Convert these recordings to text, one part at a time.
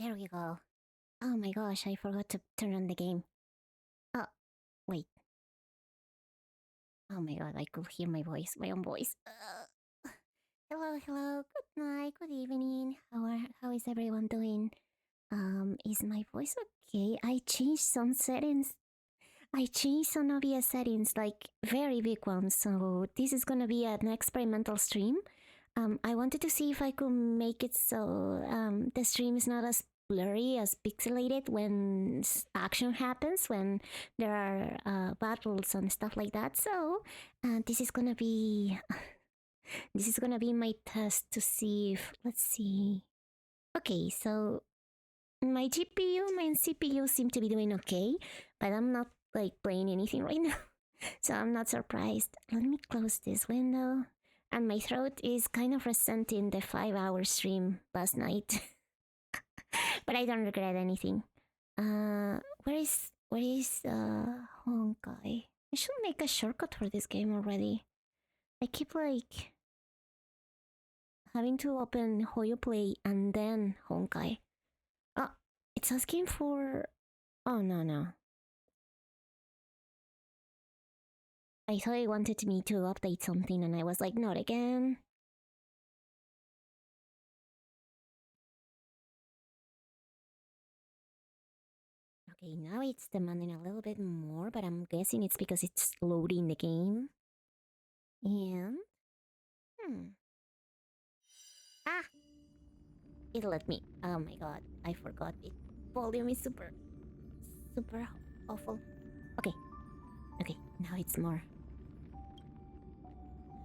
There we go. Oh my gosh, I forgot to turn on the game. Oh, wait. Oh my god, I could hear my voice, my own voice. Hello, hello, good night, good evening. How is everyone doing? Is my voice okay? I changed some settings. I changed some obvious settings, like very big ones. So this is gonna be an experimental stream. I wanted to see if I could make it so the stream is not as blurry, as pixelated when action happens, when there are battles and stuff like that. So this is gonna be this is gonna be my test to see if, let's see. Okay, so my GPU, my CPU seem to be doing okay, but I'm not like playing anything right now, so I'm not surprised. Let me close this window. And my throat is kind of resenting the 5-hour stream last night, but I don't regret anything. Where is Honkai? I should make a shortcut for this game already. I keep like having to open Hoyo Play and then Honkai. Oh, it's asking for. Oh no. I thought it wanted me to update something, and I was like, not again. Okay, now it's demanding a little bit more, but I'm guessing it's because it's loading the game. And... Ah! It let me. Oh my god, I forgot it. Volume is super awful. Okay. Okay, now it's more.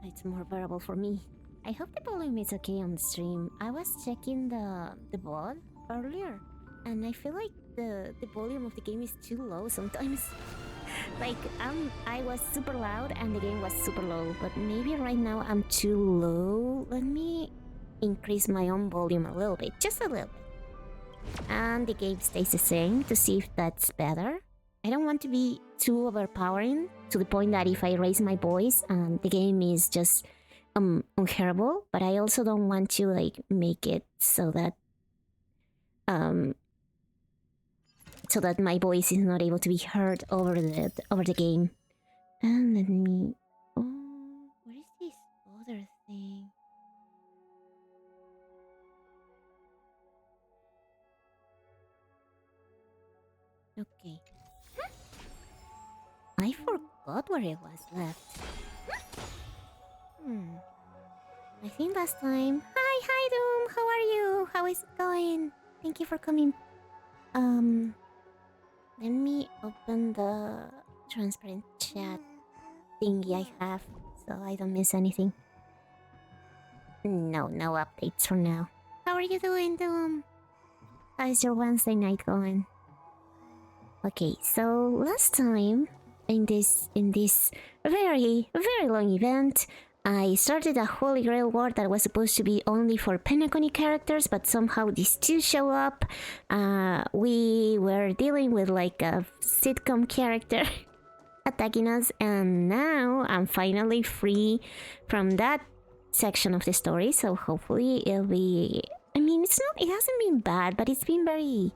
It's more bearable for me. I hope the volume is okay on the stream. I was checking the VOD earlier, and I feel like the volume of the game is too low sometimes. Like I was super loud and the game was super low, but maybe right now I'm too low. Let me increase my own volume a little bit, just a little bit. And the game stays the same to see if that's better. I don't want to be too overpowering to the point that if I raise my voice, the game is just unhearable. But I also don't want to like make it so that my voice is not able to be heard over the game. And let me. Oh, what is this other thing? Okay. I forgot where it was left. I think last time. Hi, Doom. How are you? How is it going? Thank you for coming. Let me open the transparent chat thingy I have so I don't miss anything. No updates for now. How are you doing, Doom? How's your Wednesday night going? Okay, so last time in this very long event, I started a Holy Grail War that was supposed to be only for Penacony characters, but somehow these two show up. We were dealing with like a sitcom character attacking us, and now I'm finally free from that section of the story, so hopefully it'll be... I mean, it hasn't been bad, but it's been very...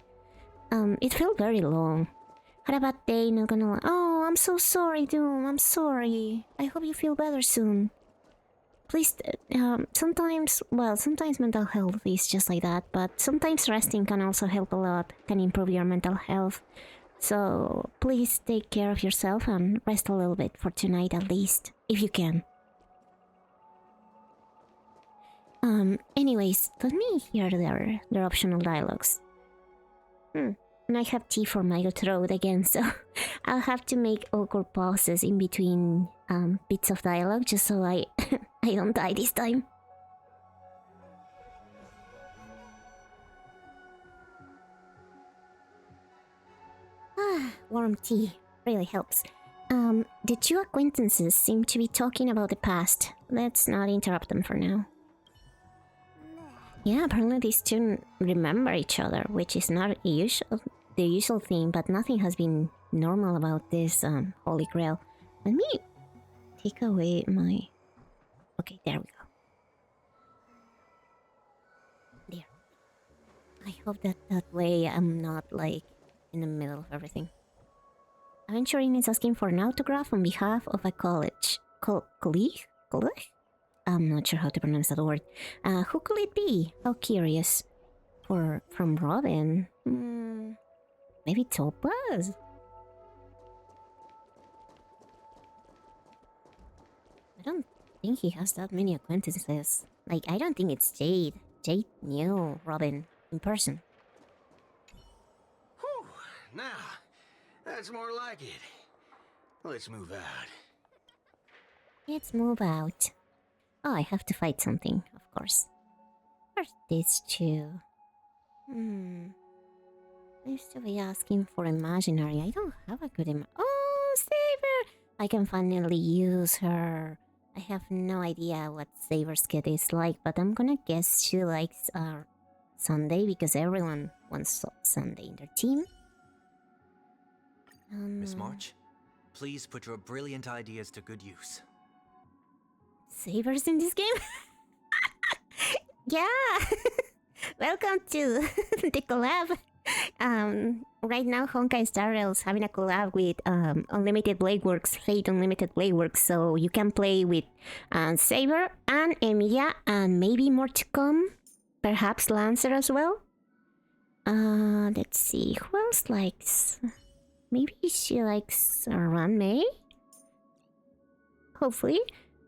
it felt very long. Had a bad day, not gonna lie. Oh, I'm so sorry, Doom. I'm sorry. I hope you feel better soon. Please, sometimes mental health is just like that, but sometimes resting can also help a lot, can improve your mental health. So please take care of yourself and rest a little bit for tonight at least, if you can. Anyways, let me hear their optional dialogues. And I have tea for my throat again, so I'll have to make awkward pauses in between bits of dialogue just so I I don't die this time. Warm tea really helps. The two acquaintances seem to be talking about the past. Let's not interrupt them for now. Yeah, apparently these two remember each other, which is not the usual thing, but nothing has been normal about this Holy Grail. Let me take away my... Okay, there we go. There. I hope that that way I'm not like in the middle of everything. Aventuring is asking for an autograph on behalf of a college. Colleague? Colleague? I'm not sure how to pronounce that word. Who could it be? How curious. From Robin? Maybe Topaz? I don't think he has that many acquaintances. Like, I don't think it's Jade. Jade knew Robin in person. Whew, now, that's more like it. Let's move out. Let's move out. Oh, I have to fight something, of course. First, these two. I used to be asking for imaginary. I don't have a good Oh, Saber! I can finally use her. I have no idea what Saber's kid is like, but I'm gonna guess she likes Sunday because everyone wants Sunday in their team. Miss March, please put your brilliant ideas to good use. Saber's in this game? Yeah! Welcome to the collab. Right now Honkai Star Rail's having a collab with Unlimited Blade Works, Fate Unlimited Blade Works, so you can play with Saber and Emilia and maybe more to come. Perhaps Lancer as well. Let's see, who else likes... Maybe she likes Ranmei? Hopefully.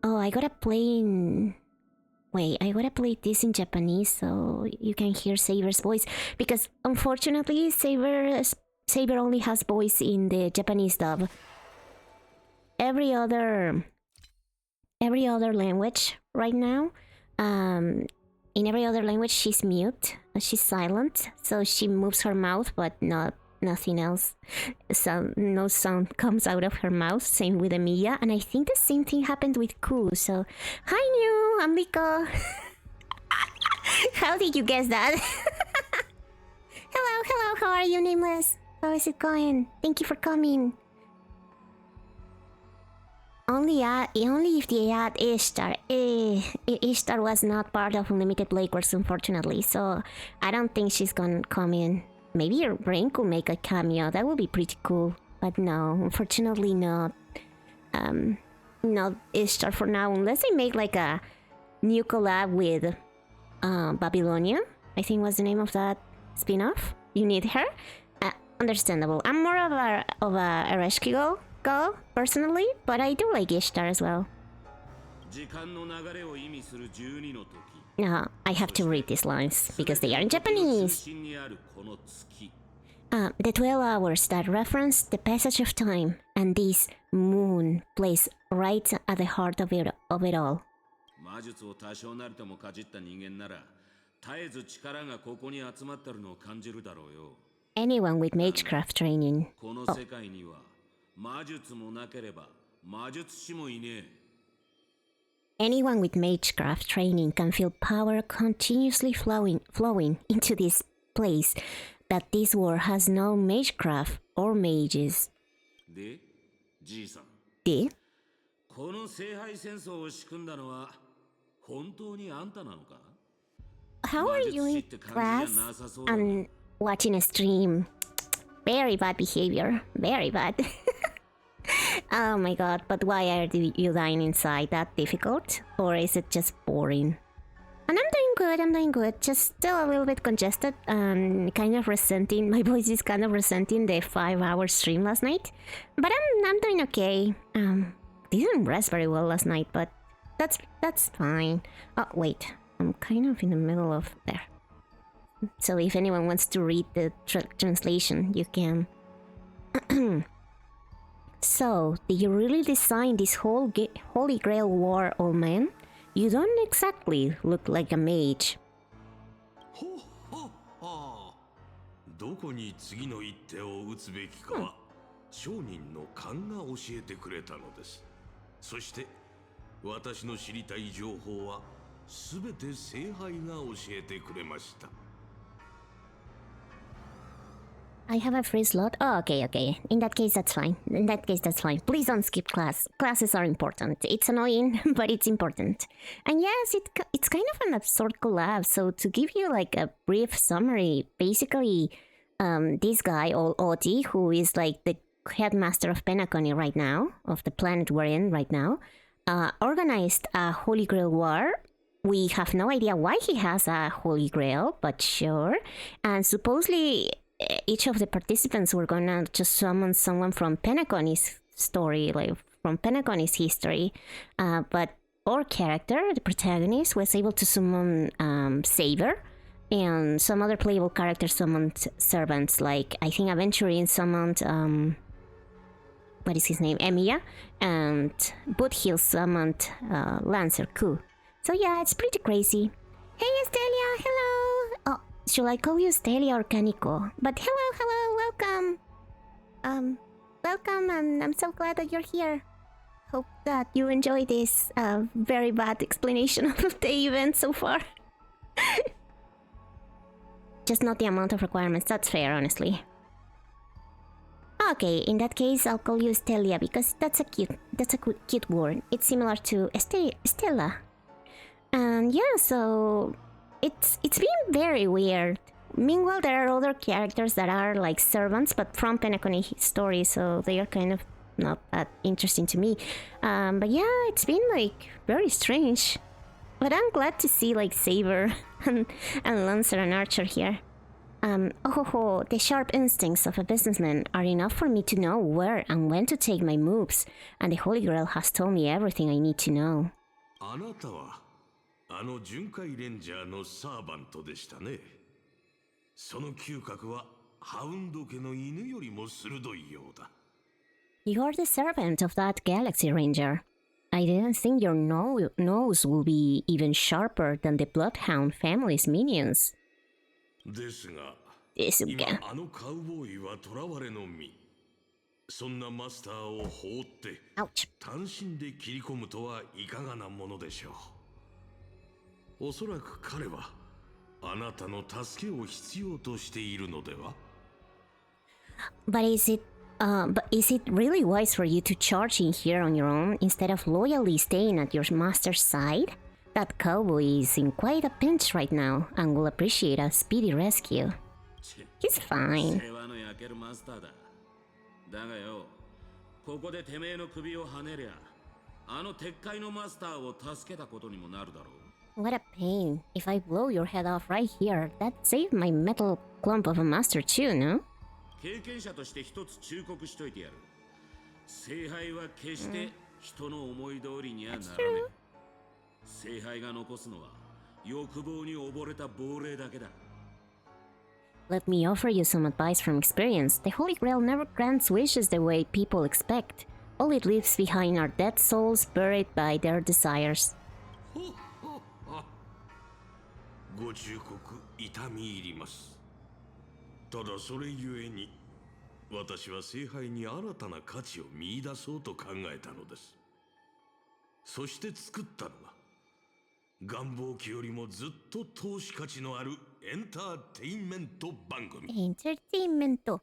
Oh, I gotta play in... Wait, I gotta play this in Japanese so you can hear Saber's voice. Because unfortunately, Saber only has voice in the Japanese dub. Every other language right now, in every other language she's mute, she's silent, so she moves her mouth but nothing else. So no sound comes out of her mouth. Same with Emilia, and I think the same thing happened with Ku. So, hi New, I'm Liko. How did you guess that? Hello, how are you, Nameless? How is it going? Thank you for coming. Only if they add Ishtar. Ishtar was not part of Unlimited Blade Works, unfortunately, so I don't think she's gonna come in. Maybe your brain could make a cameo. That would be pretty cool. But no, unfortunately not. Not Ishtar for now. Unless they make like a new collab with Babylonia. I think was the name of that spin-off. You need her. Understandable. I'm more of a Ereshkigal girl, personally. But I do like Ishtar as well. I have to read these lines because they are in Japanese. The 12 hours that reference the passage of time, and this moon plays right at the heart of it all. Anyone with magecraft training. Anyone with magecraft training can feel power continuously flowing into this place, but this world has no magecraft or mages. De? How are you in class and watching a stream? Very bad behavior. Very bad. Oh my god, but why are you dying inside? That difficult? Or is it just boring? And I'm doing good. Just still a little bit congested and kind of resenting. My voice is kind of resenting the 5-hour stream last night. But I'm doing okay. Didn't rest very well last night, but that's fine. Oh wait, I'm kind of in the middle of there. So if anyone wants to read the translation, you can. So, did you really design this whole Holy Grail war, old man? You don't exactly look like a mage. Ho ho ho! どこに次の一手を打つべきかは商人の勘が教えてくれたのです。そして私の知りたい情報はすべて聖杯が教えてくれました。I have a free slot. Oh, okay, okay. In that case, that's fine. In that case, that's fine. Please don't skip class. Classes are important. It's annoying, but it's important. And yes, it's kind of an absurd collab. So to give you like a brief summary, basically, this guy, Oti, who is like the headmaster of Penacony right now, of the planet we're in right now, organized a Holy Grail war. We have no idea why he has a Holy Grail, but sure. And supposedly each of the participants were gonna just summon someone from Penacony's story, like from Penacony's history. But our character, the protagonist, was able to summon Saber, and some other playable characters summoned servants, like I think Aventurine summoned what is his name? Emiya, and Boothill summoned Lancer Ku. So yeah, it's pretty crazy. Hey Estelia, hello! Oh, should I call you Estelia or Kaniko? But hello, welcome! Welcome, and I'm so glad that you're here. Hope that you enjoy this very bad explanation of the event so far. Just not the amount of requirements, that's fair, honestly. Okay, in that case, I'll call you Estelia because that's a cute word. It's similar to Estella. And yeah, so it's been very weird. Meanwhile, there are other characters that are like servants, but from Penacony story, so they are kind of not that interesting to me. But yeah, it's been like very strange. But I'm glad to see like Saber and Lancer and Archer here. The sharp instincts of a businessman are enough for me to know where and when to take my moves, and the Holy Grail has told me everything I need to know. あなたはあの巡回レンジャーのサーバントでしたね。その嗅覚はハウンド家の犬よりも鋭いようだ。You're the servant of that Galaxy Ranger. I didn't think your nose will be even sharper than the Bloodhound family's minions. ですが、今あのカウボーイは囚われの身。そんなマスターを放って単身で切り込むとはいかがなものでしょう。おそらく彼はあなたの助けを必要としているのでは？ But is it really wise for you to charge in here on your own instead of loyally staying at your master's side? That cowboy is in quite a pinch right now and will appreciate a speedy rescue. He's fine. だがよ、ここでてめえの首をはねりゃ、あの鉄塊のマスターを助けたことにもなるだろう。What a pain. If I blow your head off right here, that'd save my metal clump of a master too, no? 経験者として一つ忠告しといてやる。聖杯は決して人の思い通りにはならねえ。聖杯が残すのは欲望に溺れた亡霊だけだ。Let me offer you some advice from experience. The Holy Grail never grants wishes the way people expect. All it leaves behind are dead souls buried by their desires. ご忠告痛み入ります。ただそれゆえに、私は聖杯に新たな価値を見出そうと考えたのです。そして作ったのが、願望機よりもずっと投資価値のあるエンターテインメント番組。Entertainment.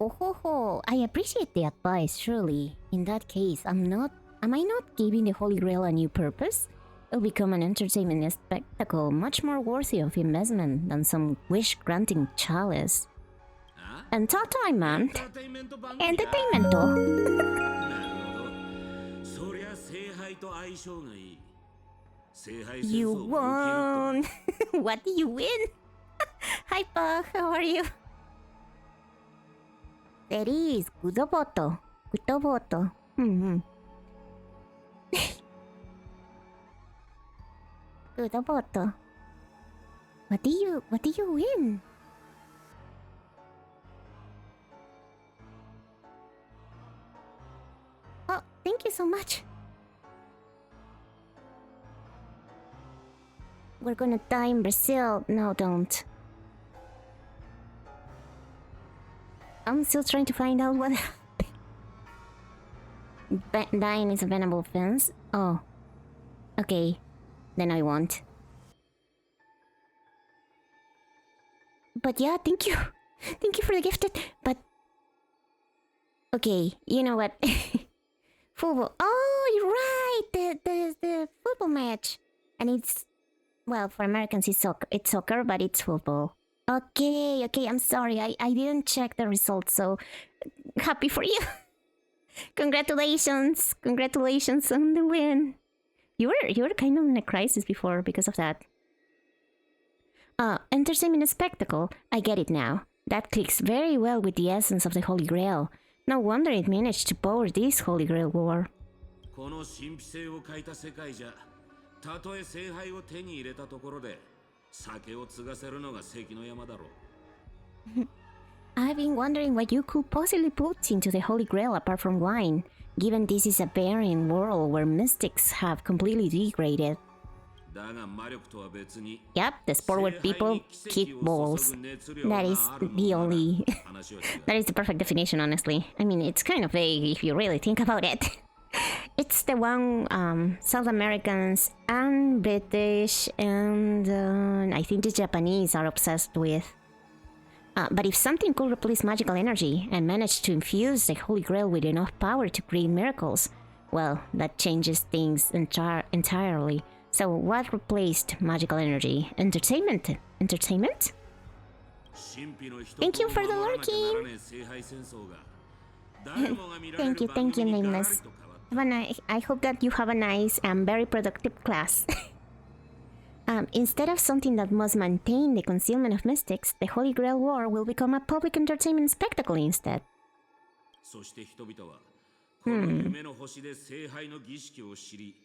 Oh, I appreciate the advice, surely. In that case, am I not giving the Holy Grail a new purpose? It'll become an entertainment spectacle much more worthy of investment than some wish-granting chalice. And talk time, man. Entertainment. You won! What do you win? Hi, Pa. How are you? There is. Good voto. Good voto. What do you win? Oh, thank you so much. We're gonna die in Brazil. No, don't. I'm still trying to find out what happened. Dying is a venerable offense? Oh. Okay. Then I won't. But yeah, thank you. Thank you for the gifted, but okay, you know what? Football. Oh, you're right. The football match, and it's well for Americans it's soccer, but it's football. Okay, okay. I'm sorry. I didn't check the results, so happy for you. Congratulations, congratulations on the win. You were kind of in a crisis before because of that. Entertainment spectacle. I get it now. That clicks very well with the essence of the Holy Grail. No wonder it managed to power this Holy Grail war. この神秘性を欠いた世界じゃ、たとえ聖杯を手に入れたところで、酒を継がせるのが関の山だろう。I've been wondering what you could possibly put into the Holy Grail apart from wine, given this is a barren world where mystics have completely degraded. だが魔力とは別に、 Yep, the sport where people kick balls. That is the only... that is the perfect definition, honestly. I mean, it's kind of vague if you really think about it. It's the one South Americans and British and I think the Japanese are obsessed with. But if something could replace magical energy and manage to infuse the Holy Grail with enough power to create miracles, well, that changes things entirely. So what replaced magical energy? Entertainment? Entertainment? Thank you for the lurking! Thank you, Nameless. I hope that you have a nice and very productive class. Instead of something that must maintain the concealment of mystics, the Holy Grail War will become a public entertainment spectacle instead. そして人々はこの夢の星で聖杯の儀式を知り、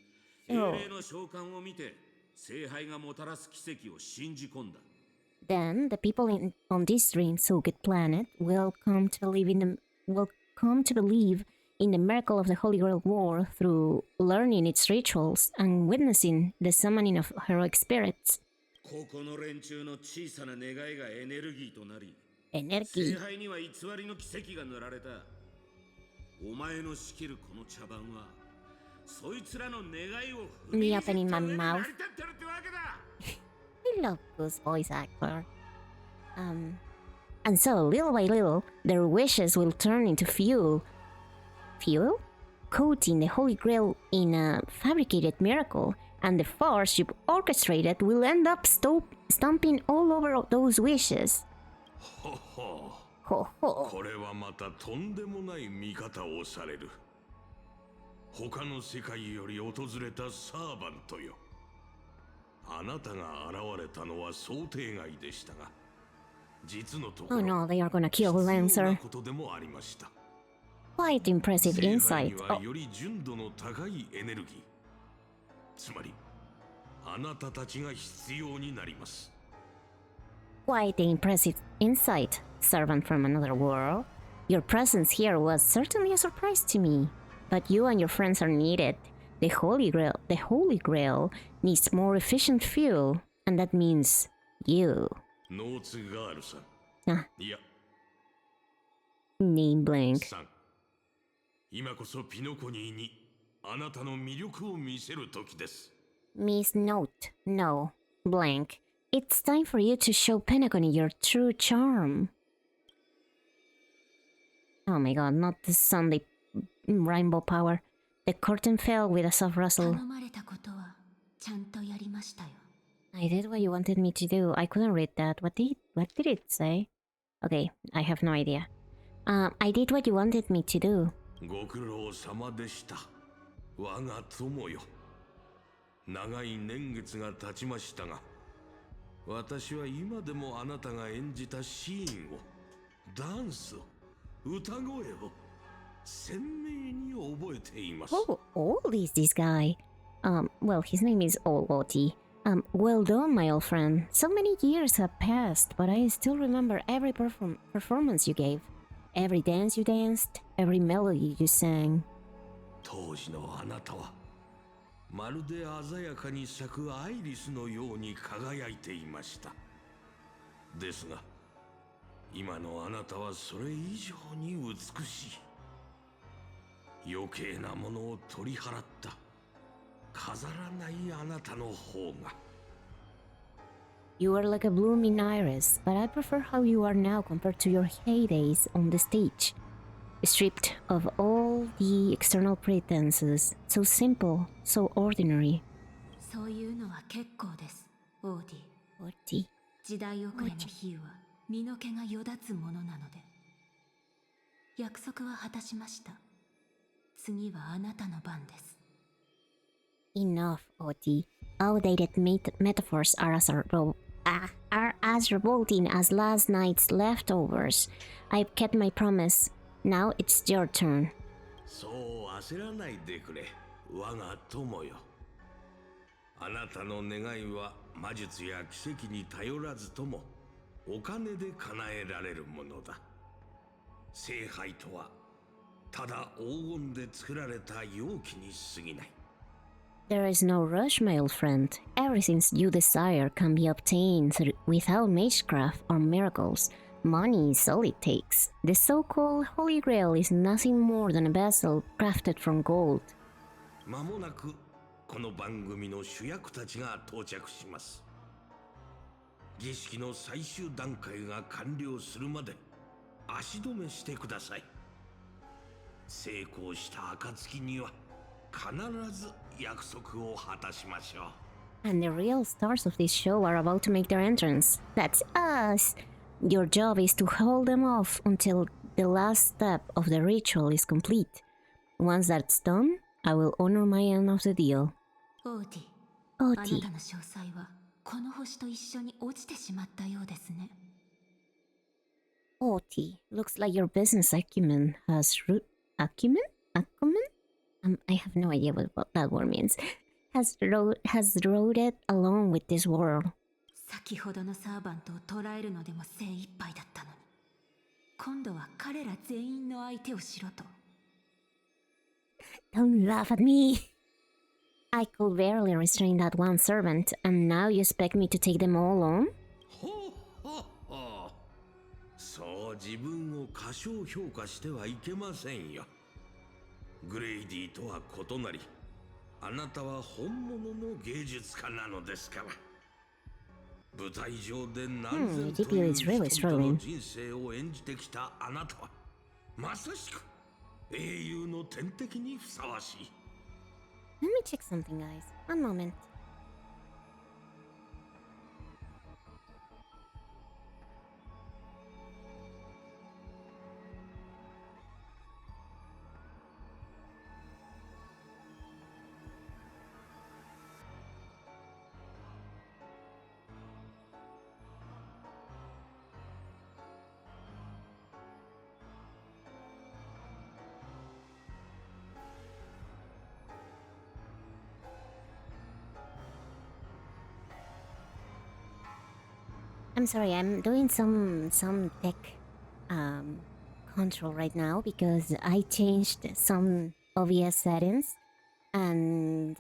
英霊の召喚を見て聖杯がもたらす奇跡を信じ込んだ。Then the people on this dream-soaked planet will come to believe in the miracle of the Holy Grail War through learning its rituals and witnessing the summoning of heroic spirits. ここの連中の小さな願いがエネルギーとなり、Energy. 聖杯には偽りの奇跡が塗られた。お前の仕切るこの茶番は、そいつらの願いを踏みにじった上に成り立ってるってわけだ。I love this voice actor. And so, little by little, their wishes will turn into fuel. Fuel? Coating the Holy Grail in a fabricated miracle, and the farce you've orchestrated will end up stomping all over those wishes. ほほほほ。これはまたとんでもない見方をされる。他の世界より訪れたサーバントよ。あなたが現れたのは想定外でしたが、実のところ、 Oh no, they are gonna kill Lancer. ことでもありました。Quite impressive 聖 insight. 杯にはより純度の高いエネルギー、つまりあなたたちが必要になります。Quite impressive insight, servant from another world. Your presence here was certainly a surprise to me, but you and your friends are needed. The Holy Grail needs more efficient fuel, and that means you. ノーツガールさん。Ah, いや、 name blank. さん。今こそピノコニーにあなたの魅力を見せる時です。Miss Note, no, blank. It's time for you to show Penacony your true charm. Oh my god, not the Sunday rainbow power. The curtain fell with a soft rustle. 頼まれたことはちゃんとやりましたよ。 I did what you wanted me to do. I couldn't read that. What did it say? Okay, I have no idea. I did what you wanted me to do. ご苦労様でした。我が友よ。長い年月が経ちましたが、私は今でもあなたが演じたシーンを、ダンスを、歌声を鮮明に覚えています。Oh, old is this guy? Well, his name is Oloti. Well done, my old friend. So many years have passed, but I still remember every performance you gave. Every dance you danced, every melody you sang. 当時のあなたは、まるで鮮やかに咲くアイリスのように輝いていました。ですが、今のあなたはそれ以上に美しい。余計なものを取り払った。飾らないあなたの方が。You are like a blooming iris, but I prefer how you are now compared to your heydays on the stage. Stripped of all the external pretenses, so simple, so ordinary. そういうのは結構です、オーディ。オーディ。時代遅れの比喩は身の毛がよだつものなので。約束は果たしました。次はあなたの番です。Enough, Oti. Outdated metaphors are as revolting as last night's leftovers. I've kept my promise. Now it's your turn. そう焦らないでくれ、我が友よ。あなたの願いは魔術や奇跡に頼らずともお金で叶えられるものだ。聖杯とはただ黄金で作られた容器に過ぎない。There is no rush, my old friend. Everything you desire can be obtained without magecraft or miracles. Money is all it takes. The so-called Holy Grail is nothing more than a vessel crafted from gold. 間もなくこの番組の主役たちが到着します。儀式の最終段階が完了するまで足止めしてください。成功した暁には必ず約束を果たしましょう。And the real stars of this show are about to make their entrance. That's us! Your job is to hold them off until the last step of the ritual is complete. Once that's done, I will honor my end of the deal. オーディ、オーディ。あなたの詳細はこの星と一緒に落ちてしまったようですね。Oti, looks like your business acumen has acumen? I have no idea what that word means. Has rode along with this world. 先ほどのサーバントを捕らえるのでも精一杯だったのに、今度は彼ら全員の相手をしろと。Don't laugh at me. I could barely restrain that one servant, and now you expect me to take them all on? ほほほ。そう自分を過小評価してはいけませんよ。グレイディとは異なり、あなたは本物の芸術家なのですから。舞台上で何千という人々の人生を演じてきたあなたは、まさしく英雄の天敵にふさわしい。Let me check something, guys. One moment. I'm sorry, I'm doing some tech control right now because I changed some OBS settings and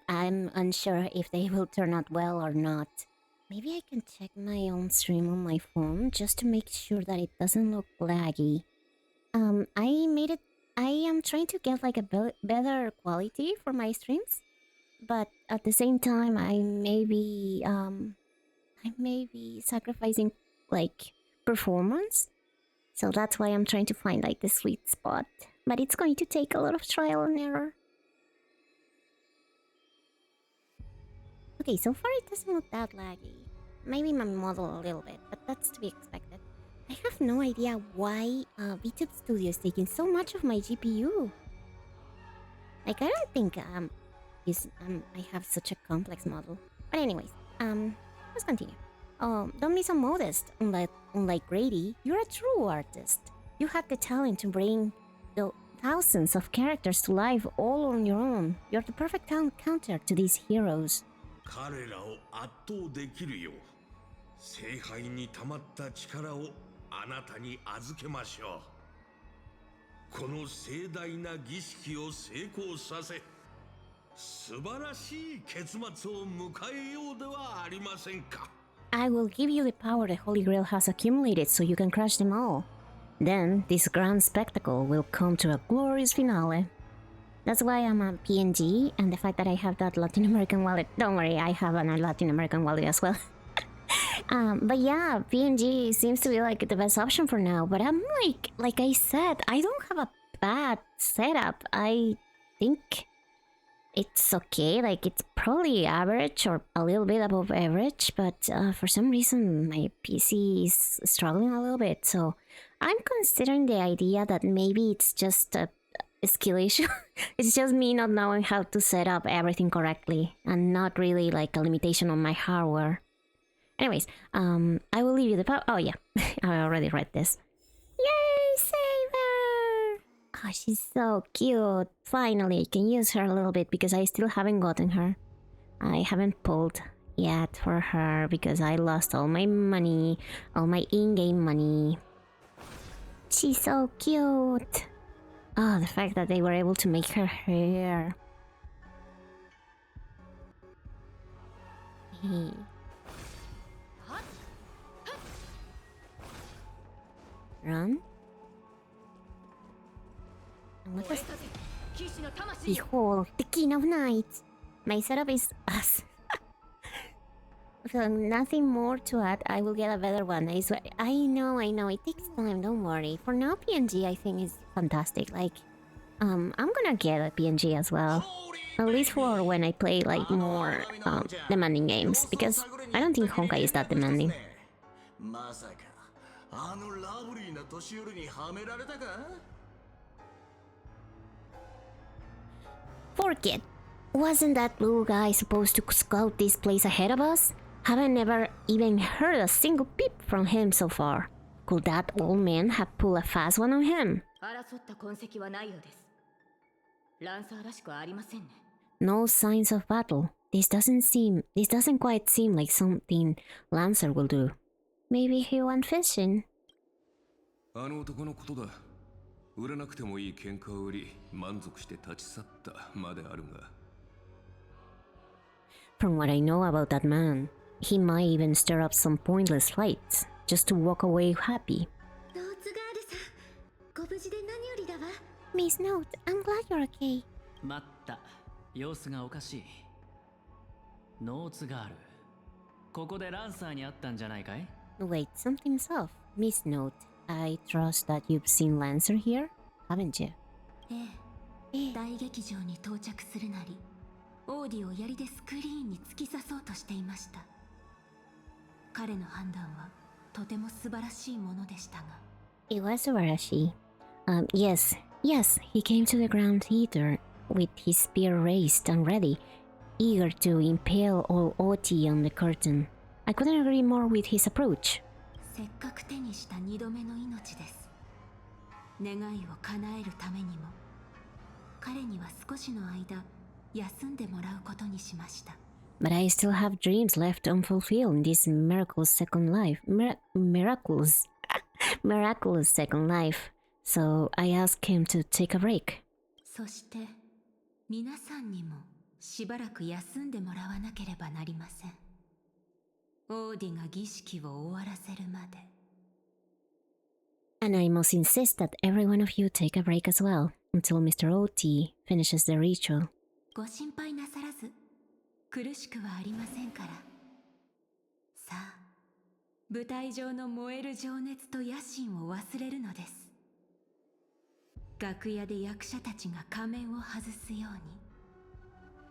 I'm unsure if they will turn out well or not. Maybe I can check my own stream on my phone just to make sure that it doesn't look laggy. I am trying to get like a better quality for my streams, but at the same time I may be sacrificing like performance, so that's why I'm trying to find like the sweet spot, but it's going to take a lot of trial and error. Okay, so far it doesn't look that laggy. Maybe my model a little bit, but that's to be expected. I have no idea why VTube Studio is taking so much of my GPU. Like, I don't think I have such a complex model. But anyways, let's continue. Don't be so modest. Unlike Grady, you're a true artist. You had the talent to bring the thousands of characters to life all on your own. You're the perfect counter to these heroes. 彼らを圧倒できるよう、聖杯に溜まった力をあなたに預けましょう。この盛大な儀式を成功させ、素晴らしい結末を迎えようではありませんか。I will give you the power the Holy Grail has accumulated so you can crush them all. Then, this grand spectacle will come to a glorious finale. That's why I'm a PNG, and the fact that I have that Latin American wallet. Don't worry, I have a Latin American wallet as well. But yeah, PNG seems to be like the best option for now. But I'm like I said, I don't have a bad setup. I think it's okay. Like it's probably average or a little bit above average. But for some reason, my PC is struggling a little bit. So I'm considering the idea that maybe it's just a skill issue. It's just me not knowing how to set up everything correctly, and not really like a limitation on my hardware. Anyways, I will leave you the oh yeah, I already read this. Yay, Saber! Oh, she's so cute. Finally, I can use her a little bit because I still haven't gotten her. I haven't pulled yet for her because I lost all my money, all my in-game money. She's so cute. Oh, the fact that they were able to make her hair. Hey. Run? And what is... Behold, the King of Knights! My setup is us. So nothing more to add. I will get a better one. I swear. I know. It takes time. Don't worry. For now, PNG I think is fantastic. Like, I'm gonna get a PNG as well. At least for when I play like more demanding games, because I don't think Honkai is that demanding. Forget. Wasn't that blue guy supposed to scout this place ahead of us? Haven't never even heard a single peep from him so far. Could that old man have pulled a fast one on him? No signs of battle. This doesn't quite seem like something Lancer will do. Maybe he went fishing. あの男のことだ。売らなくてもいい喧嘩を売り、満足して立ち去ったまであるが。From what I know about that man, he might even stir up some pointless fights just to walk away happy. Miss Note, I'm glad you're okay. 待った。様子がおかしい。ノーツガール。ここでランサーに会ったんじゃないかい？ Wait, something's off. Miss Note, I trust that you've seen Lancer here, haven't you? 大劇場に到着するなり、オーディを槍でスクリーンに突き刺そうとしていました。彼の判断はとても素晴らしいものでしたが。It was Subarashi. Yes, he came to the ground theater with his spear raised and ready, eager to impale all OT on the curtain. I couldn't agree more with his approach. せっかく手にした2度目の命です。願いを叶えるためにも、彼には少しの間休んでもらうことにしました。But I still have dreams left unfulfilled in this miraculous second life. Miraculous second life. So I asked him to take a break. そして皆さんにもしばらく休んでもらわなければなりません。オーディが儀式を終わらせるまで。And I must insist that every one of you take a break as well, until Mr. OT finishes the ritual. ご心配なさらず、苦しくはありませんから。さあ、舞台上の燃える情熱と野心を忘れるのです。楽屋で役者たちが仮面を外すよ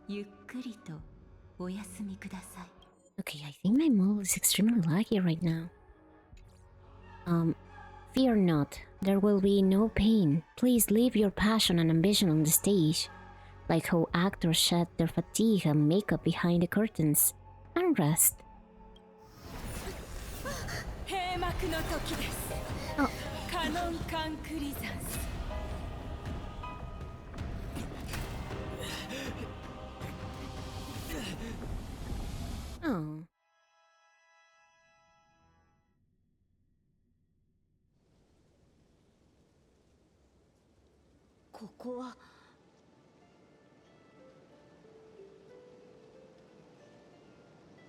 うに、ゆっくりとお休みください。Okay, I think my mole is extremely laggy right now. Fear not, there will be no pain. Please leave your passion and ambition on the stage. Like how actors shed their fatigue and makeup behind the curtains. And rest. 閉幕の時です。カノンカンクリザンス。Oh.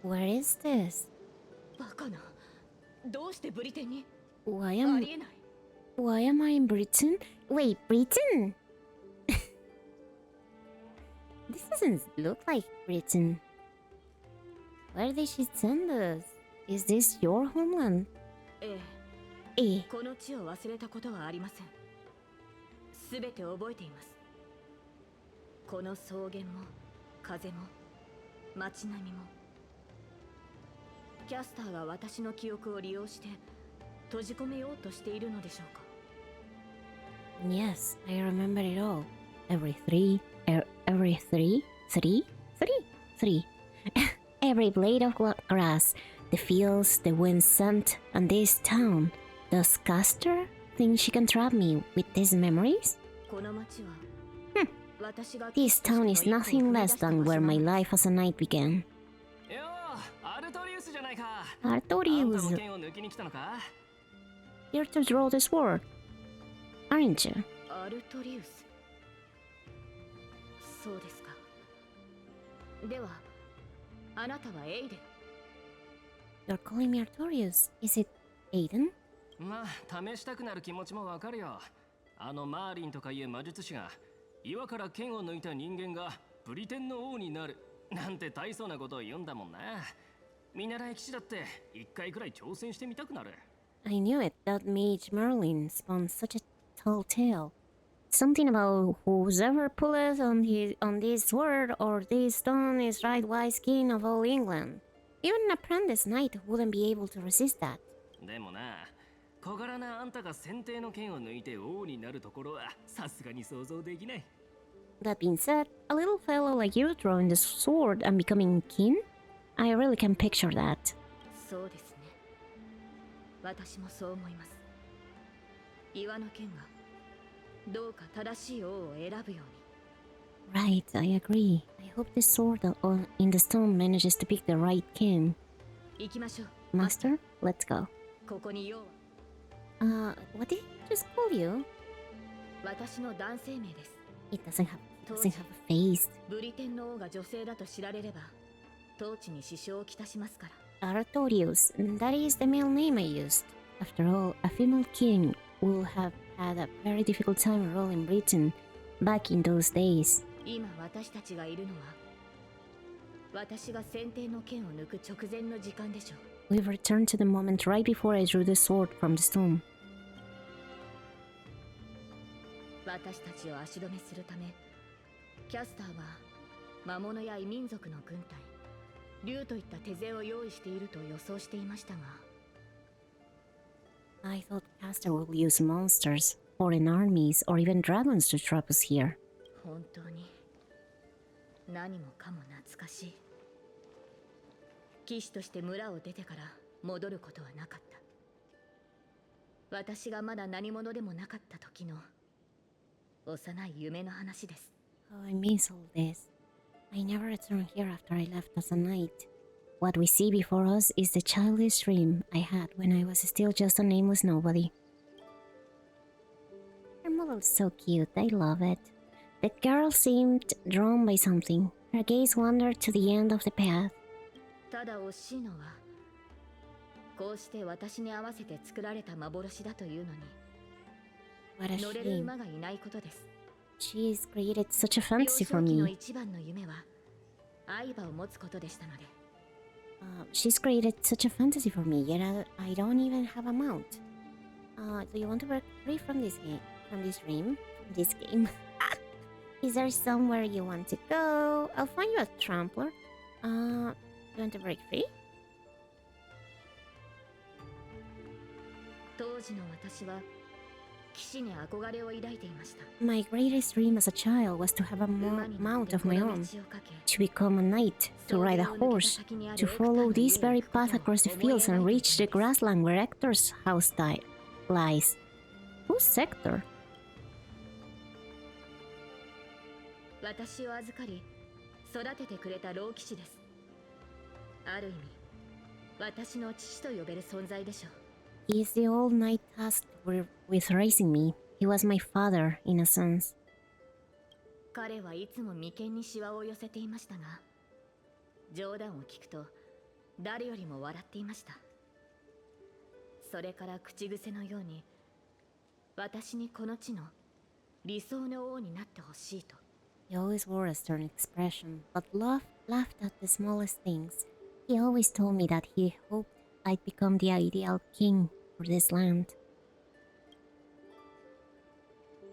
Where is this? バカな。どうしてブリテンに？ Why あ am りえない。 Why am I in Britain? Wait, Britain? This doesn't look like Britain. Where did she send us? Is this your homeland? えええ、この地を忘れたことはありません。すべて覚えています。この草原も風も街並みも。キャスターが私の記憶を利用して閉じ込めようとしているのでしょうか。Yes, I remember it all. Every three. Every blade of grass, the fields, the wind scent, and this town. Does Caster think she can trap me with these memories? この街は、私が This town is nothing less than where my life as a knight began. よう、アルトリウスじゃないか。 Artorius, あんたも剣を抜きに来たのか？ you're to draw the sword, aren't you? アルトリウス。そうですか。では、あなたはエイデン。You're calling me Artorius. Is it Aiden? まあ、試したくなる気持ちもわかるよ。あのマーリンとかいう魔術師が岩から剣を抜いた人間がブリテンの王になるなんて大層なことを言うんだもんな。見習い騎士だって一回くらい挑戦してみたくなる。I knew it. That mage Merlin spun such a tall tale. Something about whoever pulleth on this sword or this stone is right wise king of all England. Even an apprentice knight wouldn't be able to resist that. でもな、小柄なあんたが先帝の剣を抜いて王になるところはさすがに想像できない。That being said, a little fellow like you throwing the sword and becoming king? I really can picture that. そうですね。私もそう思います。岩の剣がどうか正しい王を選ぶように。 Right, I agree. I hope this sword in the stone manages to pick the right king. 行きましょう。 Master, let's go. ここに用は What did he just call you? 私の男性名です。 It doesn't have a face. ブリテンの王が女性だと知られれば統治に支障をきたしますから。 Artorius, that is the male name I used. After all, a female king would have had a very difficult time ruling Britain back in those days. 今私たちがいるのは私が先帝の剣を抜く直前の時間でしょう。 We've returned to the moment right before I drew the sword from the stone. 私たちを足止めするためキャスターは魔物や異民族の軍隊竜といった手勢を用意していると予想していましたが I thought Caster would use monsters, foreign armies, or even dragons to trap us here. 本当に何もかも懐かしい。騎士として村を出てから戻ることはなかった。私がまだ何者でもなかった時の幼い夢の話です。 Oh, I miss all this. I never returned here after I left as a knight. What we see before us is the childish dream I had when I was still just a nameless nobody. Her model is so cute, I love it. The girl seemed drawn by something. Her gaze wandered to the end of the path. ただ惜しいのはこうして私に合わせて作られた幻だというのに What a 乗れる shame. 馬がいないことです。 She's created such a 幼 fantasy 少 for 期の me. 一番の夢は愛馬を持つことでしたので She's created such a fantasy for me, yet I don't even have a mount. Do you want to break free from this game? From this dream? From this game? Is there somewhere you want to go? I'll find you a trampler. You want to break free? 当時の私は騎士に憧れを抱いていました。 My greatest dream as a child was to have a 馬に乗っ mount て of こ my の own, 道をかけ to become a knight, to ride a horse, to follow this very path across the fields and reach the grassland where Hector's house lies. Whose sector? 私を預かり育ててくれた老騎士です。ある意味私の父と呼べる存在でしょう。 He is the old knight tasked with raising me. He was my father, in a sense. 彼はいつも眉間にシワを寄せていましたが冗談を聞くと誰よりも笑っていました。それから口癖のように私にこの地の理想の王になってほしいと。 He always wore a stern expression, but laughed at the smallest things. He always told me that he hoped I'd become the ideal king for this land.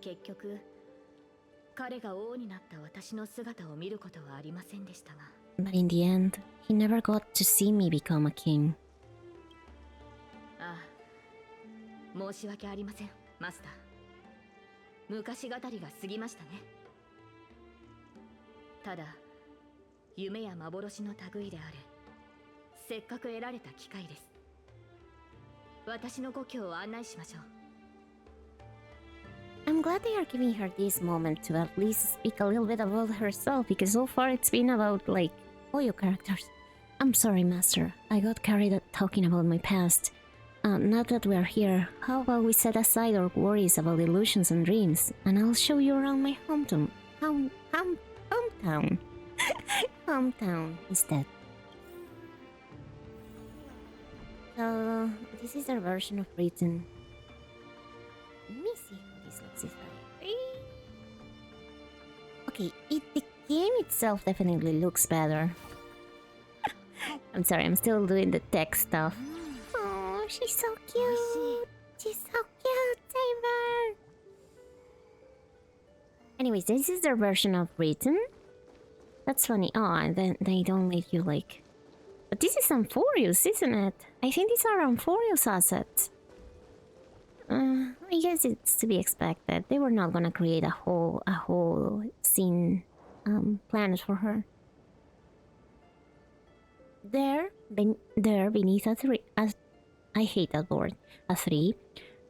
結局彼が王になった私の姿を見ることはありませんでしたが But in the end, he never got to see me become a king. ああ申し訳ありませんマスター昔語りが過ぎましたねただ夢や幻の類であるせっかく得られた機会です私の故郷を案内しましょう I'm glad they are giving her this moment to at least speak a little bit about herself, because so far it's been about, like, all your characters. I'm sorry, Master. I got carried up talking about my past. Now that we're here, how about we set aside our worries about illusions and dreams, and I'll show you around my hometown. Hometown. Hometown instead. So, this is their version of Britain. Let me see how this looks. Okay, the game itself definitely looks better. I'm sorry, I'm still doing the tech stuff. Oh, she's so cute. She's so cute, Saber. Anyways, this is their version of Britain. That's funny. Oh, and then they don't let you, like... But this is Amphorius, isn't it? I think these are Amphorius assets. I guess it's to be expected. They were not gonna create a whole scene planet for her. There beneath a tree, I hate that word, a tree,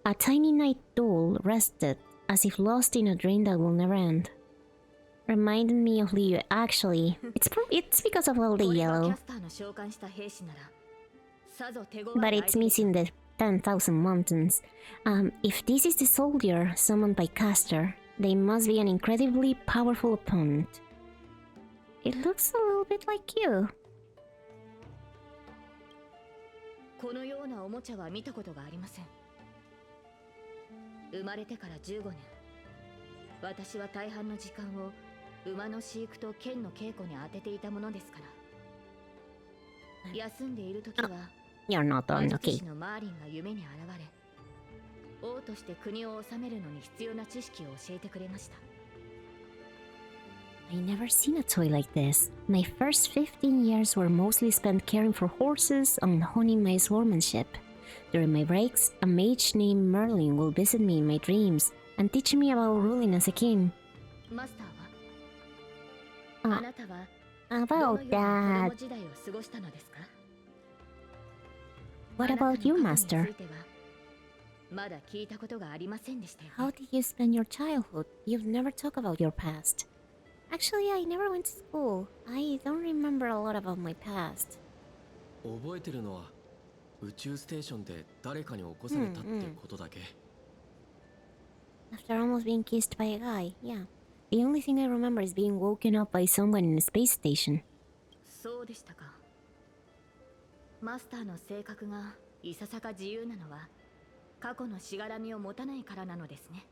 a tiny night doll rested as if lost in a dream that will never end. Reminded me of Leo. Actually, it's because of all the yellow. But it's missing the 10,000 mountains. If this is the soldier summoned by Castor, they must be an incredibly powerful opponent. It looks a little bit like you. このようなおもちゃは見たことがありません生まれてから15年私は大半の時間を馬の飼育と剣の稽古に当てていたものですから休んでいる時は You're not on, okay. のマーリンが夢に現れ王として国を治めるのに必要な知識を教えてくれました I never seen a toy like this. My first 15 years were mostly spent caring for horses and honing my swordsmanship. During my breaks, a mage named Merlin will visit me in my dreams and teach me about ruling as a king. マスターはあなたは About that. 時代を過ごしたのですか What about you, Master? まだ聞いたことがありませんでしたよ How did you spend your childhood? You've never talked about your past. Actually, I never went to school. I don't remember a lot about my past. 覚えてるのは宇宙ステーションで誰かに起こされたってことだけ。After almost being kissed by a guy, yeah. The only thing I remember is being woken up by someone in a space station. そうでしたか。マスターの性格がいささか自由なのは過去のしがらみを持たないからなのですね。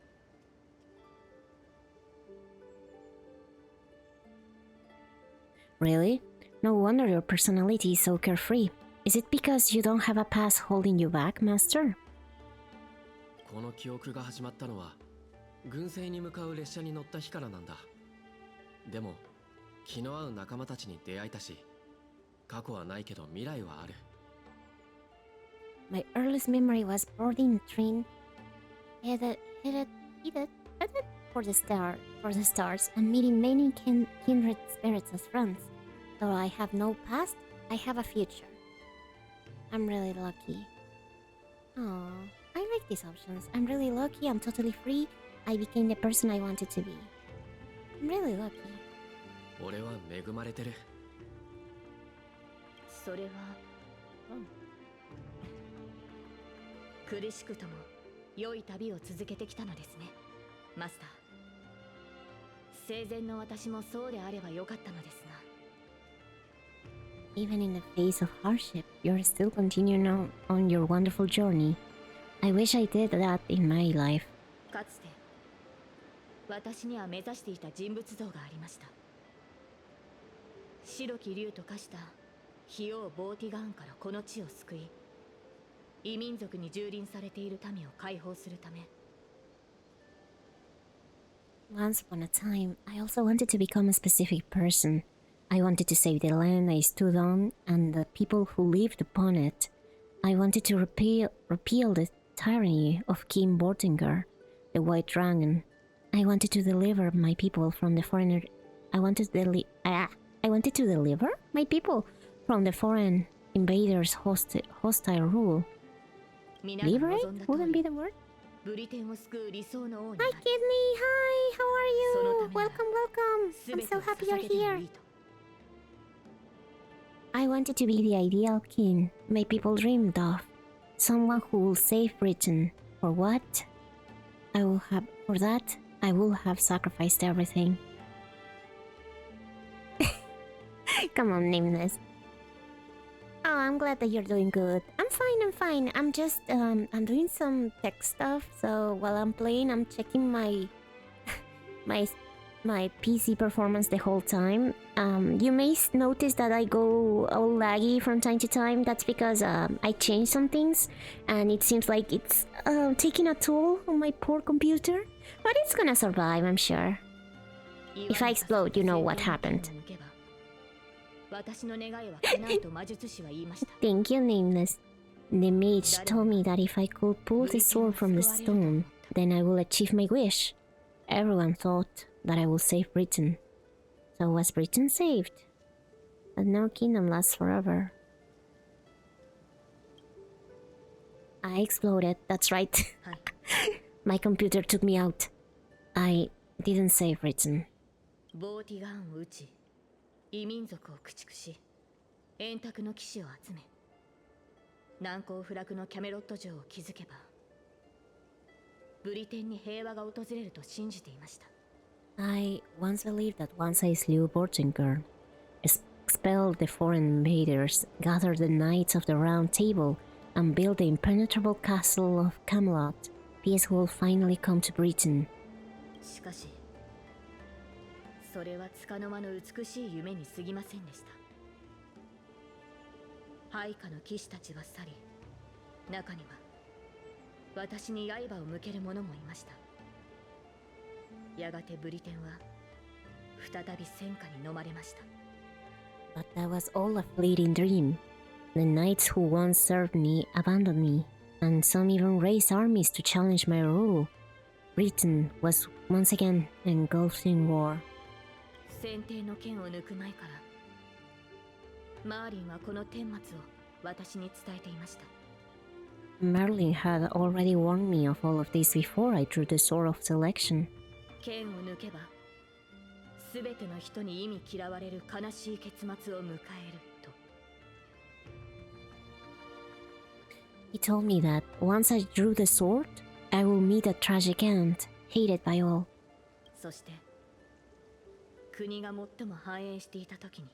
Really? No wonder your personality is so carefree. Is it because you don't have a past holding you back, Master? この記憶が始まったのは軍政に向かう列車に乗った日からなんだ。でも気の合う仲間たちに出会えたし、過去はないけど未来はある。My earliest memory was boarding a train, headed for the stars, and meeting many kindred spirits as friends. Though I have no past, I have a future. I'm really lucky. Oh, I like these options. I'm really lucky. I'm totally free. I became the person I wanted to be. I'm really lucky. 俺は恵まれてる。それは、苦しくとも良い旅を続けてきたのですね、マスター。生前の私もそうであればよかったのですが。Even in the face of hardship, you're still continuing on your wonderful journey. I wish I did that in my life. かつて私には目指していた人物像がありました。白き竜と化した費用ボーティガーンからこの地を救い異民族に蹂躙されている民を解放するため。 Once upon a time, I also wanted to become a specific person. I wanted to save the land I stood on and the people who lived upon it. I wanted to repeal the tyranny of King Vortinger, the White Dragon. I wanted to deliver my people from the foreigner. I wanted to deliver my people from the foreign invaders' hostile rule. Liberate wouldn't be the word. ブリテンを救う理想の王に Hi, なる。 Kidney. Hi, how その are た you? めなら Welcome, welcome. 全 I'm て so を happy 捧 you're げても here. いいと。 I wanted to be the ideal king my people dreamed of. Someone who will save Britain. For what? For that, I will have sacrificed everything. Come on, Nameless. Oh, I'm glad that you're doing good. I'm fine. I'm just, I'm doing some tech stuff, so while I'm playing, I'm checking my my PC performance the whole time. You may notice that I go all laggy from time to time. That's because I changed some things, and it seems like it's taking a toll on my poor computer. But it's gonna survive, I'm sure. If I explode, you know what happened. 私の願いは叶うと魔術師は言いました。 Thank you, Nameless. The mage told me that if I could pull the sword from the stone, then I will achieve my wish. Everyone thought that I will save Britain. So was Britain saved? But no kingdom lasts forever. I exploded, that's right. My computer took me out. I didn't save Britain. ボーティガンを撃ち、異民族を駆逐し、円卓の騎士を集め、難攻不落のキャメロット城を築けば、ブリテンに平和が訪れると信じていました。 I once believed that once I slew Vortinger, expelled the foreign invaders, gathered the knights of the Round Table, and built the impenetrable castle of Camelot, peace will finally come to Britain. しかし、それは束の間の美しい夢に過ぎませんでした。配下の騎士たちは去り、中には私に刃を向ける者もいました。やがてブリテンは再び戦火に飲まれました。 But that was all a fleeting dream. The knights who once served me abandoned me, and some even raised armies to challenge my rule. Britain was once again engulfed in war. 先帝の剣を抜く前からマーリンはこの顛末を私に伝えていました。 Merlin had already warned me of all of this before I drew the sword of selection. 剣を抜けば全ての人に忌み嫌われる悲しい結末を迎えると。 He told me that once I drew the sword, I will meet a tragic end, hated by all. そして国が最も繁栄していた時に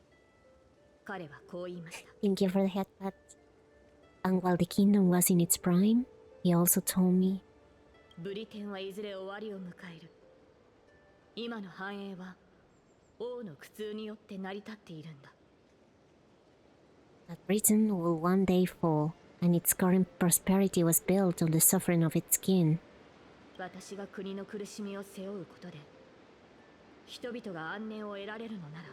彼はこう言いました。 Thank you for the headbutt. And while the kingdom was in its prime, he also told me, ブリテンはいずれ終わりを迎える。今の繁栄は王の苦痛によって成り立っているんだ。 that Britain will one day fall, and its current prosperity was built on the suffering of its king. 私が国の苦しみを背負うことで人々が安寧を得られるのなら、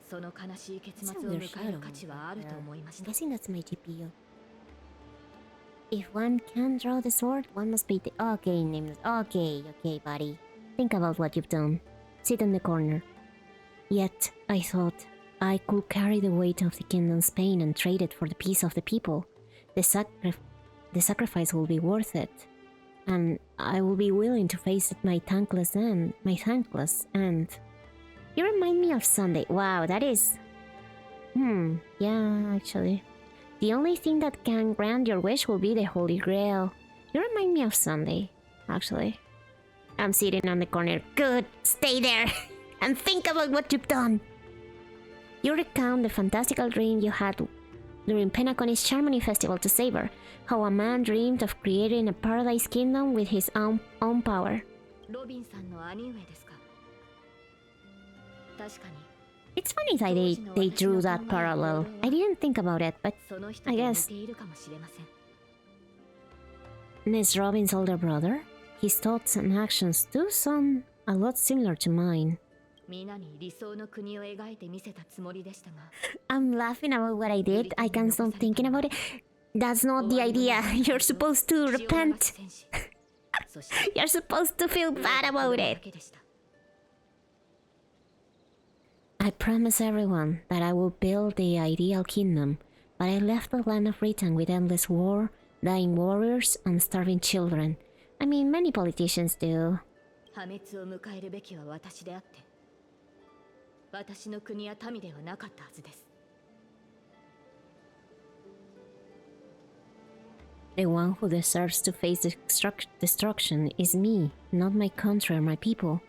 その悲しい結末を迎える価値はあると思いまし I'm た。 guessing that's my GPU. If one can draw the sword, one must be the... Okay, nameless. Okay, buddy. Think about what you've done. Sit in the corner. Yet, I thought, I could carry the weight of the kingdom's pain and trade it for the peace of the people. The sacrifice will be worth it. And I will be willing to face my thankless end. You remind me of Sunday. Wow, that is... yeah, actually. The only thing that can grant your wish will be the Holy Grail. You remind me of Sunday, actually. I'm sitting on the corner. Good, stay there and think about what you've done. You recount the fantastical dream you had during Penacony's Charmony Festival to savor, how a man dreamed of creating a paradise kingdom with his own power. ロビンさんの兄上ですか。確かに It's funny that they drew that parallel. I didn't think about it, but その人と I 似 guess ているかもしれません。Miss Robin's older brother. His thoughts and actions do sound a lot similar to mine. 皆に理想の国を描いてみせたつもりでしたが I'm laughing about what I did. I can't stop thinking about it. That's not the idea. You're supposed to repent. You're supposed to feel bad about it. I promised everyone that I would build the ideal kingdom, but I left the land of Britain with endless war, dying warriors, and starving children. I mean, many politicians do. 破滅を迎えるべきは私であって、私の国や民ではなかったはずです。The one who deserves to face destruction is me, not my country or my people.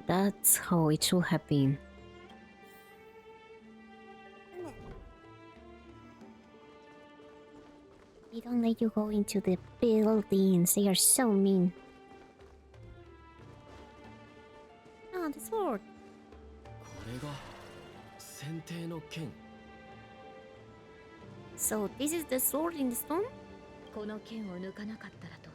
That's how it should have been. They don't let you go into the buildings. They are so mean. Ah, the sword. これが選定の剣。 So this is the sword in the stone? この剣を抜かなかったらと、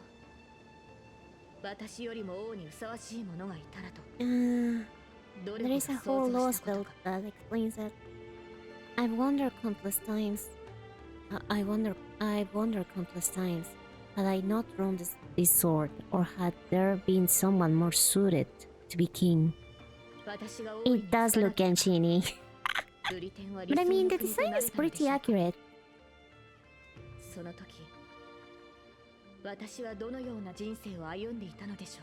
私よりも王にふさわしい者がいたらと。There is a whole law spell that explains that. I've wondered countless times. I've wondered countless times. Had I not drawn this sword, or had there been someone more suited to be king? It does look Genshin-y. But I mean, the design is pretty accurate. その時、私はどのような人生を歩んでいたのでし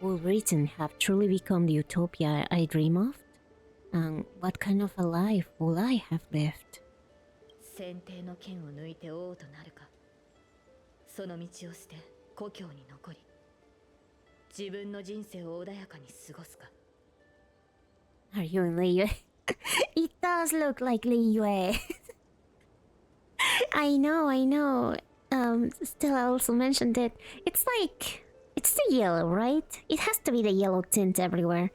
ょう。 Will Britain have truly become the utopia I dream of? And what kind of a life will I have lived? 選定の剣を抜いて王となるか、その道を捨て故郷に残り、自分の人生を穏やかに過ごすか。 Are you in Liyue? It does look like Liyue. I know. Stella also mentioned it. It's the yellow, right? It has to be the yellow tint everywhere.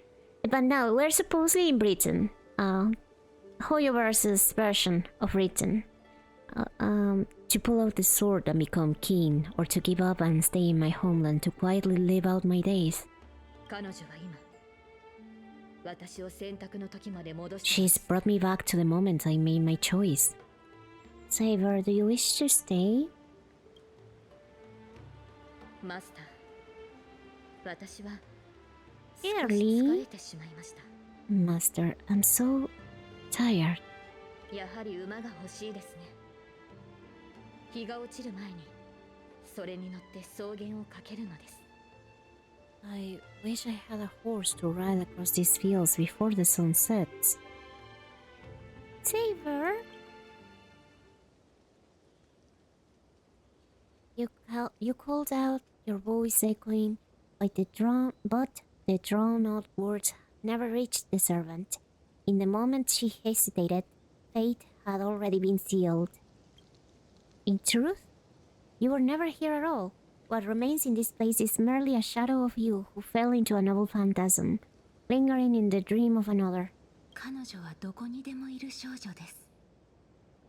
But no, we're supposedly in Britain. Hoyoverse's version of Britain. To pull out the sword and become king, or to give up and stay in my homeland to quietly live out my days. 彼女は今、私を選択の時まで戻して。 She's brought me back to the moment I made my choice. Saber, do you wish to stay? マスター、私は Early? 疲れてしまいました。 Master, I'm so tired. やはり馬が欲しいですね。日が落ちる前にそれに乗って草原を駆けるのです。 I wish I had a horse to ride across these fields before the sun sets. Saber? You called out, your voice echoing, but the drawn-out words never reached the servant. In the moment she hesitated, fate had already been sealed. In truth, you were never here at all. What remains in this place is merely a shadow of you who fell into a noble phantasm, lingering in the dream of another. 彼女はどこにでもいる少女です。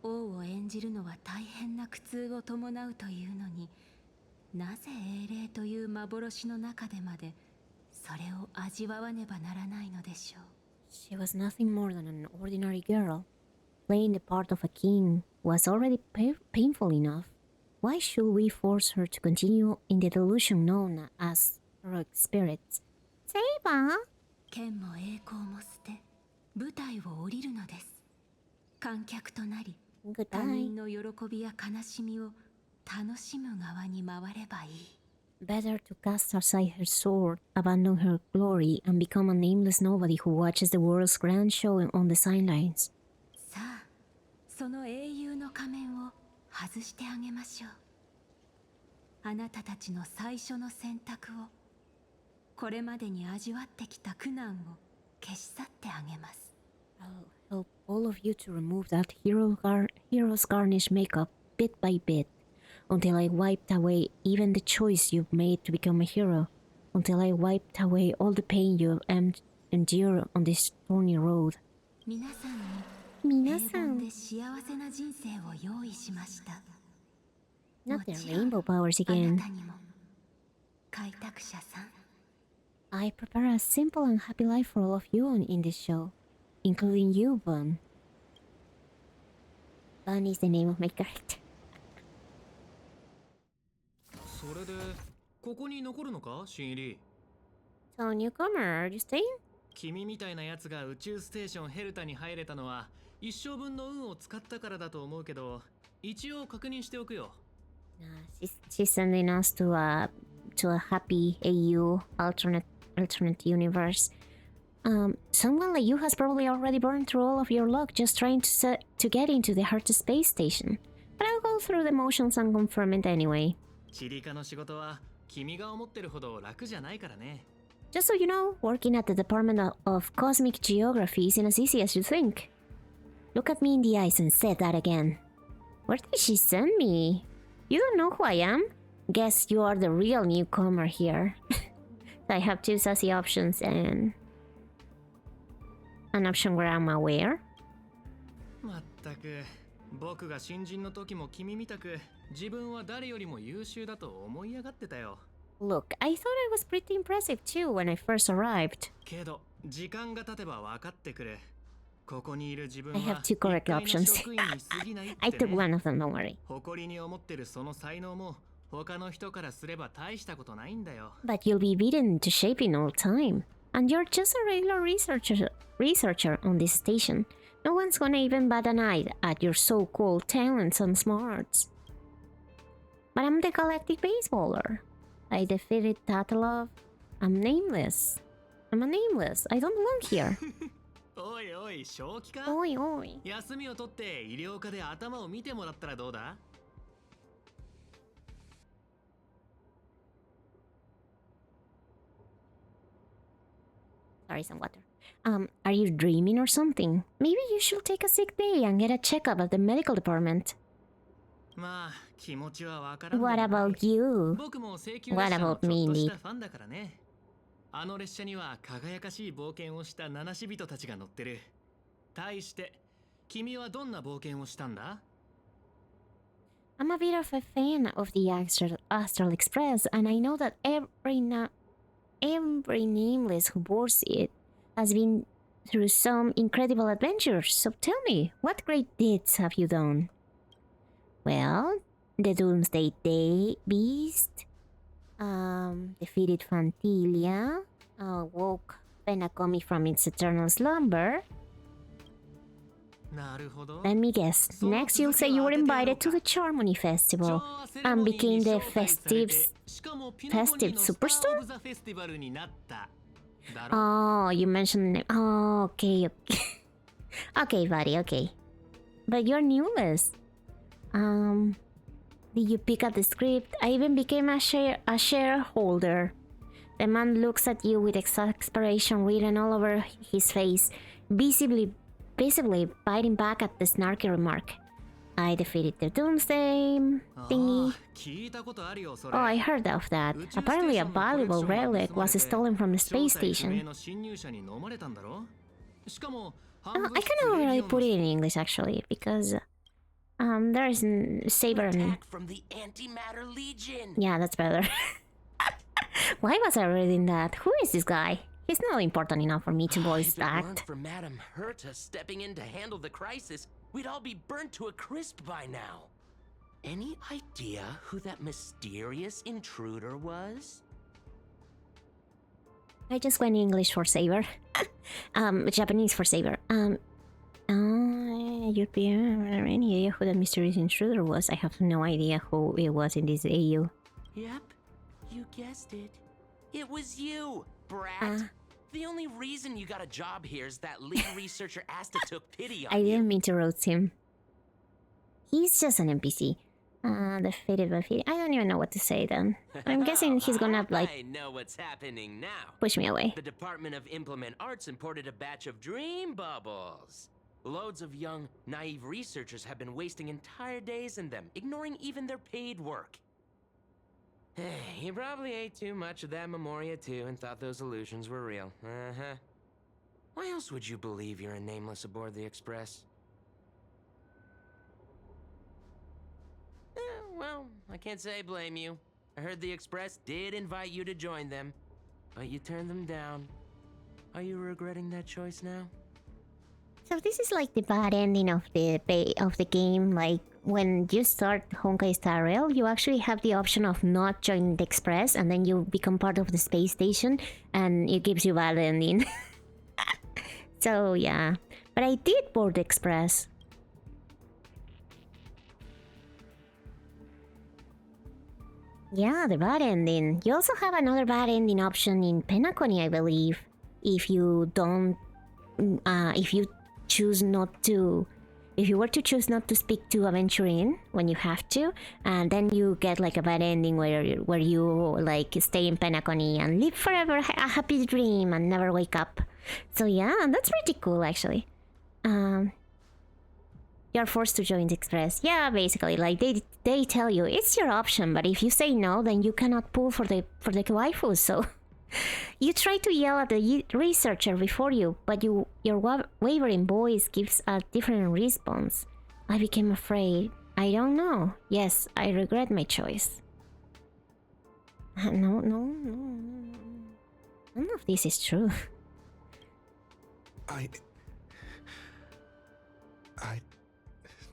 王を演じるのは大変な苦痛を伴うというのに、なぜ英霊という幻の中でまでそれを味わわねばならないのでしょう。 She was nothing more than an ordinary girl. Playing the part of a king was already painful enough. Why should we force her to continue in the delusion known as heroic spirits? Saber? 剣も栄光も捨て、舞台を降りるのです。観客となり、他 Goodbye. 人の喜びや悲しみを楽しむ側に回ればいい。 Better to cast aside her sword, abandon her glory, and become a nameless nobody who watches the world's grand show on the sidelines. さあ、その英雄の仮面を外してあげましょう。あなたたちの最初の選択を、これまでに味わってきた苦難を消し去ってあげます。 I'll help all of you to remove that hero's garnish makeup bit by bit, until I wiped away even the choice you've made to become a hero, until I wiped away all the pain you endure on this thorny road. 皆さんに皆さん平凡で幸せな人生を用意しました。Not the もちろん rainbow powers あな again. たにも開拓者さん I prepare a simple and happy life for all of you in this show, including you, Bun. Bun is the name of my character. それでここに残るのか新入り So, newcomer, are you staying? 君みたいなやつが宇宙ステーションヘルタに入れたのは一生分の運を使ったからだと思うけど一応確認しておくよ She's sending us to a happy AU alternate universe. Someone like you has probably already burned through all of your luck just trying to get into the Heart Space Station. But I'll go through the motions and confirm it anyway. チリカの仕事は君が思ってるほど楽じゃないからね Just so you know, working at the Department of Cosmic Geography isn't as easy as you think. Look at me in the eyes and say that again. Where did she send me? You don't know who I am? Guess you are the real newcomer here. I have two sassy options and an option where I'm aware. まったく僕が新人の時も君みたく自分は誰よりも優秀だと思い上がってたよ Look, I thought I was pretty impressive too when I first arrived. けど時間が経てば分かってくるここにいる自分 I は have two correct 一介の options. 職員に過ぎないって I took ね one of them, don't worry. 誇りに思ってるその才能も他の人からすれば大したことないんだよ But you'll be beaten to shaping all time. And you're just a regular researcher on this station. No one's gonna even bat an eye at your so-called talents and smarts. But I'm the galactic baseballer. I defeated Tatalov. I'm nameless. I'm a nameless. I don't belong here. おいおい正気か Oi, oi. 休みを取って医療科で頭を見てもらったらどうだ Sorry, some water. Are you dreaming or something? Maybe you should take a sick day and get a checkup at the medical department. まあ気持ちはわからんでも What ない about you? 僕も請求 What 列車の about ちょっ me, とし Indy? たファンだからねあの列車には輝かしい冒険をした七死人たちが乗ってる対して君はどんな冒険をしたんだ I'm a bit of a fan of the Astral Express, and I know that every nameless who boards it has been through some incredible adventures. So tell me, what great deeds have you done? Well, the Doomsday Beast, defeated Fantilia, woke Benakomi from its eternal slumber. なるほど Let me guess. Next, you'll say you were invited to the Charmony Festival and became the festive superstar? Oh, you mentioned... Oh, okay, okay. Okay, buddy, okay. But you're newless. Did you pick up the script? I even became a shareholder. The man looks at you with exasperation written all over his face, visibly biting back at the snarky remark. I defeated the Doomsday thingy. Oh, I heard of that. Apparently a valuable relic was stolen from the space station. I can already put it in English actually, because there's Saber and... from the Antimatter Legion. Yeah, that's better. Why was I reading that? Who is this guy? He's not important enough for me to voice If it weren't act. for Madame Herta stepping in to handle the crisis, we'd all be burnt to a crisp by now. Any idea who that mysterious intruder was? I just went English for Saber. Japanese for Saber. You'd be any idea who that mysterious intruder was? I have no idea who it was in this AU. Yep, you guessed it. It was you, brat. The only reason you got a job here is that lead researcher Asta took pity on I you. didn't mean to roast him. He's just an NPC. Defeated by feet. I don't even know what to say then. I'm guessing he's gonna like I know what's happening now. push me away. The Department of Implement Arts imported a batch of dream bubbles. Loads of young, naive researchers have been wasting entire days in them, ignoring even their paid work. You probably ate too much of that Memoria too and thought those illusions were real. Uh-huh. Why else would you believe you're a nameless aboard the Express? Well, I can't say I blame you. I heard the Express did invite you to join them, but you turned them down. Are you regretting that choice now? So this is like the bad ending of the game. Like when you start Honkai Star Rail, you actually have the option of not joining the Express, and then you become part of the space station, and it gives you bad ending. So yeah, but I did board the Express. Yeah, the bad ending. You also have another bad ending option in Penacony, I believe. If you don't, if you choose not to, if you were to choose not to speak to Aventurine when you have to, and then you get like a bad ending where you like stay in Penacony and live forever a happy dream and never wake up. So yeah, that's pretty cool actually. You're forced to join the Express. Yeah, basically, like they tell you it's your option, but if you say no, then you cannot pull for the waifu. So you try to yell at the researcher before you, but your wavering voice gives a different response. I became afraid. I don't know. Yes, I regret my choice. No. None of this is true. I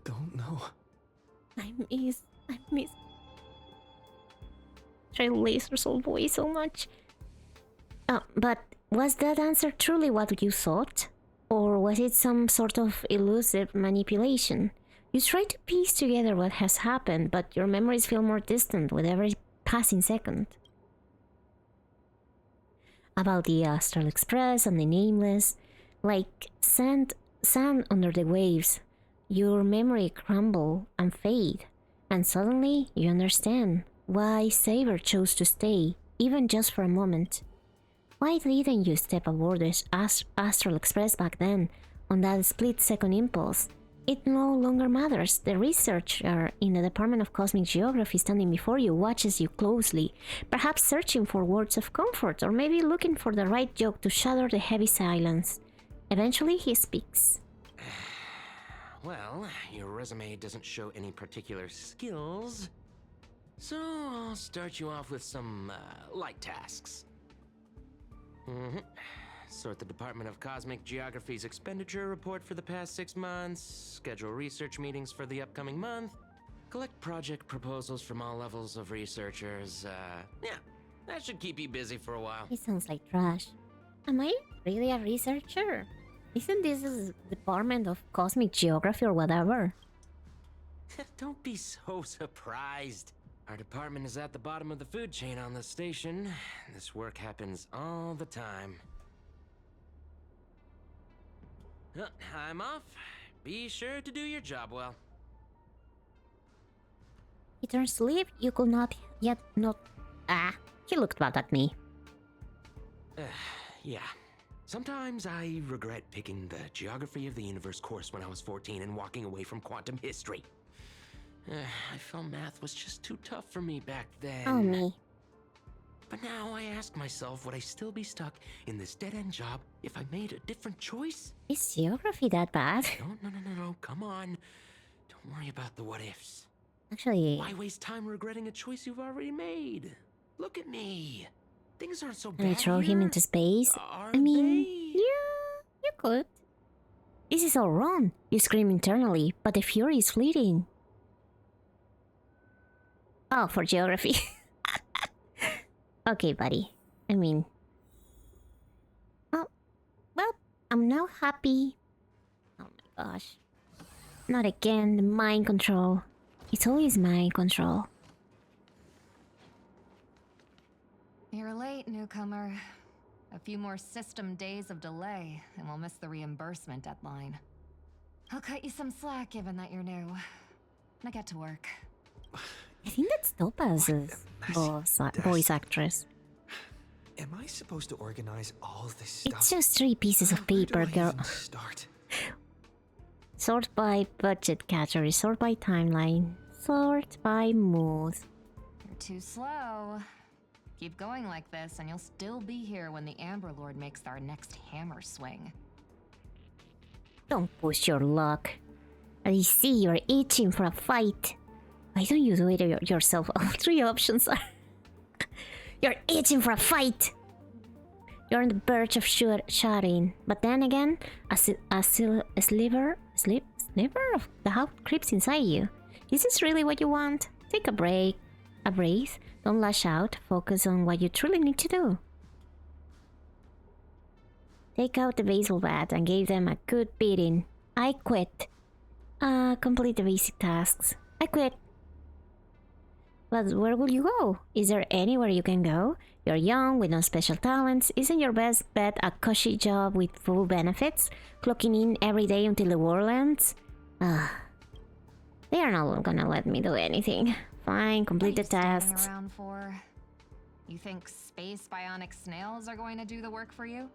don't know. I miss Trailblazer's old voice so much. But was that answer truly what you thought? Or was it some sort of elusive manipulation? You try to piece together what has happened, but your memories feel more distant with every passing second. About the Astral Express and the Nameless, like sand under the waves, your memory crumble and fade, and suddenly you understand why Saber chose to stay, even just for a moment. Why didn't you step aboard the Astral Express back then, on that split-second impulse? It no longer matters. The researcher in the Department of Cosmic Geography standing before you watches you closely, perhaps searching for words of comfort, or maybe looking for the right joke to shatter the heavy silence. Eventually, he speaks. Well, your resume doesn't show any particular skills, so I'll start you off with some light tasks. Sort the Department of Cosmic Geography's expenditure report for the past 6 months, schedule research meetings for the upcoming month, collect project proposals from all levels of researchers. Yeah, that should keep you busy for a while. It sounds like trash. Am I really a researcher? Isn't this the Department of Cosmic Geography or whatever? Don't be so surprised. Our department is at the bottom of the food chain on the station. This work happens all the time. I'm off. Be sure to do your job well. He turns to leave. You could not yet not... he looked bad at me. Yeah. Sometimes I regret picking the Geography of the Universe course when I was 14 and walking away from quantum history. I felt math was just too tough for me back then. Oh, me. But now I ask myself, would I still be stuck in this dead-end job if I made a different choice? Is geography that bad? No, come on. Don't worry about the what-ifs. Actually... Why waste time regretting a choice you've already made? Look at me. Things aren't so bad. Can I throw him into space? Aren't I mean, they? yeah, you could. This is all wrong, you scream internally, but the fury is fleeting. Oh, for geography. Okay, buddy. I mean... Oh, well, I'm now happy. Oh my gosh. Not again, the mind control. It's always mind control. You're late, newcomer. A few more system days of delay, and we'll miss the reimbursement deadline. I'll cut you some slack given that you're new. Now get to work. I think that's Topaz's voice actress. Am I supposed to organize all this stuff? It's just 3 pieces of paper, girl. Start. Sort by budget category, sort by timeline, sort by mood. You're too slow. Keep going like this, and you'll still be here when the Amber Lord makes our next hammer swing. Don't push your luck. I see you're itching for a fight. Why don't you do it yourself? All three options are... You're itching for a fight! You're on the verge of shouting. But then again, a sliver of doubt creeps inside you. Is this really what you want? Take a break. A breath. Don't lash out. Focus on what you truly need to do. Take out the baseball bat and give them a good beating. I quit. Complete the basic tasks. I quit. But where will you go? Is there anywhere you can go? You're young, with no special talents. Isn't your best bet a cushy job with full benefits? Clocking in every day until the world ends? They are not gonna let me do anything. Fine, complete the tasks. Around for? You think space bionic snails are going to do the work for you?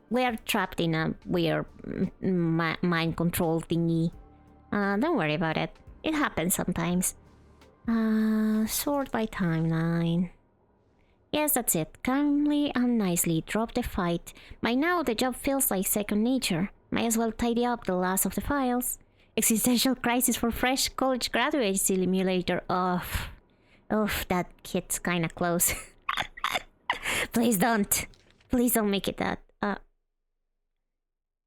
We're trapped in a weird mind control thingy. Don't worry about it. It happens sometimes. Sort by timeline. Yes, that's it. Calmly and nicely drop the fight. By now, the job feels like second nature. Might as well tidy up the last of the files. Existential crisis for fresh college graduate simulator. Oof, that hits kinda close. Please don't. Please don't make it that.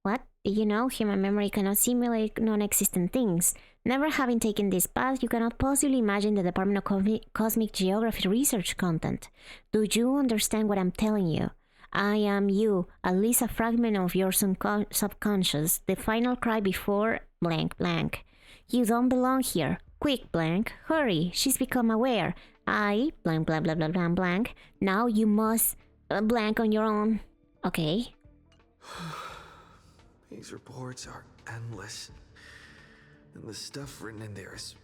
What? Did you know human memory cannot simulate non-existent things? Never having taken this path, you cannot possibly imagine the Department of Cosmic Geography research content. Do you understand what I'm telling you? I am you, at least a fragment of your subconscious, the final cry before blank blank. You don't belong here. Quick blank, hurry, she's become aware. I blank blank blank blank blank blank. Now you must blank on your own. Okay. These reports are endless. And the stuff written in there is...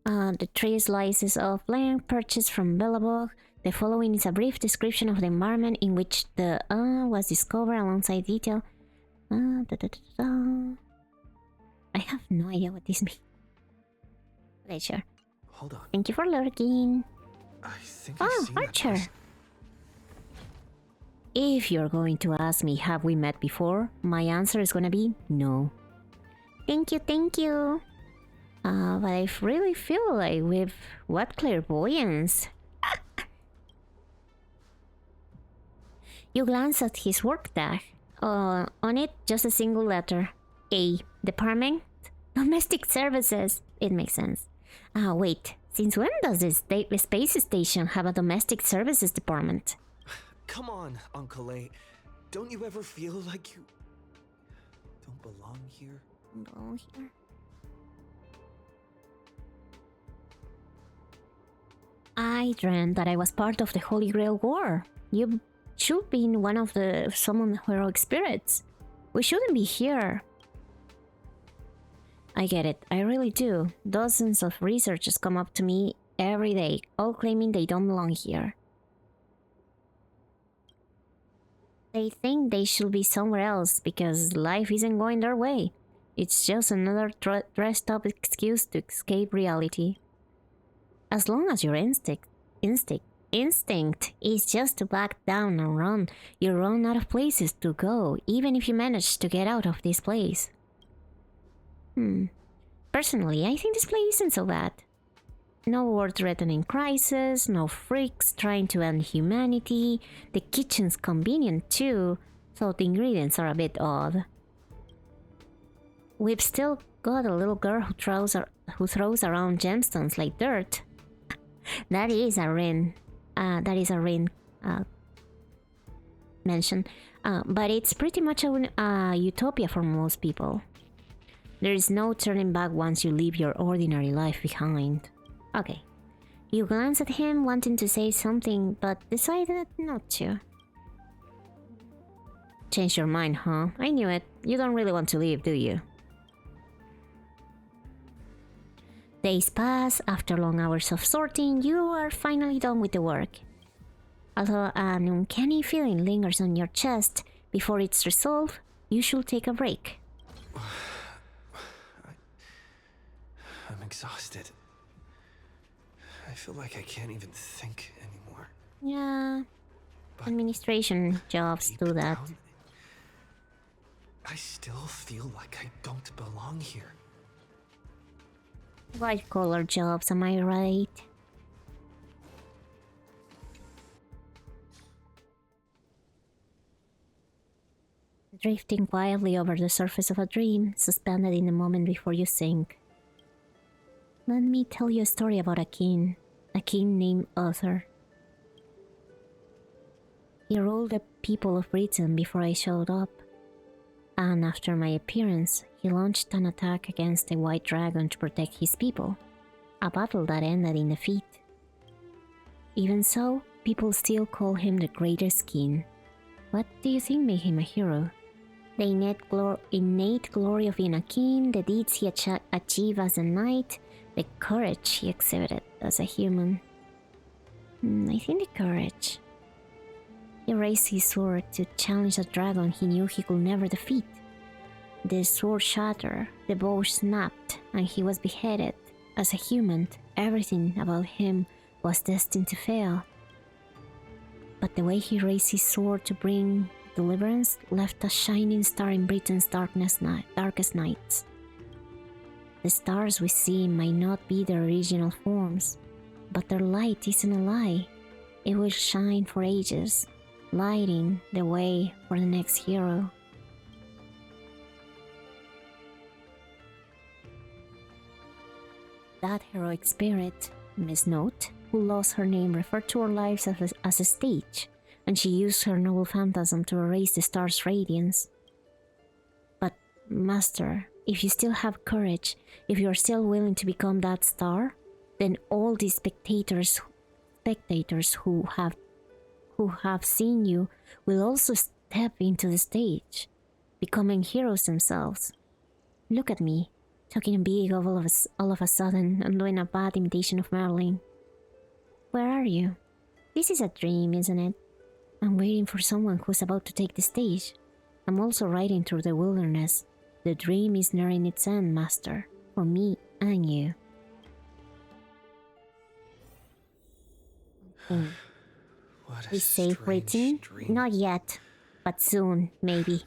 The 3 slices of blank purchased from Bellabog. The following is a brief description of the environment in which the was discovered alongside detail. I have no idea what this means. Okay, sure. Hold on. Thank you for lurking. I think I've seen Archer. that. If you're going to ask me, have we met before? My answer is gonna be no. Thank you. But I really feel like with what clairvoyance. You glance at his work tag. On it, just a single letter. A. Department? Domestic Services. It makes sense. Wait. Since when does the space station have a domestic services department? Come on, Uncle A. Don't you ever feel like you don't belong here? I dreamt that I was part of the Holy Grail War. You should be in one of the summoned heroic spirits. We shouldn't be here. I get it, I really do. Dozens of researchers come up to me every day, all claiming they don't belong here. They think they should be somewhere else because life isn't going their way. It's just another dressed up excuse to escape reality. As long as your instinct is just to back down and run, you run out of places to go, even if you manage to get out of this place. Personally, I think this place isn't so bad. No war-threatening crisis, no freaks trying to end humanity. The kitchen's convenient too, so the ingredients are a bit odd. We've still got a little girl who throws around gemstones like dirt. That is a Rin mention, but it's pretty much a utopia for most people. There is no turning back once you leave your ordinary life behind. Okay. You glance at him, wanting to say something, but decided not to. Changed your mind, huh? I knew it. You don't really want to leave, do you? Days pass. After long hours of sorting, you are finally done with the work. Although an uncanny feeling lingers on your chest, before it's resolved, you should take a break. I'm exhausted. I feel like I can't even think anymore. Yeah, But administration jobs deep do that. down, I still feel like I don't belong here. White collar jobs, am I right? Drifting quietly over the surface of a dream, suspended in the moment before you sink. Let me tell you a story about a king named Arthur. He ruled the people of Britain before I showed up, and after my appearance, he launched an attack against the White Dragon to protect his people, a battle that ended in defeat. Even so, people still call him the greatest king. What do you think made him a hero? The innate glory of being a king, the deeds he achieved as a knight, the courage he exhibited as a human. I think the courage. He raised his sword to challenge a dragon he knew he could never defeat. The sword shattered, the bow snapped, and he was beheaded. As a human, everything about him was destined to fail. But the way he raised his sword to bring deliverance left a shining star in Britain's darkest nights. The stars we see might not be their original forms, but their light isn't a lie. It will shine for ages, lighting the way for the next hero. That heroic spirit, Miss Note, who lost her name, referred to her lives as a stage, and she used her noble phantasm to erase the star's radiance. But, Master, if you still have courage, if you are still willing to become that star, then all the spectators who have seen you will also step into the stage, becoming heroes themselves. Look at me, talking big all of a sudden and doing a bad imitation of Marilyn. Where are you? This is a dream, isn't it? I'm waiting for someone who's about to take the stage. I'm also riding through the wilderness. The dream is nearing its end, Master, for me and you. What a Is safe strange written? dream. Not yet, but soon, maybe.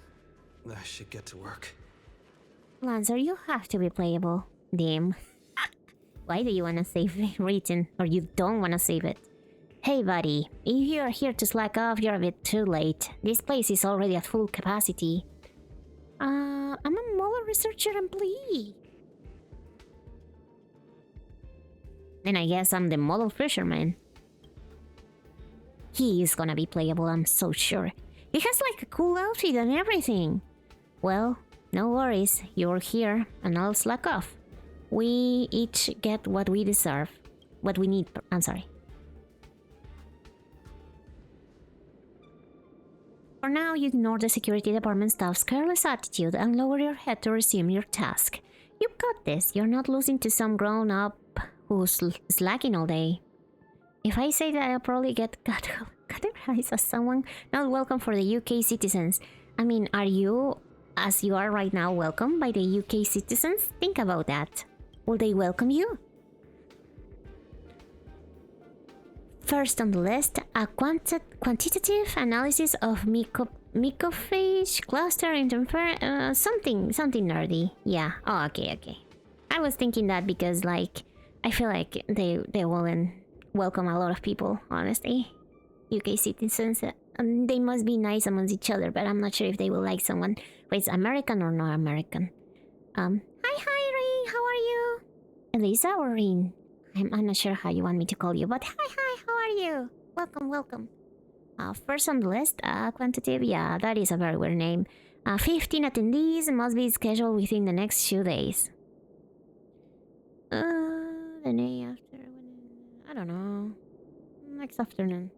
I should get to work. Lancer, you have to be playable. Damn. Why do you want to save it written, or you don't want to save it? Hey buddy, if you are here to slack off, you're a bit too late. This place is already at full capacity. I'm a Muller researcher employee. Then I guess I'm the model fisherman. He is gonna be playable, I'm so sure. He has like a cool outfit and everything. Well, no worries, you're here and I'll slack off. We each get what we deserve. What we need, I'm sorry. For now, you ignore the security department staff's careless attitude and lower your head to resume your task. You got this, you're not losing to some grown-up who's slacking all day. If I say that, I'll probably get categorized as someone not welcome for the UK citizens. I mean, are you, as you are right now, welcome by the UK citizens? Think about that. Will they welcome you? First on the list, a quantitative analysis of mycophage cluster something nerdy. Yeah. Oh, okay. I was thinking that because, like, I feel like they wouldn't welcome a lot of people, honestly. UK citizens, and they must be nice amongst each other, but I'm not sure if they will like someone who is American or not American. Hi, Rin. How are you? Elisa or Rin? I'm not sure how you want me to call you, but hi, how are you? Welcome. First on the list, quantitative, yeah, that is a very weird name. 15 attendees must be scheduled within the next few days. The day after, I don't know. Next afternoon.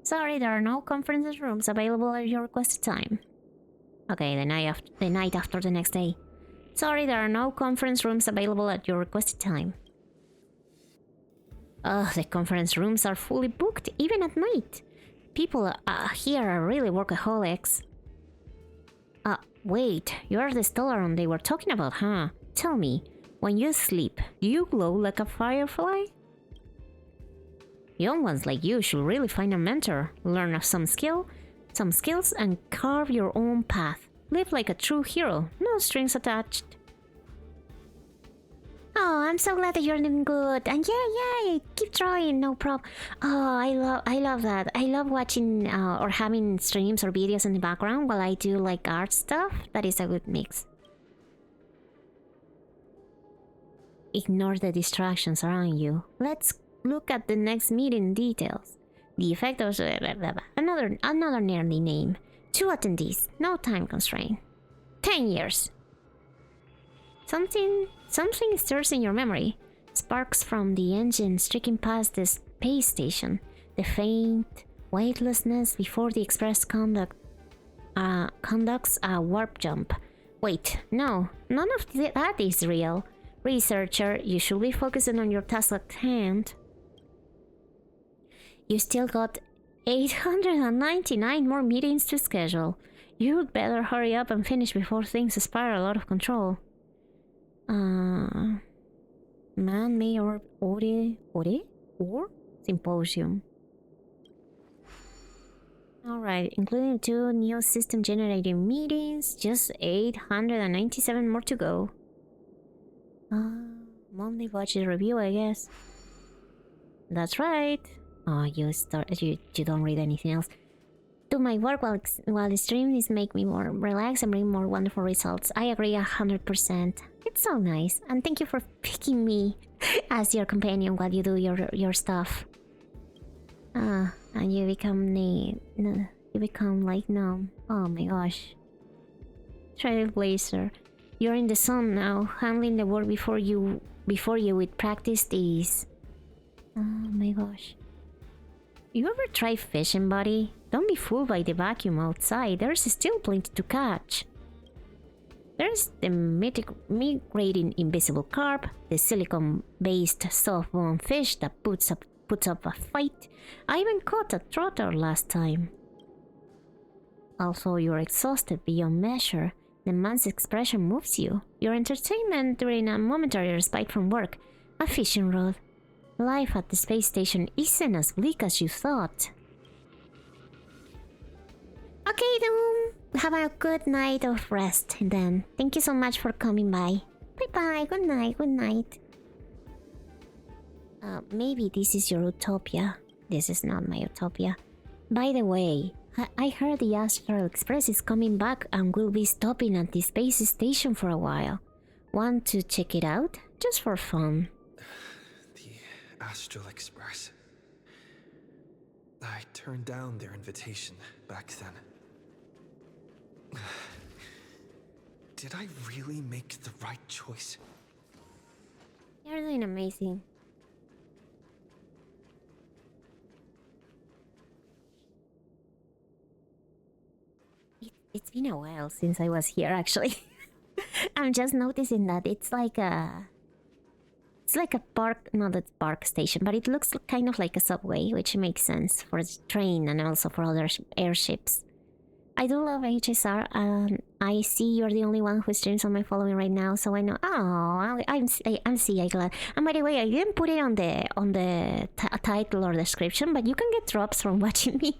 Sorry, there are no conference rooms available at your requested time. Okay, the night after the next day. Sorry, there are no conference rooms available at your requested time. Ugh, the conference rooms are fully booked, even at night. People here are really workaholics. Wait, you're the Stellaron they were talking about, huh? Tell me, when you sleep, do you glow like a firefly? Young ones like you should really find a mentor, learn some skills, and carve your own path. Live like a true hero, no strings attached. Oh, I'm so glad that you're doing good. And yeah, keep trying, no problem. Oh, I love that. I love watching or having streams or videos in the background while I do like art stuff. That is a good mix. Ignore the distractions around you. Let's look at the next meeting details. The effect of another nearly name. 2 attendees, no time constraint. 10 years. Something stirs in your memory. Sparks from the engine streaking past the space station. The faint weightlessness before the express conducts a warp jump. Wait, no, none of that is real. Researcher, you should be focusing on your task at hand. You still got 899 more meetings to schedule. You'd better hurry up and finish before things spiral out of control. Man-made or symposium. Alright, including 2 new system generating meetings, just 897 more to go. Monthly budget review, I guess. That's right. Oh, you don't read anything else. Do my work while the stream is make me more relaxed and bring more wonderful results. I agree 100%. It's so nice, and thank you for picking me as your companion while you do your stuff. And you become like no. Oh my gosh. Trailblazer. You're in the zone now, handling the work before you with practice ease. Oh my gosh. You ever try fishing, buddy? Don't be fooled by the vacuum outside. There's still plenty to catch. There's the migrating invisible carp, the silicone-based soft-bone fish that puts up a fight. I even caught a trotter last time. Also, you're exhausted beyond measure. The man's expression moves you. Your entertainment during a momentary respite from work. A fishing rod. Life at the space station isn't as bleak as you thought. Okay, Doom. Have a good night of rest then. Thank you so much for coming by. Bye-bye. Good night. Good night. Maybe this is your utopia. This is not my utopia. By the way, I heard the Astral Express is coming back and will be stopping at the space station for a while. Want to check it out? Just for fun. The Astral Express. I turned down their invitation back then. Did I really make the right choice? You're doing amazing. It's been a while since I was here, actually. I'm just noticing that it's like a park, not a park station, but it looks kind of like a subway, which makes sense for the train and also for other airships. I do love HSR, and I see you're the only one who streams on my following right now, so I know. Oh, I'm glad. And by the way, I didn't put it on the title or description, but you can get drops from watching me.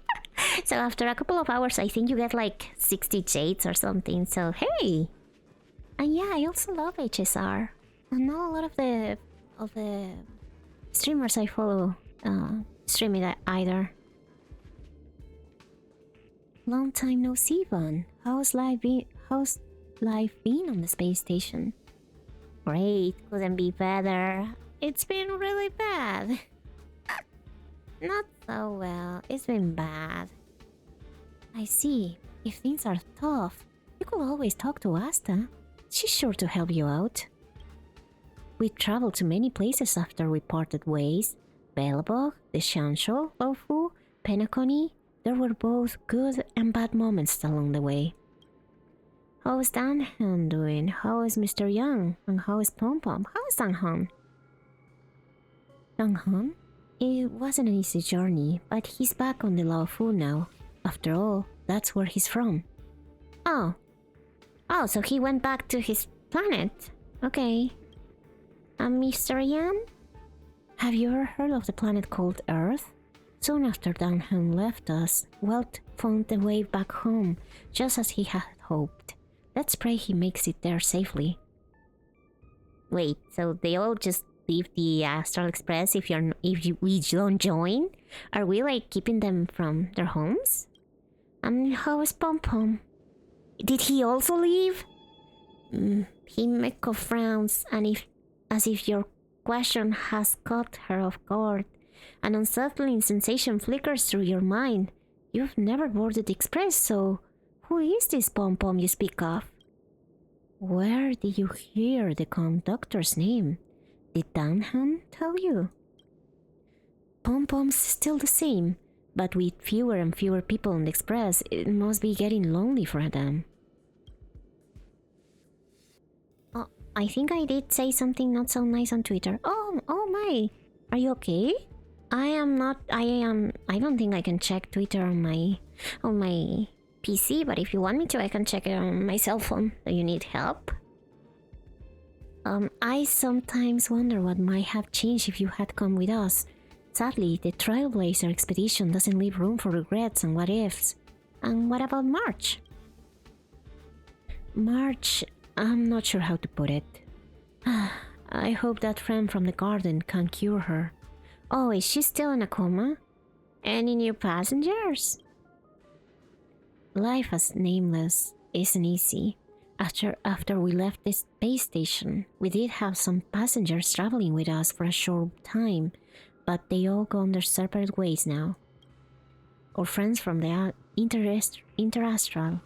So after a couple of hours, I think you get like 60 jades or something. So hey, and yeah, I also love HSR. I know a lot of the streamers I follow stream it either. Long time no see, Van. How's life been on the space station? Great, couldn't be better. It's been really bad. Not so well. It's been bad. I see. If things are tough, you could always talk to Asta. She's sure to help you out. We traveled to many places after we parted ways. Belobog, the Shansho, Lofu, Penacony. There were both good and bad moments along the way. How is Dan-han doing? How is Mr. Young? And how is Pom-Pom? How is Dang-Han? Dang-Han? It wasn't an easy journey, but he's back on the Laofu now. After all, that's where he's from. Oh, so he went back to his planet. Okay. And Mr. Yan? Have you ever heard of the planet called Earth? Soon after Dan-Han left us, Welt found the way back home, just as he had hoped. Let's pray he makes it there safely. Wait, so they all just leave the Astral Express we don't join? Are we like keeping them from their homes? How is Pom Pom? Did he also leave? Himeko frowns, as if your question has caught her off guard. An unsettling sensation flickers through your mind. You've never boarded the express, so who is this Pom Pom you speak of? Where did you hear the conductor's name? Did Danhan tell you? Pom Pom's still the same, but with fewer and fewer people on the express, it must be getting lonely for them. Oh, I think I did say something not so nice on Twitter. Oh my! Are you okay? I don't think I can check Twitter on my PC, but if you want me to, I can check it on my cell phone. Do you need help? I sometimes wonder what might have changed if you had come with us. Sadly, the Trailblazer expedition doesn't leave room for regrets and what ifs. And what about March? March, I'm not sure how to put it. I hope that friend from the garden can cure her. Oh, is she still in a coma? Any new passengers? Life as Nameless isn't easy. After we left the space station, we did have some passengers traveling with us for a short time, but they all gone their separate ways now. Our friends from the Interastral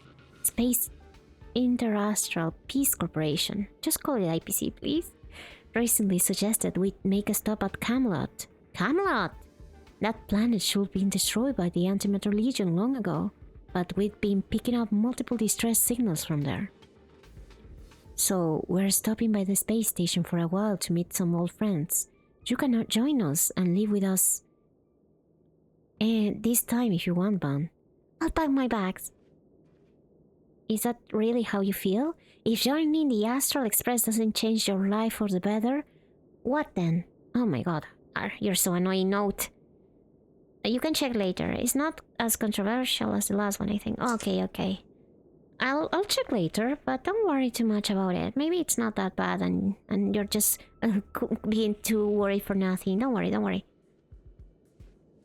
Peace Corporation, just call it IPC please, recently suggested we make a stop at Camelot. Camelot! That planet should have been destroyed by the Antimatter Legion long ago, but we've been picking up multiple distress signals from there. So we're stopping by the space station for a while to meet some old friends. You can join us and live with us. And this time if you want, Ban. I'll pack my bags. Is that really how you feel? If joining the Astral Express doesn't change your life for the better, what then? Oh my god, you're so annoying, Note. You can check later. It's not as controversial as the last one, I think. Okay. I'll check later, but don't worry too much about it. Maybe it's not that bad and you're just being too worried for nothing. Don't worry.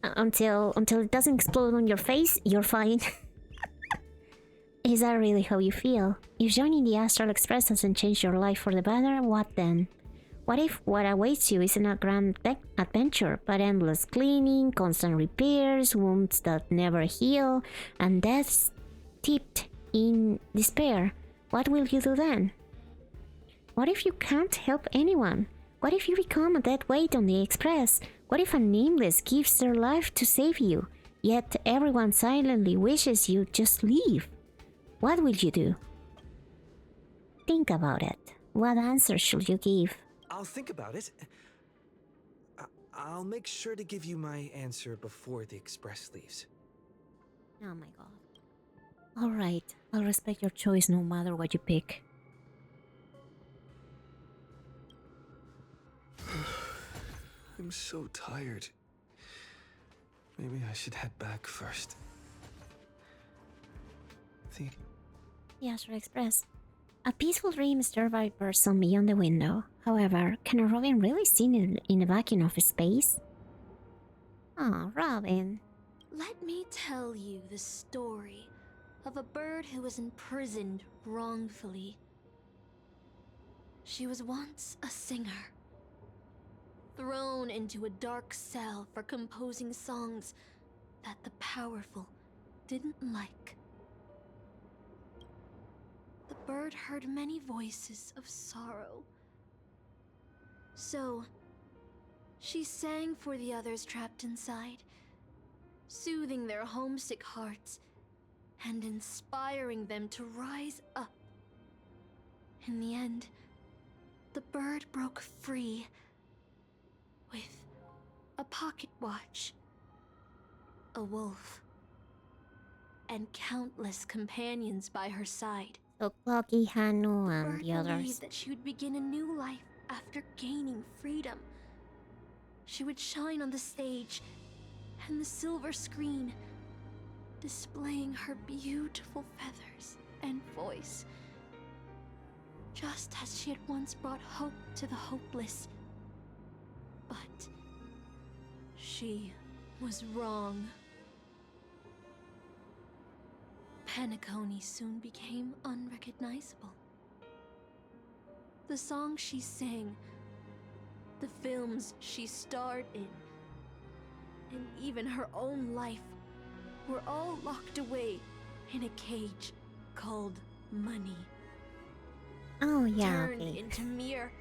Until it doesn't explode on your face, you're fine. Is that really how you feel? If joining the Astral Express doesn't change your life for the better, what then? What if what awaits you isn't a grand adventure, but endless cleaning, constant repairs, wounds that never heal, and deaths steeped in despair? What will you do then? What if you can't help anyone? What if you become a dead weight on the express? What if a nameless gives their life to save you, yet everyone silently wishes you just leave? What will you do? Think about it. What answer should you give? I'll think about it. I'll make sure to give you my answer before the express leaves. Oh my god. Alright, I'll respect your choice no matter what you pick. I'm so tired. Maybe I should head back first. The Astral Express. A peaceful dream stirred by birds on beyond the window. However, can a robin really sing in the vacuum of space? Oh, Robin. Let me tell you the story of a bird who was imprisoned wrongfully. She was once a singer, thrown into a dark cell for composing songs that the powerful didn't like. The bird heard many voices of sorrow. So, she sang for the others trapped inside, soothing their homesick hearts and inspiring them to rise up. In the end, the bird broke free with a pocket watch, a wolf, and countless companions by her side. So Clocky, Hanu, and Bird the others. believed that she would begin a new life after gaining freedom. She would shine on the stage and the silver screen, displaying her beautiful feathers and voice. just as she had once brought hope to the hopeless. But she was wrong. Penacony soon became unrecognizable. The songs she sang, the films she starred in, and even her own life were all locked away in a cage called money. Oh yeah, Turned okay. into mere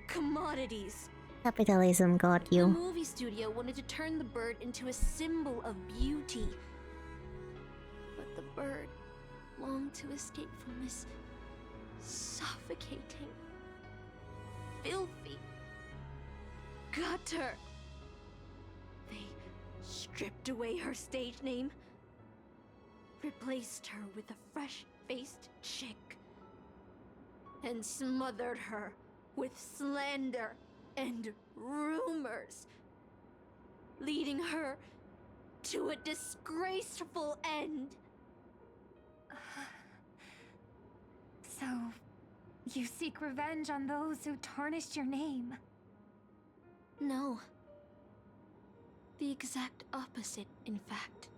commodities. Capitalism got The you. movie studio wanted to turn the bird into a symbol of beauty. But the bird longed to escape from this suffocating, filthy gutter. They stripped away her stage name, replaced her with a fresh-faced chick, and smothered her with slander and rumors, leading her to a disgraceful end. So, you seek revenge on those who tarnished your name? No. The exact opposite, in fact.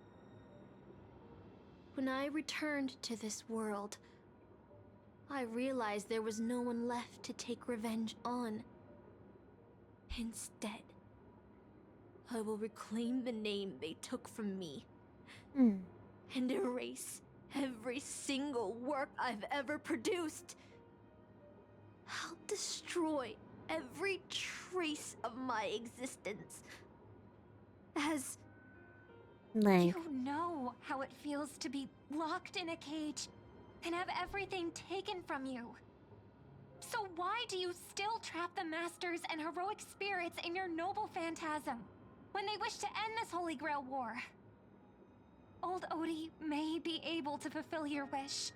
When I returned to this world, I realized there was no one left to take revenge on. Instead, I will reclaim the name they took from me and erase every single work I've ever produced. I'll destroy every trace of my existence. As Like, You know how it feels to be locked in a cage and have everything taken from you. So why do you still trap the Masters and heroic spirits in your noble phantasm when they wish to end this Holy Grail war? Old Odie may be able to fulfill your wish,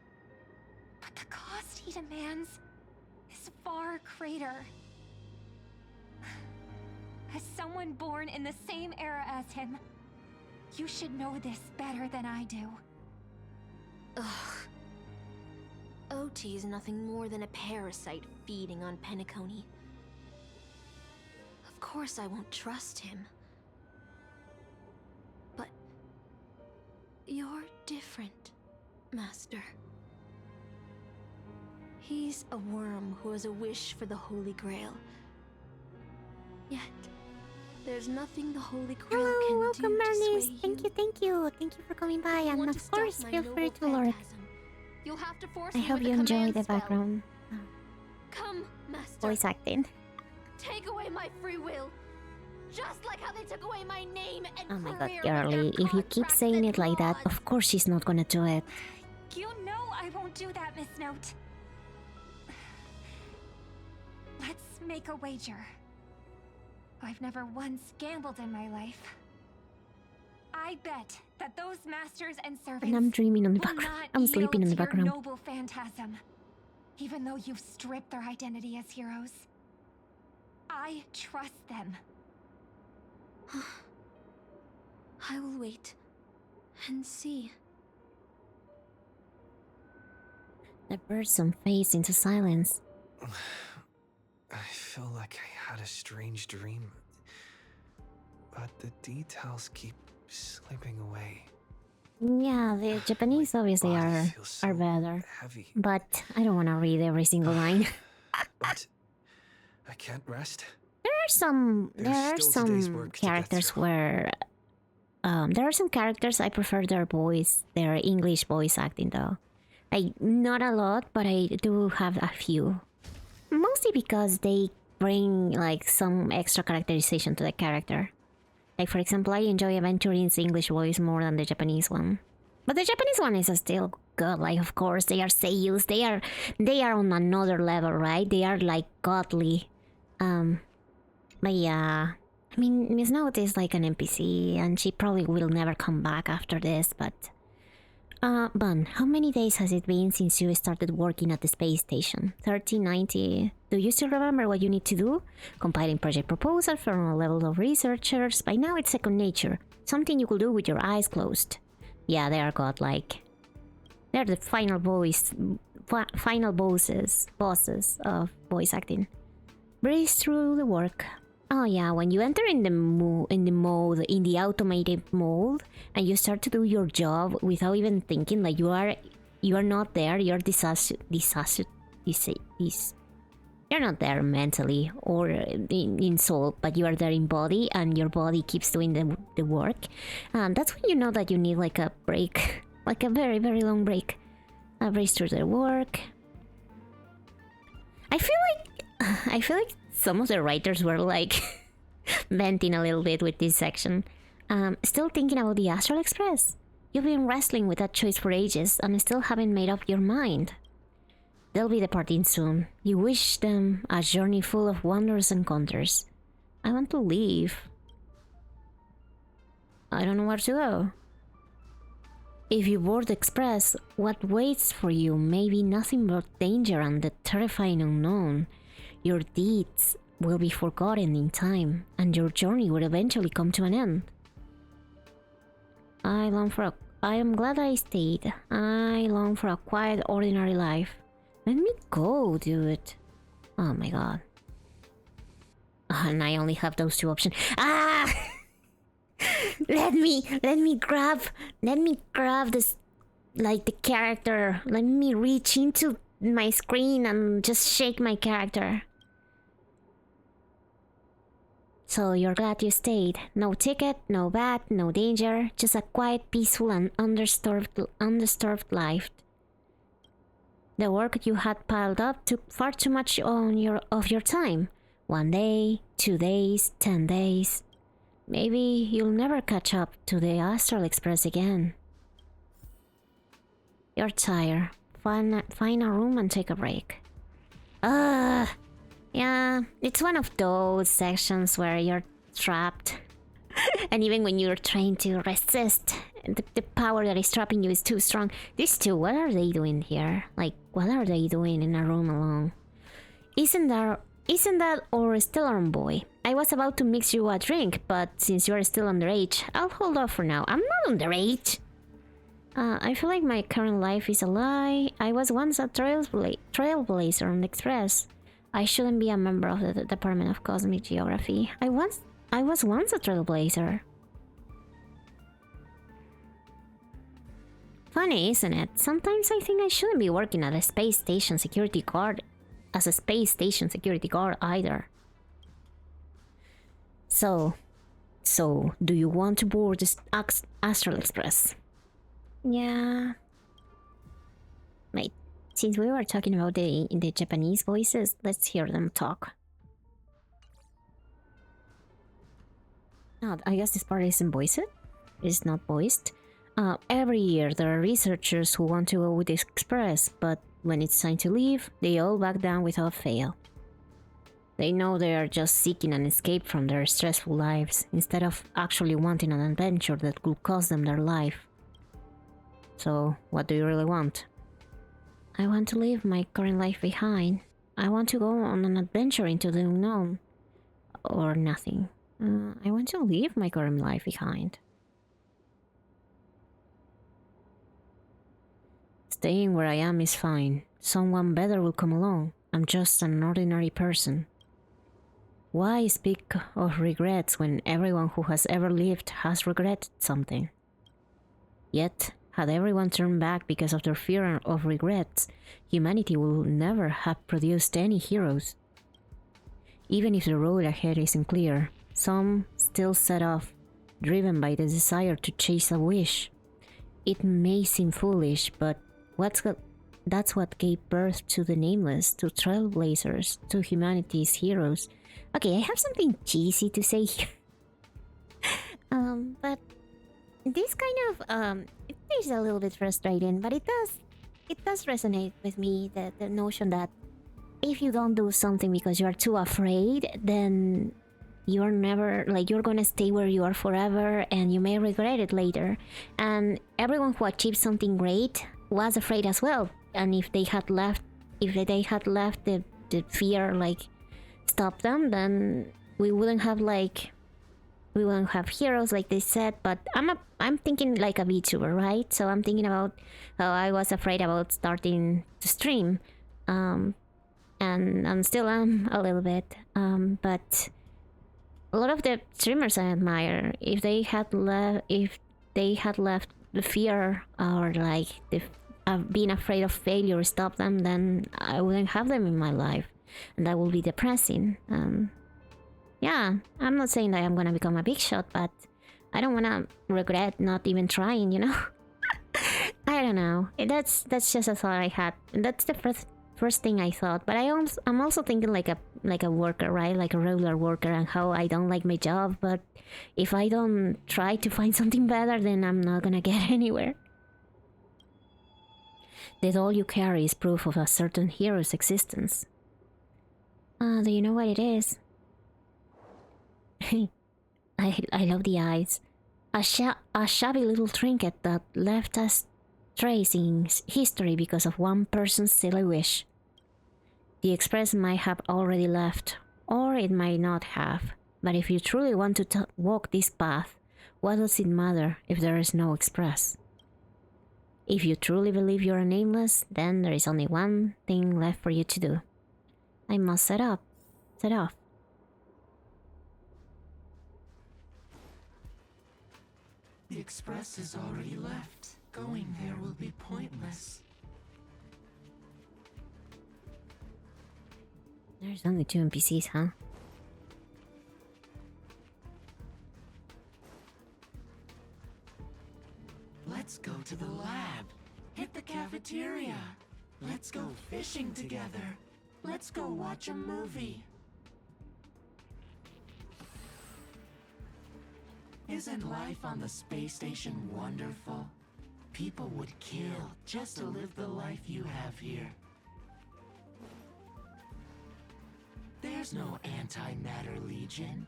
but the cost he demands is far greater. As someone born in the same era as him, you should know this better than I do. ugh. OT is nothing more than a parasite feeding on Penacony. Of course I won't trust him. But you're different, Master. He's a worm who has a wish for the Holy Grail. Yet, there's nothing the Holy Grail hello, can welcome, do to Bernice. sway Thank you, thank you. Thank you for coming by, If you and want of to stop course, my feel noble free to lurk. phantasm, you'll have to force I me hope with you a enjoy command the spell. background Come, Master. voice acting. Take away my free will. Just like how they took away my name and Oh my god, career with their girly, if you keep contracts saying and it like that, laws. of course she's not gonna do it. You know I won't do that, Miss Note. Let's make a wager. I've never once gambled in my life. I bet that those masters and servants And I'm dreaming on the will background. not I'm sleeping in yield the to your background. noble phantasm, even though you've stripped their identity as heroes. I trust them. I will wait and see. The person fades into silence. I feel like I had a strange dream, but the details keep slipping away. Yeah, the Japanese obviously Body are feels so better, heavy, but I don't want to read every single line. but I can't rest. There are some still today's work to get characters through. where there are some characters I prefer their English voice acting though. Not a lot, but I do have a few. Mostly because they bring like some extra characterization to the character. Like for example, I enjoy Aventurine's English voice more than the Japanese one. But the Japanese one is still good. Like of course they are seiyus. They are on another level, right? They are like godly. But yeah, I mean, Miss Note is like an NPC, and she probably will never come back after this, but... Bun, how many days has it been since you started working at the space station? 3090. Do you still remember what you need to do? Compiling project proposals from a level of researchers. By now it's second nature. Something you could do with your eyes closed. Yeah, they are godlike. They're the final final bosses of voice acting. Breeze through the work. Oh yeah, when you enter in the automated mode, and you start to do your job without even thinking, like you are not there. You're you're not there mentally or in soul, but you are there in body, and your body keeps doing the work. That's when you know that you need like a break, like a very, very long break. A breeze through the work. I feel like some of the writers were like venting a little bit with this section. Still thinking about the Astral Express? You've been wrestling with that choice for ages and still haven't made up your mind. They'll be departing soon. You wish them a journey full of wondrous encounters. I want to leave. I don't know where to go. If you board the Express, what waits for you may be nothing but danger and the terrifying unknown. Your deeds will be forgotten in time, and your journey will eventually come to an end. I am glad I stayed. I long for a quiet, ordinary life. Let me go, dude. Oh my god. And I only have those two options. Ah! Let me grab this, like, the character. Let me reach into my screen and just shake my character. So you're glad you stayed. No ticket, no bat, no danger. Just a quiet, peaceful and undisturbed life. The work you had piled up took far too much of your time. 1 day, 2 days, 10 days. Maybe you'll never catch up to the Astral Express again. You're tired. Find a room and take a break. Yeah, it's one of those sections where you're trapped. And even when you're trying to resist, the power that is trapping you is too strong. These two, what are they doing here? Like, what are they doing in a room alone? Isn't that or Stellar Boy? I was about to mix you a drink, but since you are still underage, I'll hold off for now. I'm not underage! I feel like my current life is a lie. I was once a trailblazer on the Express. I shouldn't be a member of the Department of Cosmic Geography. I was once a trailblazer. Funny, isn't it? Sometimes I think I shouldn't be working at a space station security guard as a space station security guard either. So, do you want to board this Astral Express? Yeah. Wait, since we were talking about the Japanese voices, let's hear them talk. Oh, I guess this part isn't voiced. It's not voiced. Every year there are researchers who want to go with the Express, but when it's time to leave, they all back down without fail. They know they are just seeking an escape from their stressful lives, instead of actually wanting an adventure that could cost them their life. So, what do you really want? I want to leave my current life behind. I want to go on an adventure into the unknown. Or nothing. I want to leave my current life behind. Staying where I am is fine. Someone better will come along. I'm just an ordinary person. Why speak of regrets when everyone who has ever lived has regretted something? Yet, had everyone turned back because of their fear of regrets, humanity will never have produced any heroes. Even if the road ahead isn't clear, some still set off, driven by the desire to chase a wish. It may seem foolish, but that's what gave birth to the Nameless, to Trailblazers, to humanity's heroes. Okay, I have something cheesy to say here. But this kind of it is a little bit frustrating, but it does resonate with me, the notion that if you don't do something because you're too afraid, then you're never, like, you're gonna stay where you are forever and you may regret it later. And everyone who achieved something great was afraid as well. And if they had left the fear, like, stop them, then we wouldn't have, like, we won't have heroes like they said, but I'm thinking like a VTuber, right? So I'm thinking about how I was afraid about starting to stream, and I'm still am a little bit, but a lot of the streamers I admire, if they had left the fear or like the being afraid of failure stop them, then I wouldn't have them in my life, and that would be depressing. Yeah, I'm not saying that I'm gonna become a big shot, but I don't wanna regret not even trying, you know? I don't know. That's just a thought I had. That's the first thing I thought. But I'm also thinking like a worker, right? Like a regular worker, and how I don't like my job, but if I don't try to find something better, then I'm not gonna get anywhere. The doll you carry is proof of a certain hero's existence. Do you know what it is? I love the eyes. A shabby little trinket that left us trace in history because of one person's silly wish. The Express might have already left, or it might not have. But if you truly want to walk this path, what does it matter if there is no Express? If you truly believe you are nameless, then there is only one thing left for you to do. I must set off. The Express has already left. Going there will be pointless. There's only 2 NPCs, huh? Let's go to the lab. Hit the cafeteria. Let's go fishing together. Let's go watch a movie. Isn't life on the space station wonderful? People would kill just to live the life you have here. There's no antimatter legion.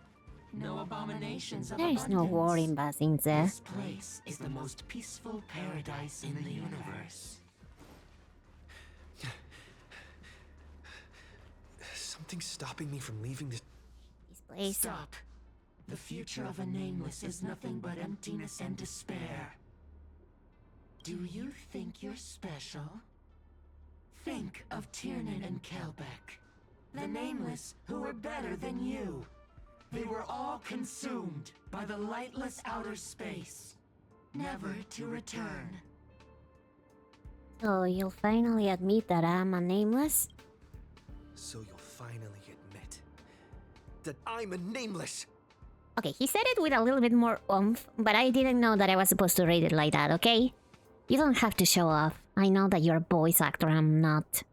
No abominations of There is no abundance. war in Bazinze. This place is the most peaceful paradise in the universe. Something's stopping me from leaving this place. Stop. The future of a nameless is nothing but emptiness and despair. Do you think you're special? Think of Tiernan and Kelbeck, the nameless who were better than you. They were all consumed by the lightless outer space, never to return. So you'll finally admit that I'm a nameless? So you'll finally admit that I'm a nameless. Okay, he said it with a little bit more oomph, but I didn't know that I was supposed to read it like that, okay? You don't have to show off. I know that you're a voice actor, I'm not.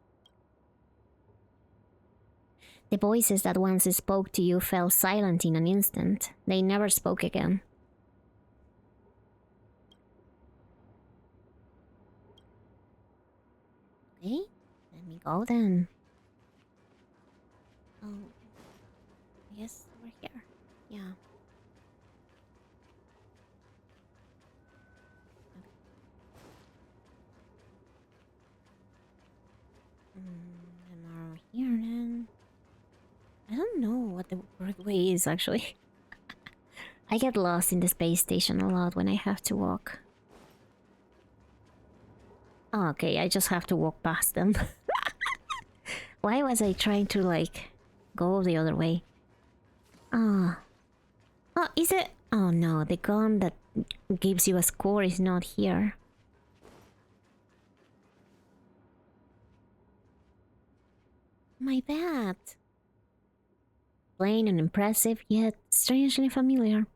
The voices that once spoke to you fell silent in an instant. They never spoke again. Okay, let me go then. Oh, I guess we're here. Yeah. I'm here then. I don't know what the right way is actually. I get lost in the space station a lot when I have to walk. Oh, okay, I just have to walk past them. Why was I trying to like go the other way? Ah. Oh, is it? Oh no, the gun that gives you a score is not here. My bad. Plain and impressive, yet strangely familiar.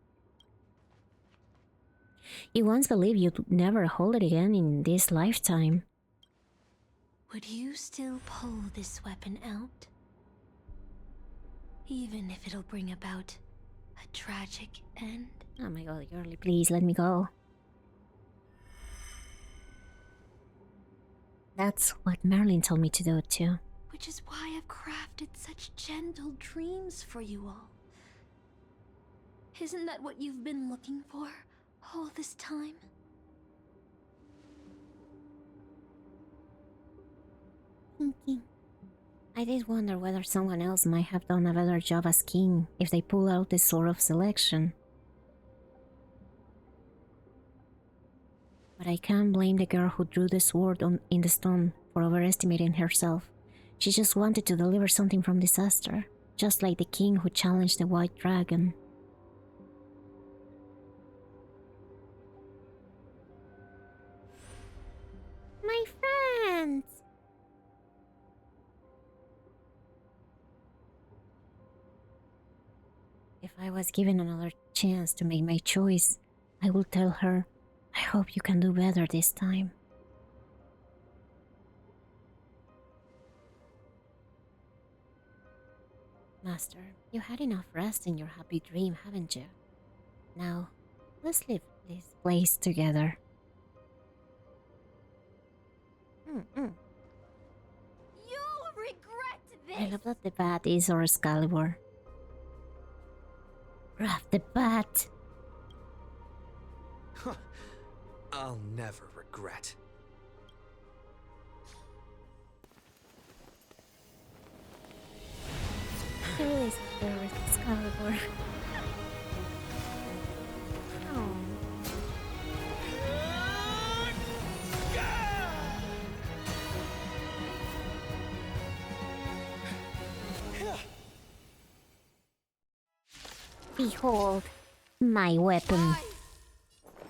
You once believed you'd never hold it again in this lifetime. Would you still pull this weapon out? Even if it'll bring about a tragic end? Oh my god, girlie, please let me go. That's what Marilyn told me to do too. Which is why I've crafted such gentle dreams for you all. Isn't that what you've been looking for all this time? Thinking. I did wonder whether someone else might have done a better job as king if they pull out this sort of selection. But I can't blame the girl who drew the sword in the stone for overestimating herself. She just wanted to deliver something from disaster, just like the king who challenged the white dragon. My friends! If I was given another chance to make my choice, I would tell her, I hope you can do better this time. Master, you had enough rest in your happy dream, haven't you? Now, let's leave this place together. You'll regret this! I love that the bat is our Excalibur. Grab the bat! I'll never regret. He really is there with Excalibur. Oh. Behold, my weapon.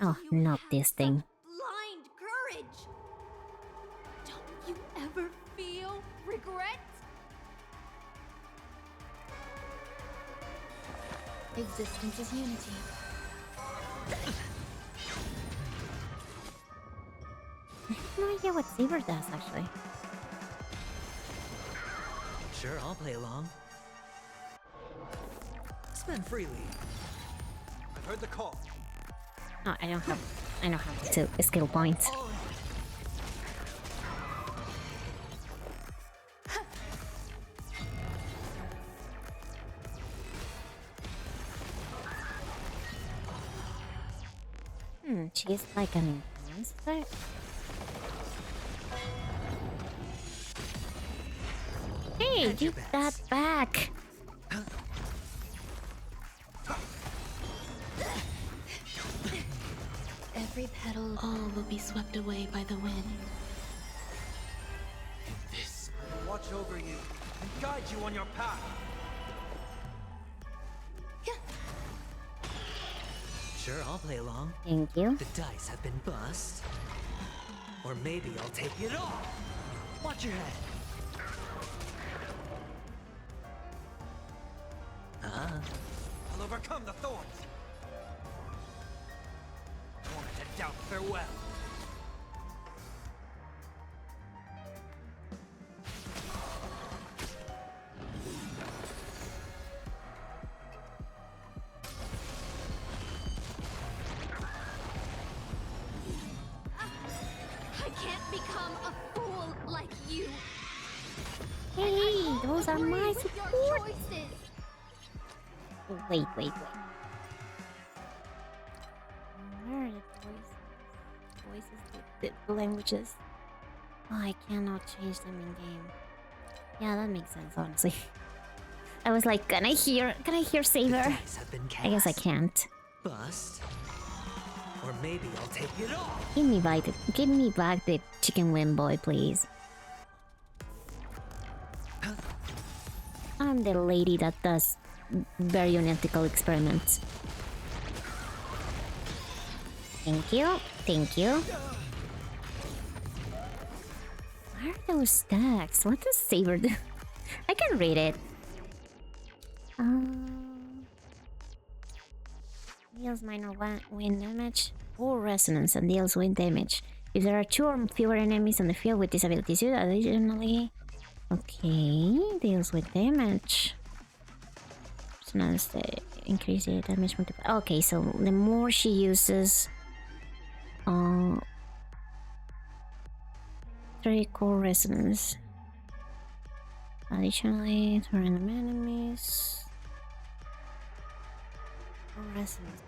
Oh, not this thing. Blind courage! Don't you ever feel regret? Existence is unity. I have no idea what Saber does, actually. Sure, I'll play along. Spend freely. I've heard the call. No, I don't have two skill points. She's like an monster. Hey, give that back! Every petal, all will be swept away by the wind. This will watch over you and guide you on your path. Sure, I'll play along. Thank you. The dice have been bust. Or maybe I'll take it all. Watch your head. I'll overcome the thorns. Moment to doubt farewell. I can't become a fool like you. Hey, those are my With your support. choices. Wait. Where are the voices? The languages. Oh, I cannot change them in game. Yeah, that makes sense, honestly. I was like, can I hear Saber? I guess I can't. Bust. Or maybe I'll take it all. Give me back the chicken wing boy, please. I'm the lady that does very unethical experiments. Thank you. Where are those stacks? What does Saber do? I can read it. Deals minor wind damage or resonance and deals wind damage. If there are 2 or fewer enemies on the field with this ability, you additionally... Okay, deals with damage. Resonance, increase the damage multiplier. Okay, so the more she uses... 3 core resonance. Additionally, to random enemies. Core resonance.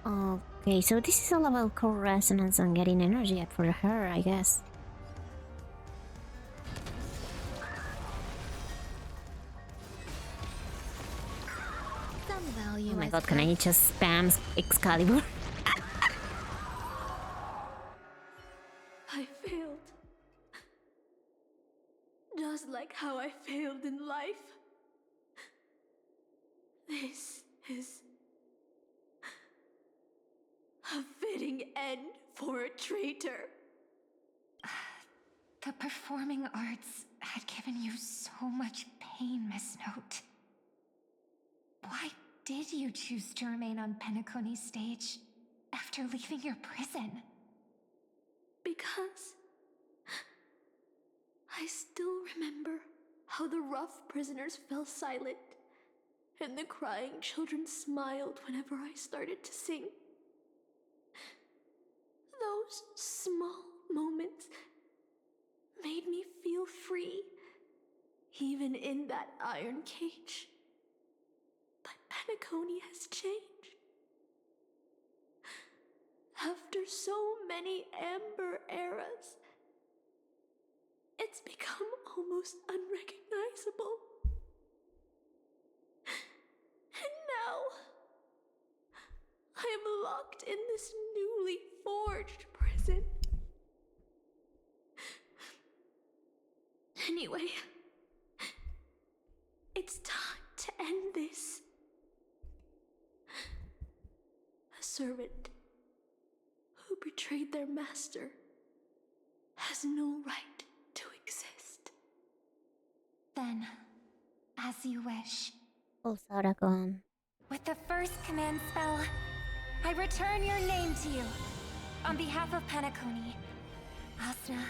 Okay, so this is all about core resonance and getting energy up for her, I guess. Some value. Oh my god, can I just spam Excalibur? I failed. Just like how I failed in life. This is a fitting end for a traitor. The performing arts had given you so much pain, Miss Note. Why did you choose to remain on Penacony's stage after leaving your prison? Because I still remember how the rough prisoners fell silent and the crying children smiled whenever I started to sing. Those small moments made me feel free, even in that iron cage. But Penacony has changed. After so many Amber eras, it's become almost unrecognizable. And now, I am locked in this newly forged prison. Anyway, it's time to end this. A servant who betrayed their master has no right to exist. Then, as you wish. Oh, Sargon. With the first command spell, I return your name to you. On behalf of Penacony, Asuna.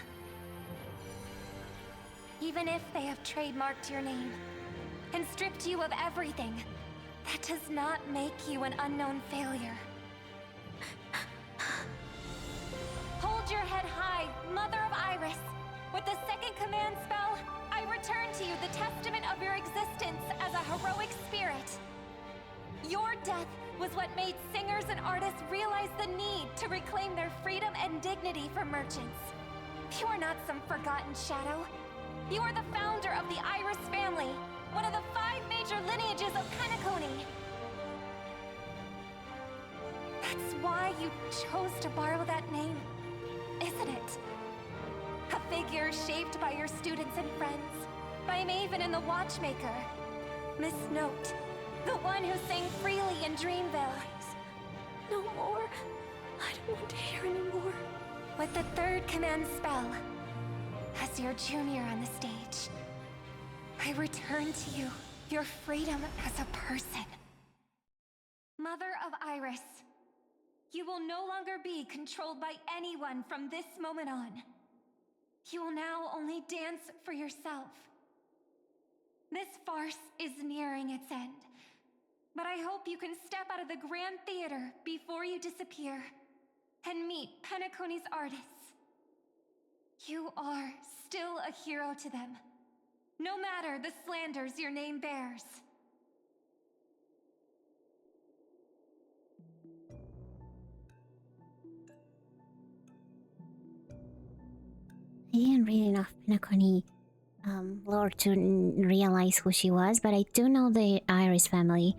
Even if they have trademarked your name and stripped you of everything, that does not make you an unknown failure. Hold your head high, Mother of Iris. With the second command spell, I return to you the testament of your existence as a heroic spirit. Your death was what made singers and artists realize the need to reclaim their freedom and dignity for merchants. You are not some forgotten shadow. You are the founder of the Iris family, one of the 5 major lineages of Penacony. That's why you chose to borrow that name, isn't it? A figure shaped by your students and friends, by Maven and the Watchmaker, Miss Note, the one who sang freely in Dreamville. No more. I don't want to hear anymore. With the third command spell, as your junior on the stage, I return to you your freedom as a person. Mother of Iris, you will no longer be controlled by anyone from this moment on. You will now only dance for yourself. This farce is nearing its end, but I hope you can step out of the Grand Theater before you disappear and meet Penacony's artists. You are still a hero to them, no matter the slanders your name bears. I didn't read enough Penacony lore to realize who she was, but I do know the Iris family.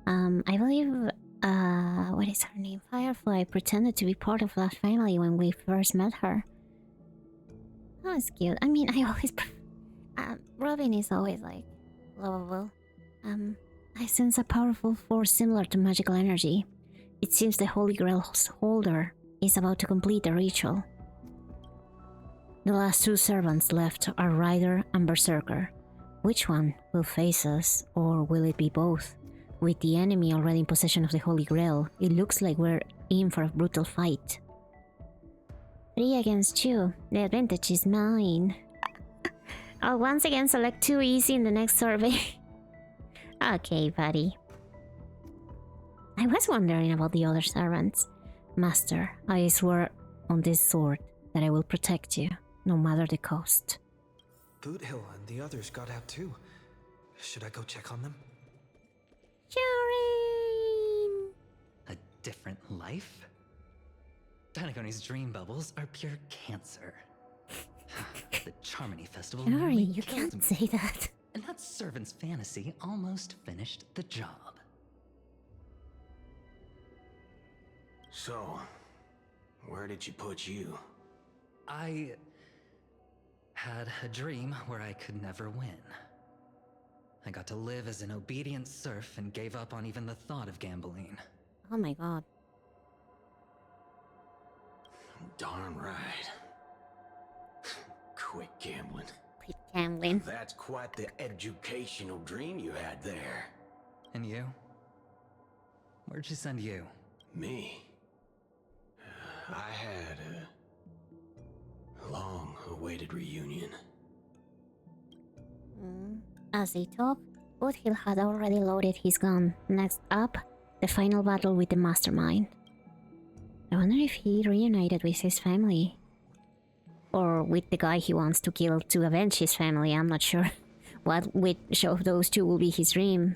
I believe, what is her name? Firefly pretended to be part of that family when we first met her. That was cute. I mean, I always... Robin is always, like, lovable. I sense a powerful force similar to magical energy. It seems the Holy Grail's holder is about to complete the ritual. The last 2 servants left are Rider and Berserker. Which one will face us, or will it be both? With the enemy already in possession of the Holy Grail, it looks like we're in for a brutal fight. 3 against 2. The advantage is mine. I'll once again select 2 easy in the next survey. Okay, buddy. I was wondering about the other servants. Master, I swear on this sword that I will protect you, no matter the cost. Boothill and the others got out too. Should I go check on them? Shireen! A different life? Penacony's dream bubbles are pure cancer. The Charmony Festival Sorry, nearly you killed can't me. say that. And that servant's fantasy almost finished the job. So, where did she put you? I had a dream where I could never win. I got to live as an obedient serf and gave up on even the thought of gambling. Oh my god. Darn right. Quit gambling. Quit gambling. That's quite the educational dream you had there. And you? Where'd she send you? Me? I had a long-awaited reunion. As they talk, Boothill had already loaded his gun. Next up, the final battle with the Mastermind. I wonder if he reunited with his family. Or with the guy he wants to kill to avenge his family, I'm not sure. Which of those two will be his dream.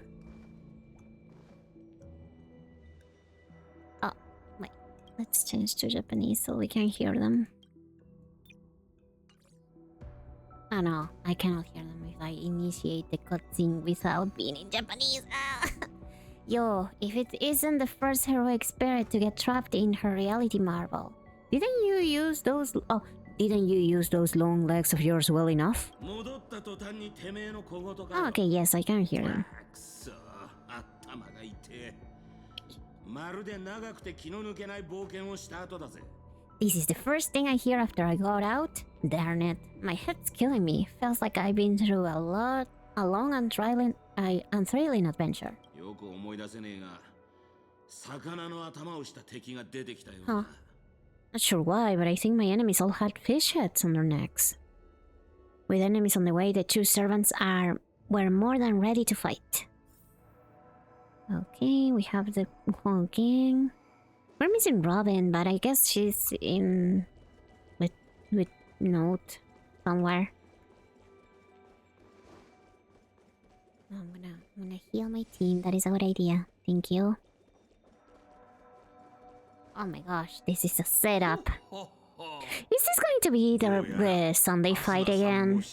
Oh, wait. Let's change to Japanese so we can hear them. Oh no, I cannot hear them if I initiate the cutscene without being in Japanese. Yo, if it isn't the first heroic spirit to get trapped in her reality marble. Didn't you use those long legs of yours well enough? Oh, okay, yes, I can hear them. This is the first thing I hear after I got out. Darn it, my head's killing me. Feels like I've been through a long and thrilling adventure. Huh. Not sure why, but I think my enemies all had fish heads on their necks. With enemies on the way, the two servants were more than ready to fight. Okay, we have the whole gang. We're missing Robin, but I guess she's in with note somewhere. I'm gonna heal my team. That is a good idea. Thank you. Oh my gosh, this is a setup. Is this going to be the Sunday fight again?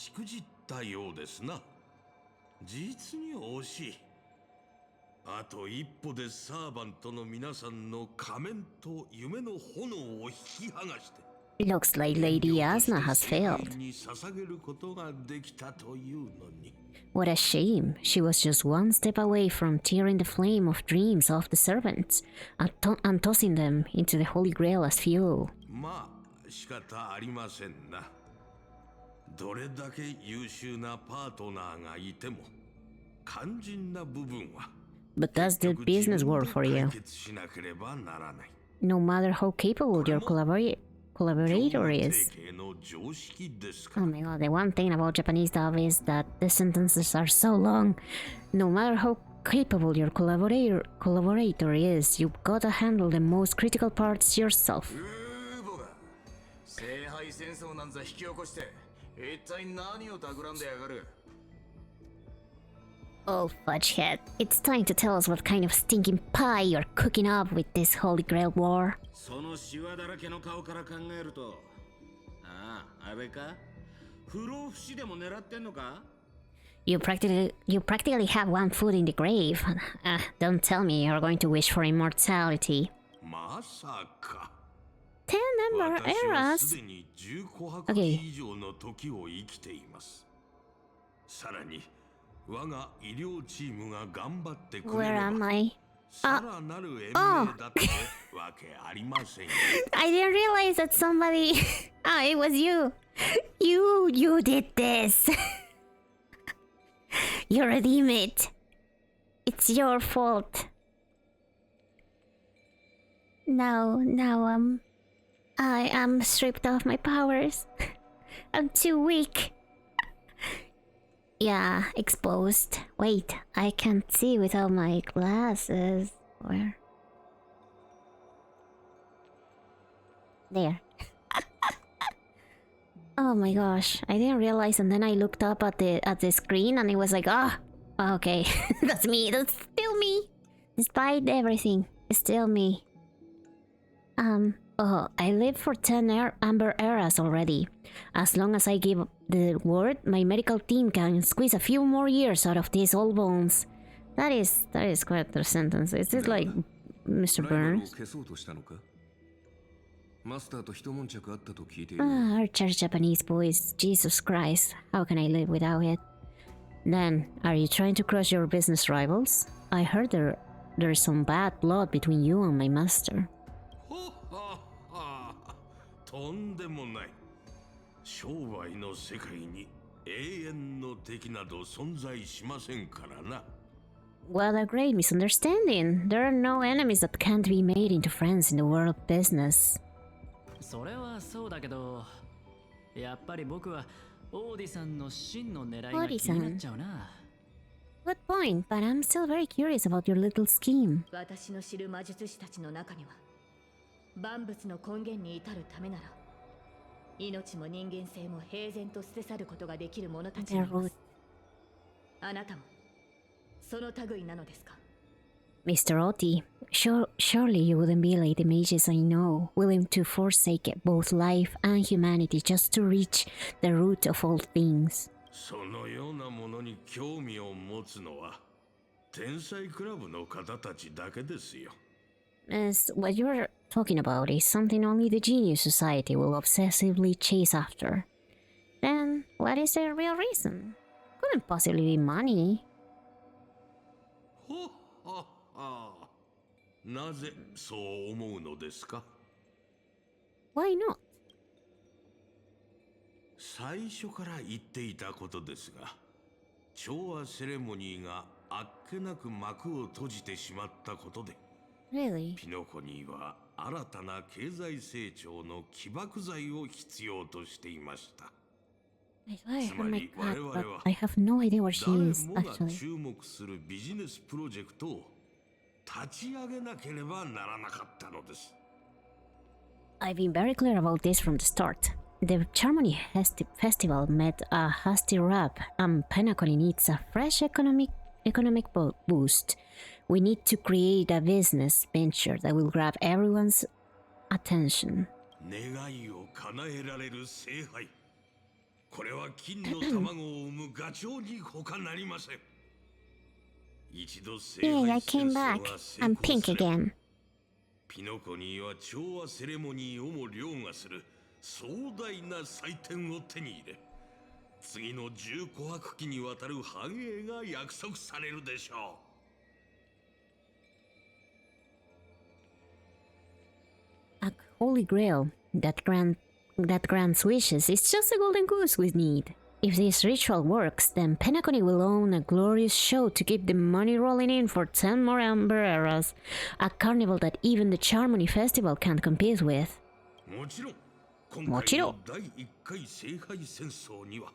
Looks like Lady Asna has failed. What a shame. She was just one step away from tearing the flame of dreams off the servants and tossing them into the Holy Grail as fuel. But does the business work for you? No matter how capable your collaborator is. Oh my god, the one thing about Japanese dub is that the sentences are so long. No matter how capable your collaborator is, you've gotta handle the most critical parts yourself. Oh, Fudgehead, it's time to tell us what kind of stinking pie you're cooking up with this Holy Grail war. You practically have one foot in the grave. Don't tell me you're going to wish for immortality. 10 number eras? Okay. Where am I? Oh! I didn't realize that somebody... it was you! You did this! You redeem it! It's your fault. Now, I am stripped of my powers. I'm too weak. Yeah, exposed. Wait, I can't see without my glasses. Where? There. Oh my gosh, I didn't realize, and then I looked up at the screen and it was like, okay, that's me, that's still me. Despite everything, it's still me. I lived for 10 Amber Eras already. As long as I give the word, my medical team can squeeze a few more years out of these old bones. That is quite the sentence. Is this like Mr. Burns? Ah, Archer's Japanese voice. Jesus Christ, how can I live without it? Then, are you trying to crush your business rivals? I heard there's some bad blood between you and my master. とんでもない。商売の世界に永遠の敵など存在しませんからな。What a great misunderstanding. There are no enemies that can't be made into friends in the world of business. それはそうだけど、やっぱり僕はオーディさんの真の狙いが気になっちゃうな。Good point, but I'm still very curious about your little scheme. 私の知る魔術師たちの中には、万物の根源に至るためなら、命も人間性も平然と捨て去ることができる者たちがいます。あなたもその類なのですか？ Mr. Oti, surely you wouldn't be like the mages I know, willing to forsake both life and humanity just to reach the root of all things. そのようなものに興味を持つのは天才クラブの方たちだけですよ。As what you're talking about is something only the genius society will obsessively chase after. Then, what is the real reason? Couldn't possibly be money. ほっはっは。なぜそう思うのですか？ Why not? 最初から言っていたことですが、調和セレモニーがあっけなく幕を閉じてしまったことで、Really? ピノコニーは新たな経済成長の起爆剤を必要としていました。Oh my god, but I have no idea what she is, 誰もが actually. 注目するビジネスプロジェクトを立ち上げなければならなかったのです。I've been very clear about this from the start. The Charmony Festival met a hasty wrap, and Penacony needs a fresh economic boost. We need to create a business venture that will grab everyone's attention. 願いを叶えられる聖杯。これは金の卵を産むガチョウに他なりません。一度聖杯 Yay, I 戦 came 争 back. が成 I'm 功 pink すれば again. ピノコニーは調和セレモニーをも凌駕する壮大な祭典を手に入れ、次の10琥珀期にわたる繁栄が約束されるでしょう。A holy grail that grants wishes is just a golden goose we need. If this ritual works, then Penacony will own a glorious show to keep the money rolling in for 10 more Amber Eras, a carnival that even the Charmony Festival can't compete with. もちろん、今回の第1回聖杯戦争には、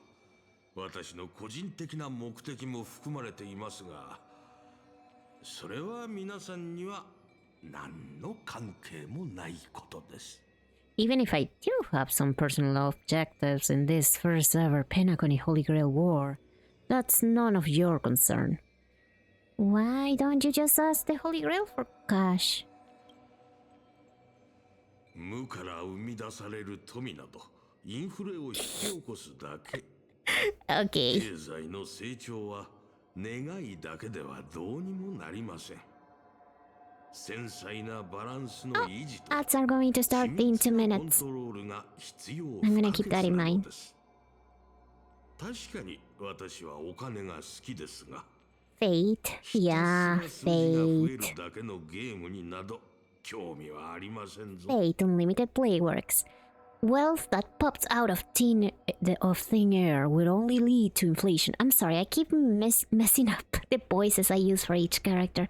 私の個人的な目的も含まれていますが、それは皆さんには何の関係もないことです。Even if I do have some personal objectives in this first ever Penacony Holy Grail War, that's none of your concern. Why don't you just ask the Holy Grail for cash? 無から生み出される富など、インフレを引き起こすだけ。Okay. 経済の成長は願いだけではどうにもなりません。繊細なバランスの維持と Ads are going to start in 2 minutes. コントロールが必要 I'm gonna keep that in mind. 確かに私はお金が好きですが、 Fate. Yeah, 数字が増え fate. るだけのゲームになど興味はありませんぞ。 Fate Unlimited Playworks. Wealth that pops out of thin air would only lead to inflation. I'm sorry, I keep messing up the voices I use for each character.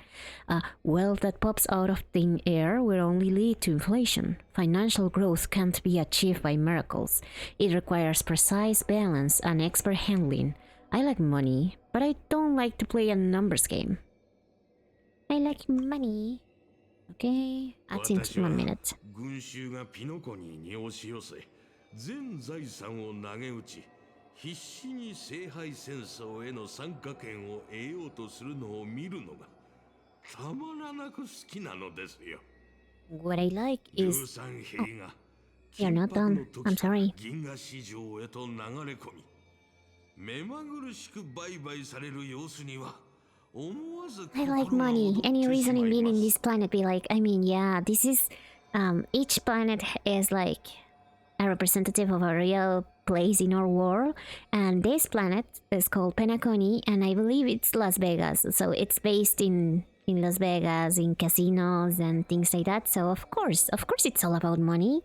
Wealth that pops out of thin air will only lead to inflation. Financial growth can't be achieved by miracles. It requires precise balance and expert handling. I like money, but I don't like to play a numbers game. I like money. Okay, that's in 1 minute. 群衆がピノコニーに押し寄せ、全財産を投げ打ち、必死に聖杯戦争への参加権を得ようとするのを見るのがたまらなく好きなのですよ。What I like is... 13兵が You're not done. I'm sorry. 銀河市場へと流れ込み、目まぐるしく売買される様子には I like money. Any reason in being in this planet be like, I mean, yeah, this is each planet is like a representative of a real place in our world, and this planet is called Penacony, and I believe it's Las Vegas. So it's based in Las Vegas, in casinos and things like that. So of course it's all about money.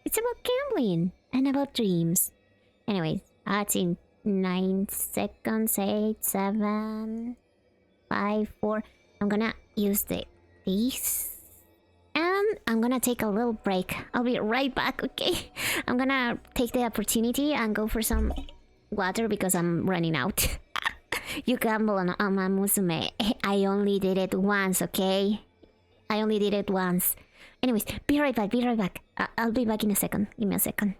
It's about gambling and about dreams. Anyways, that's in 9 seconds, 8, 7, 5, 4. I'm gonna use these. And I'm gonna take a little break. I'll be right back, okay? I'm gonna take the opportunity and go for some water because I'm running out. You gamble on my musume. I only did it once, okay? I only did it once. Anyways, be right back. I'll be back in a second. Give me a second.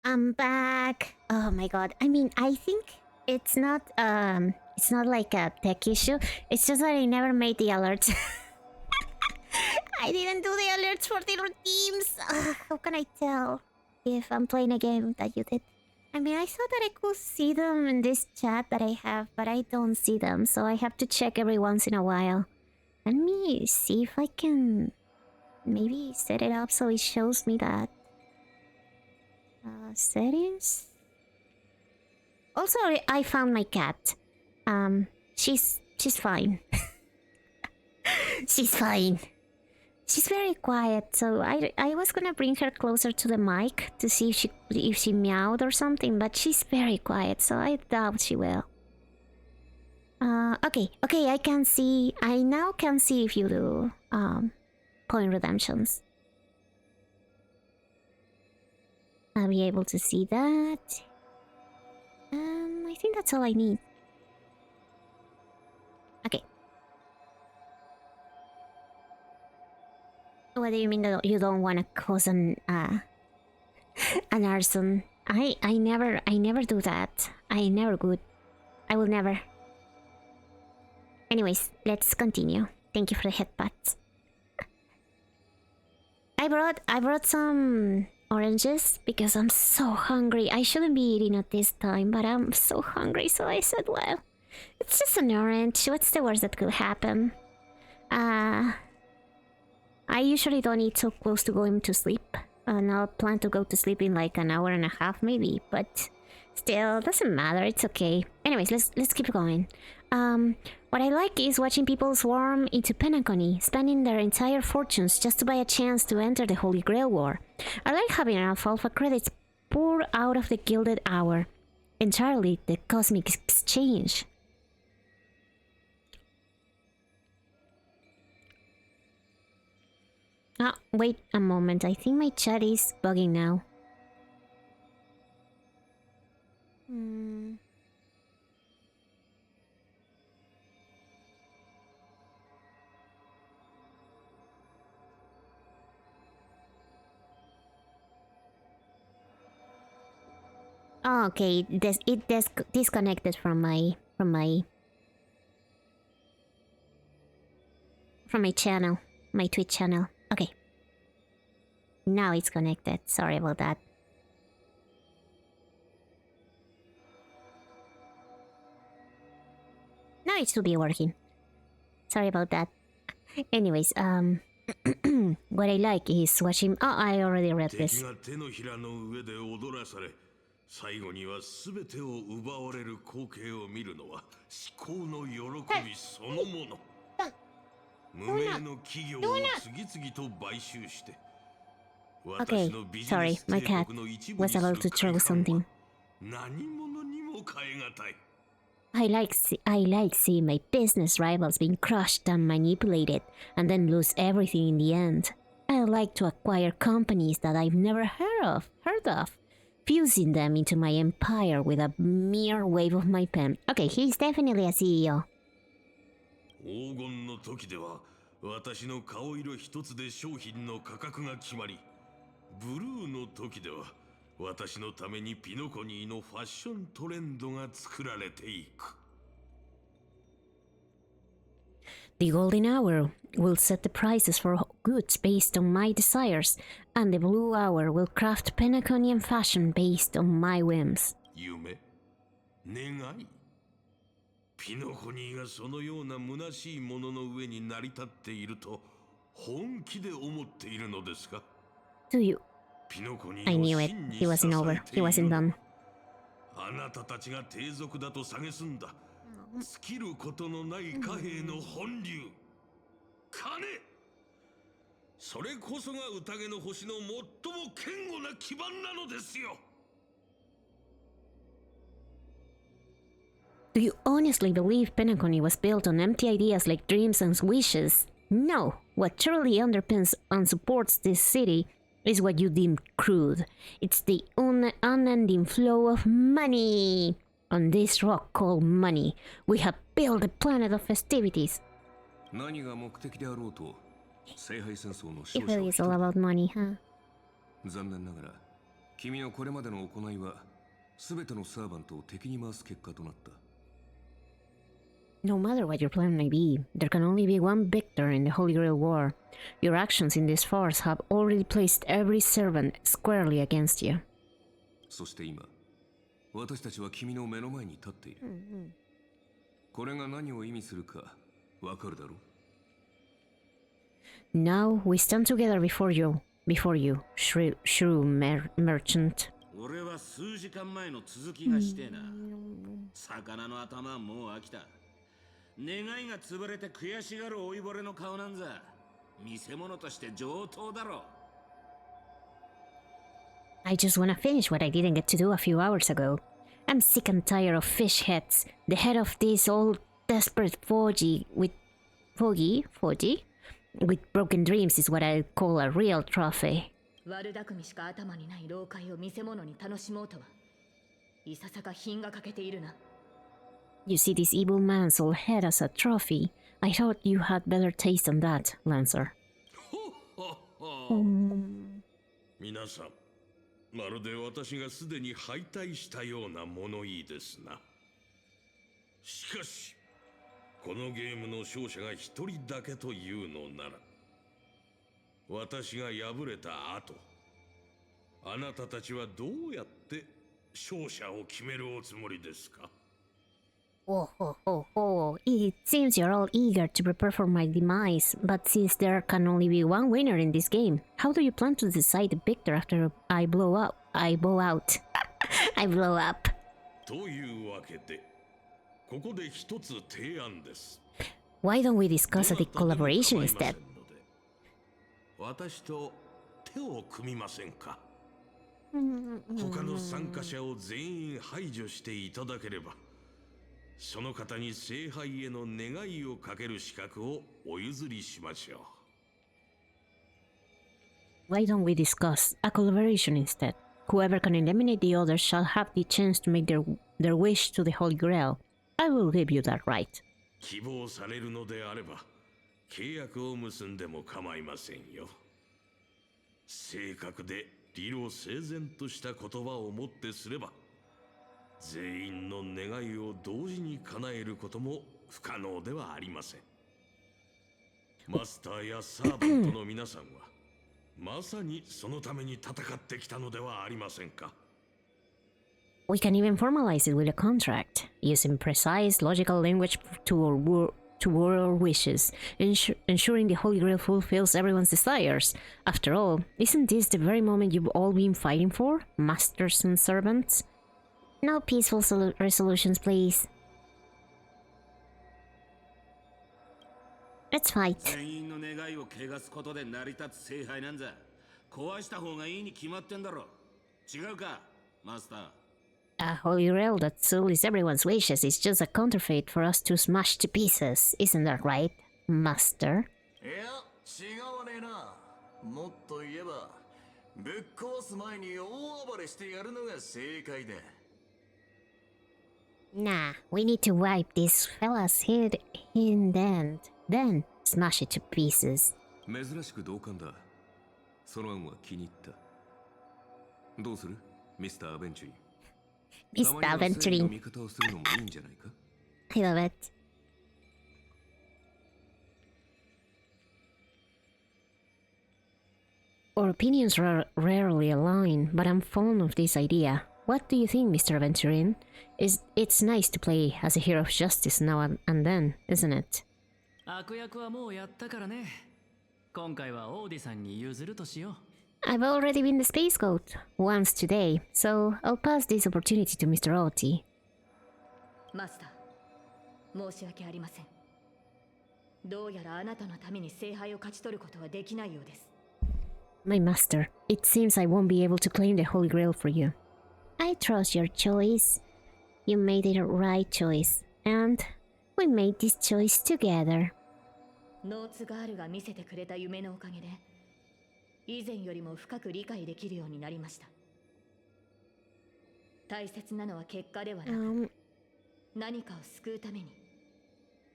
I'm back. Oh my god. I mean, I think it's not like a tech issue. It's just that I never made the alerts. I didn't do the alerts for the teams. How can I tell if I'm playing a game that you did? I mean, I thought that I could see them in this chat that I have, but I don't see them, so I have to check every once in a while. Let me see if I can maybe set it up so it shows me that Settings. Also, I found my cat. She's fine. She's fine. She's very quiet, so I was gonna bring her closer to the mic to see if she meowed or something, but she's very quiet, so I doubt she will. Okay, I now can see if you do point redemptions. I'll be able to see that. I think that's all I need. Okay. What do you mean that you don't want to cause an arson? I never do that. I never would. I will never. Anyways, let's continue. Thank you for the headbutts. I brought some oranges because I'm so hungry. I shouldn't be eating at this time, but I'm so hungry, so I said, well, it's just an orange. What's the worst that could happen? I usually don't eat so close to going to sleep. And I'll plan to go to sleep in like an hour and a half maybe, but still, doesn't matter, it's okay. Anyways, let's keep going. What I like is watching people swarm into Penacony, spending their entire fortunes just to buy a chance to enter the Holy Grail War. I like having alfalfa credits pour out of the Gilded Hour. Entirely the cosmic exchange. Ah, wait a moment. I think my chat is bugging now. Oh, okay. It disconnected from my channel, my Twitch channel. Okay. Now it's connected. Sorry about that. Now it should be working. Sorry about that. Anyways, what I like is watching. Oh, I already read this. 最後には全てを奪われる光景を見るのは至高の喜びそのもの。無名の企業を次々と買収して。Okay, sorry, my cat was about to throw something. 何者にも代え難い。I like seeing my business rivals being crushed and manipulated, and then lose everything in the end. I like to acquire companies that I've never heard of, fusing them into my empire with a mere wave of my pen. Okay, he's definitely a CEO. 黄金の時では私の顔色一つで商品の価格が決まり、ブルーの時では私のためにピノコニーのファッショントレンドが作られていく。The golden hour will set the prices for goods based on my desires, and the blue hour will craft Penaconian fashion based on my whims. 夢、願い。ピノコニーがそのような虚しいものの上に成り立っていると本気で思っているのですか? Do you? I knew it. He wasn't over. He wasn't done. あなたたちが帝族だと蔑んだ。尽きることのない貨幣の本流。金。それこそが宴の星の最も堅固な基盤なのですよ。Do you honestly believe Penacony was built on empty ideas like dreams and wishes? No. What truly underpins and supports this city is what you deem crude. It's the unending flow of money. On this rock called money, we have built a planet of festivities. It really is all about money, huh? 残念ながら、君のこれまでの行いは全てのサーバントを敵に回す結果となった。No matter what your plan may be, there can only be one victor in the Holy Grail War. Your actions in this farce have already placed every servant squarely against you. そして今、私たちは君の目の前に立っている。これが何を意味するかわかるだろう? Now we stand together before you, shrew merchant. 我俺は数時間前の続きがしてえな。魚の頭はもう飽きた。願いが潰れて悔しがる老いぼれの顔なんざ見せ物として上等だろ。 I just wanna finish what I didn't get to do a few hours ago. I'm sick and tired of fish heads. The head of this old desperate Foggy with broken dreams is what I call a real trophy. 悪巧みしか頭にない老怪を見せ物に楽しもうとはいささか品が欠けているな。 You see this evil man's old head as a trophy. I thought you had better taste than that, Lancer. 皆さん、まるで私がすでに敗退したような物言いですな。しかし、このゲームの勝者が一人だけというのなら、私が敗れた後、あなたたちはどうやって勝者を決めるおつもりですか？ It seems you're all eager to prepare for my demise, but since there can only be one winner in this game, how do you plan to decide the victor after I blow out? I blow out. I blow up. というわけで、ここで一つ提案です。 Why don't we discuss a collaboration instead? 私と手を組みませんか？他の参加者を全員排除していただければ、その方に聖杯への願いをかける資格をお譲りしましょう。 Why don't we discuss a collaboration instead? Whoever can eliminate the others shall have the chance to make their wish to the Holy Grail. I will give you that right. 希望されるのであれば、契約を結んでも構いませんよ。正確で理路整然とした言葉をもってすれば、全員の願いを同時に叶えることも不可能ではありません。マスターやサーバントの皆さんは、まさにそのために戦ってきたのではありませんか。 We can even formalize it with a contract, using precise, logical language to our wishes, ensuring the Holy Grail fulfills everyone's desires. After all, isn't this the very moment you've all been fighting for, masters and servants? No peaceful resolutions, please. Let's fight. 全員の願いを汚すことで成り立つ聖杯なんざ壊した方がいいに決まってんだろ。違うか、マスター。 A Holy Grail that sullies everyone's wishes is just a counterfeit for us to smash to pieces, isn't that right, Master? いや、違わねえな。もっと言えば、ぶっ壊す前に大暴れしてやるのが正解だ。 Nah, we need to wipe this fella's head in then smash it to pieces. 珍しく同感だ。その案は気に入った。どうする？ミスター・アベンチュリー。 Mr. Aventuring. I love it. Our opinions rarely align, but I'm fond of this idea. What do you think, Mr. Aventuring? It's nice to play as a hero of justice now and then, isn't it? 悪役はもうやったからね。今回はオーディさんに譲るとしよう。 I've already been the space goat once today, so I'll pass this opportunity to Mr. Oti. マスター、申し訳ありません。どうやらあなたのために聖杯を勝ち取ることはできないようです。 My master, it seems I won't be able to claim the Holy Grail for you. I trust your choice. You made the right choice, and we made this choice together. ノーツガールが見せてくれた夢のおかげで、以前よりも深く理解できるようになりました。大切なのは結果ではなく、何かを救うために、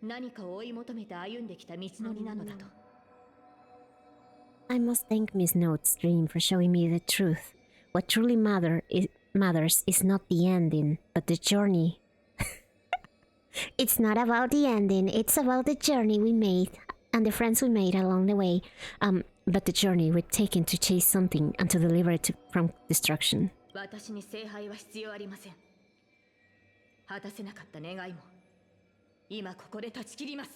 何かを追い求めて歩んできた道のりなのだと。I must thank Miss Note's dream for showing me the truth. What truly matters is not the ending, but the journey. It's not about the ending, it's about the journey we made and the friends we made along the way. But the journey we've taken to chase something and to deliver it from destruction. 私に聖杯は必要ありません。果たせなかった願いも、今ここで断ち切ります。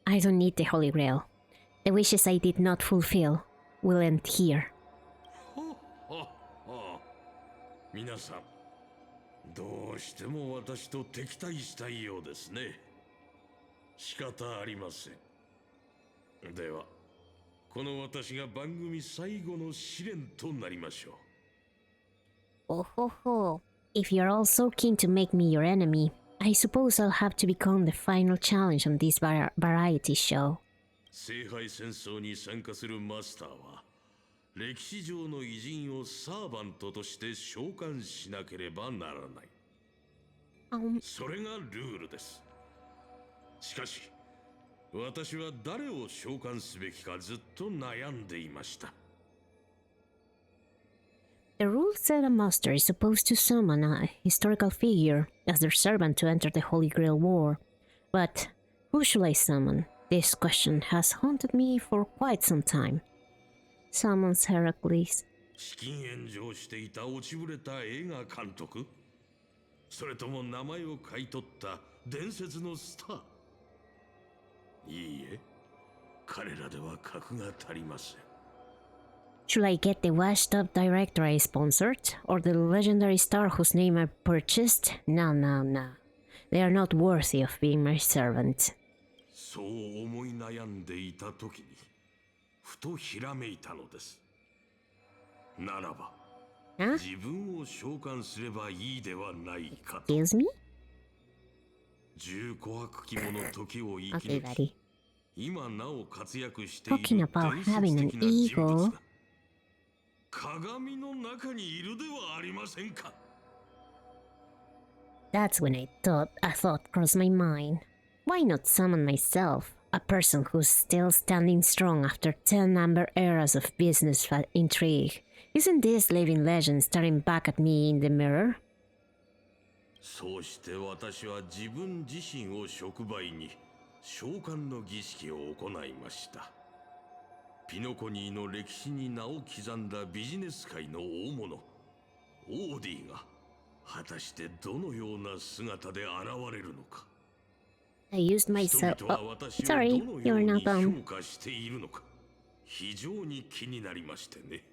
I don't need the Holy Grail. The wishes I did not fulfill will end here. 皆さん、どうしても私と敵対したいようですね。仕方ありません。では、この私が番組最後の試練となりましょう。Oh ho ho. If you're all so keen to make me your enemy, I suppose I'll have to become the final challenge on this variety show. 聖杯戦争に参加するマスターは、歴史上の偉人をサーバントとして召喚しなければならない。それがルールです。しかし、私は誰を召喚すべきかずっと悩んでいました。The rule said a master is supposed to summon a historical figure as their servant to enter the Holy Grail War. But who should I summon? This question has haunted me for quite some time. Summons Heracles. 資金援助をしていた落ちぶれた映画監督？それとも名前を買い取った伝説のスター？いいえ、彼らでは格が足りません。Should I get the washed up director I sponsored, or the legendary star whose name I purchased? No. They are not worthy of being my servant. そう思い悩んでいた時に、ふとひらめいたのです。ならば、自分を召喚すればいいではないかと。Excuse me? 重琥珀期もの時を生き抜き、今なお活躍している Talking about having an ego. 鏡の中にいるではありませんか。That's when a thought crossed my mind. Why not summon myself, a person who's still standing strong after 10 amber eras of business intrigue? Isn't this living legend staring back at me in the mirror? そうして私は自分自身を触媒に召喚の儀式を行いました。ピノコニーの歴史に名を刻んだビジネス界の大物、オーディが果たしてどのような姿で現れるのか。I used myself. Oh, sorry, you're not 評価しているのか、非常に気になりましてね。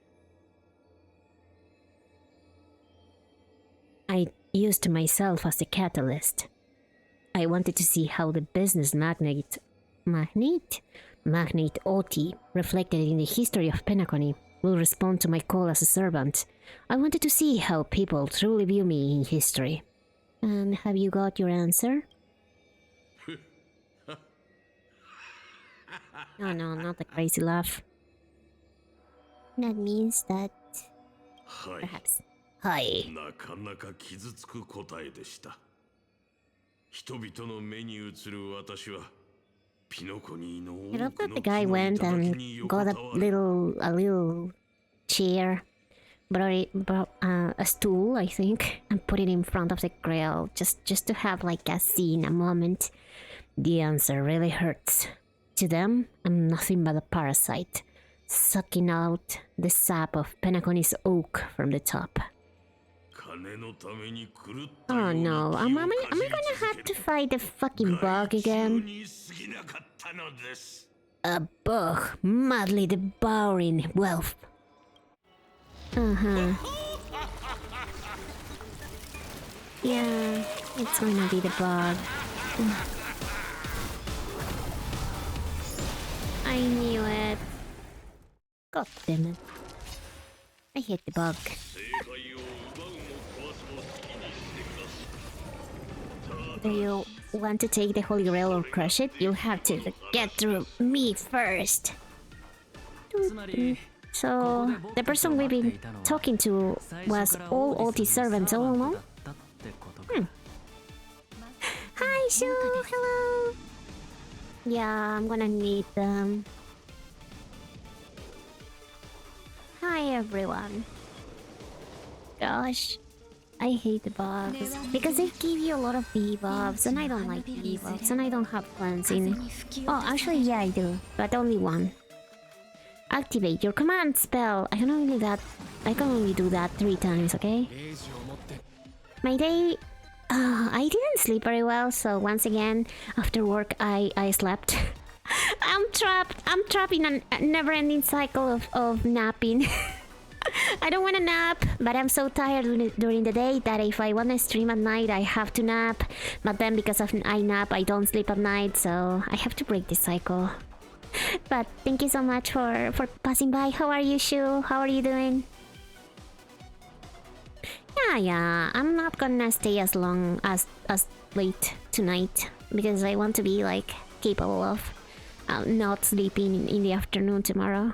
I used myself as a catalyst. I wanted to see how the business magnate Oti, reflected in the history of Penacony, will respond to my call as a servant. I wanted to see how people truly view me in history. And have you got your answer? Oh no, not the crazy laugh. That means that... perhaps. Hi. なかなか傷つく答えでした。人々の目に映る私は、ピノコニーの I love that the guy went and got a little chair, brought a stool, I think, and put it in front of the grill, just to have like a scene, a moment. The answer really hurts. To them, I'm nothing but a parasite, sucking out the sap of Penacony's oak from the top. Oh no, am I gonna have to fight the fucking bug again? A bug madly devouring wealth. Yeah, it's gonna be the bug. I knew it. God damn it. I hate the bug. Do you want to take the Holy Grail or crush it? You'll have to get through me first. So, the person we've been talking to was all Oti's servants all along? Hi, Shu! Hello! Yeah, I'm gonna need them. Hi, everyone. Gosh. I hate the bugs because they give you a lot of debuffs and I don't like debuffs and I don't have cleansing. Oh, actually yeah I do, but only one. Activate your command spell. I can only do that 3 times, okay? My day... I didn't sleep very well, so once again, after work I slept. I'm trapped in a never-ending cycle of napping. I don't want to nap, but I'm so tired during the day that if I want to stream at night, I have to nap. But then because of I nap, I don't sleep at night, so I have to break this cycle. But thank you so much for passing by. How are you, Shu? How are you doing? Yeah, I'm not gonna stay as long as late tonight because I want to be like capable of not sleeping in the afternoon tomorrow.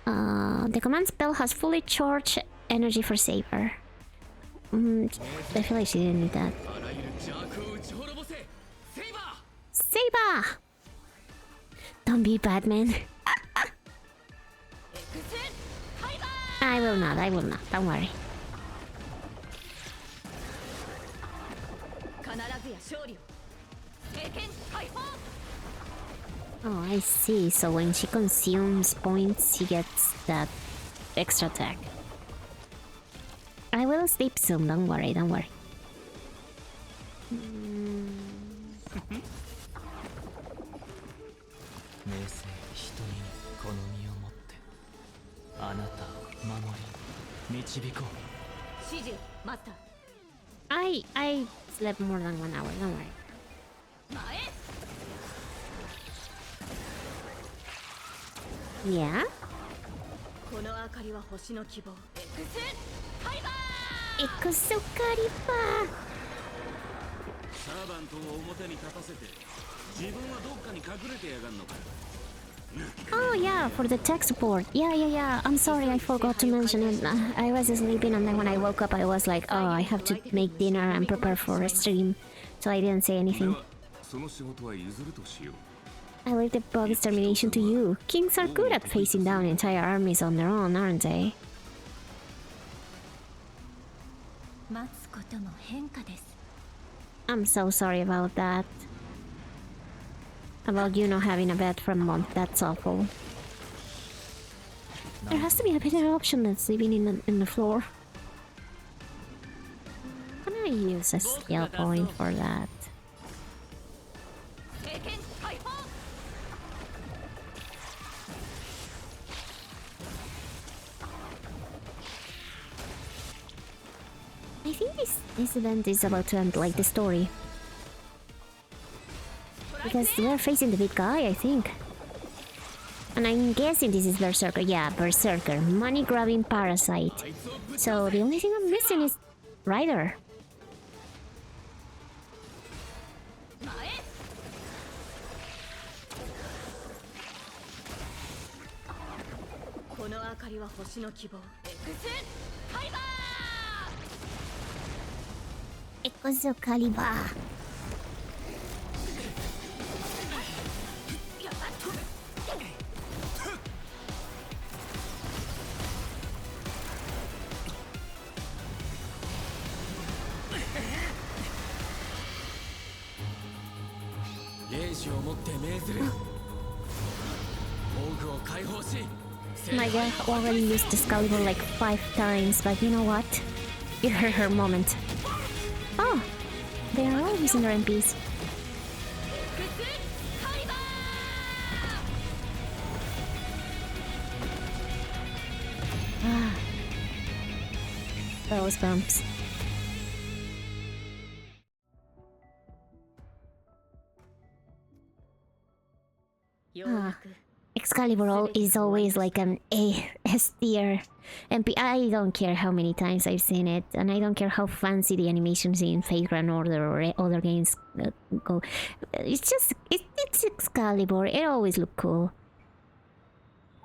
The command spell has fully charged energy for Saber. I feel like she didn't need that. Saber! Don't be Batman. I will not, don't worry. Oh, I see. So when she consumes points, she gets that extra attack. I will sleep soon, don't worry. I slept more than 1 hour, don't worry. Yeah? Excalibur! Oh yeah, for the tech support. Yeah. I'm sorry, I forgot to mention it. I was sleeping and then when I woke up I was like, oh, I have to make dinner and prepare for a stream. So I didn't say anything. I leave the bug's termination to you. Kings are good at facing down entire armies on their own, aren't they? I'm so sorry about that. About you not having a bed for a month, that's awful. There has to be a better option than sleeping in the floor. Can I use a skill point for that? I think this event is about to end like the story. Because we're facing the big guy, I think. And I'm guessing this is Berserker. Yeah, Berserker. Money-grabbing parasite. So the only thing I'm missing is Rider. Excalibur. My girl already used Excalibur like 5 times, but you know what? Give her her moment. Oh, they are all using their MPs. Those bumps. Excalibur is always like an S tier MP. I don't care how many times I've seen it, and I don't care how fancy the animations in Fate Grand Order or other games go. It's just, it's Excalibur. It always look cool.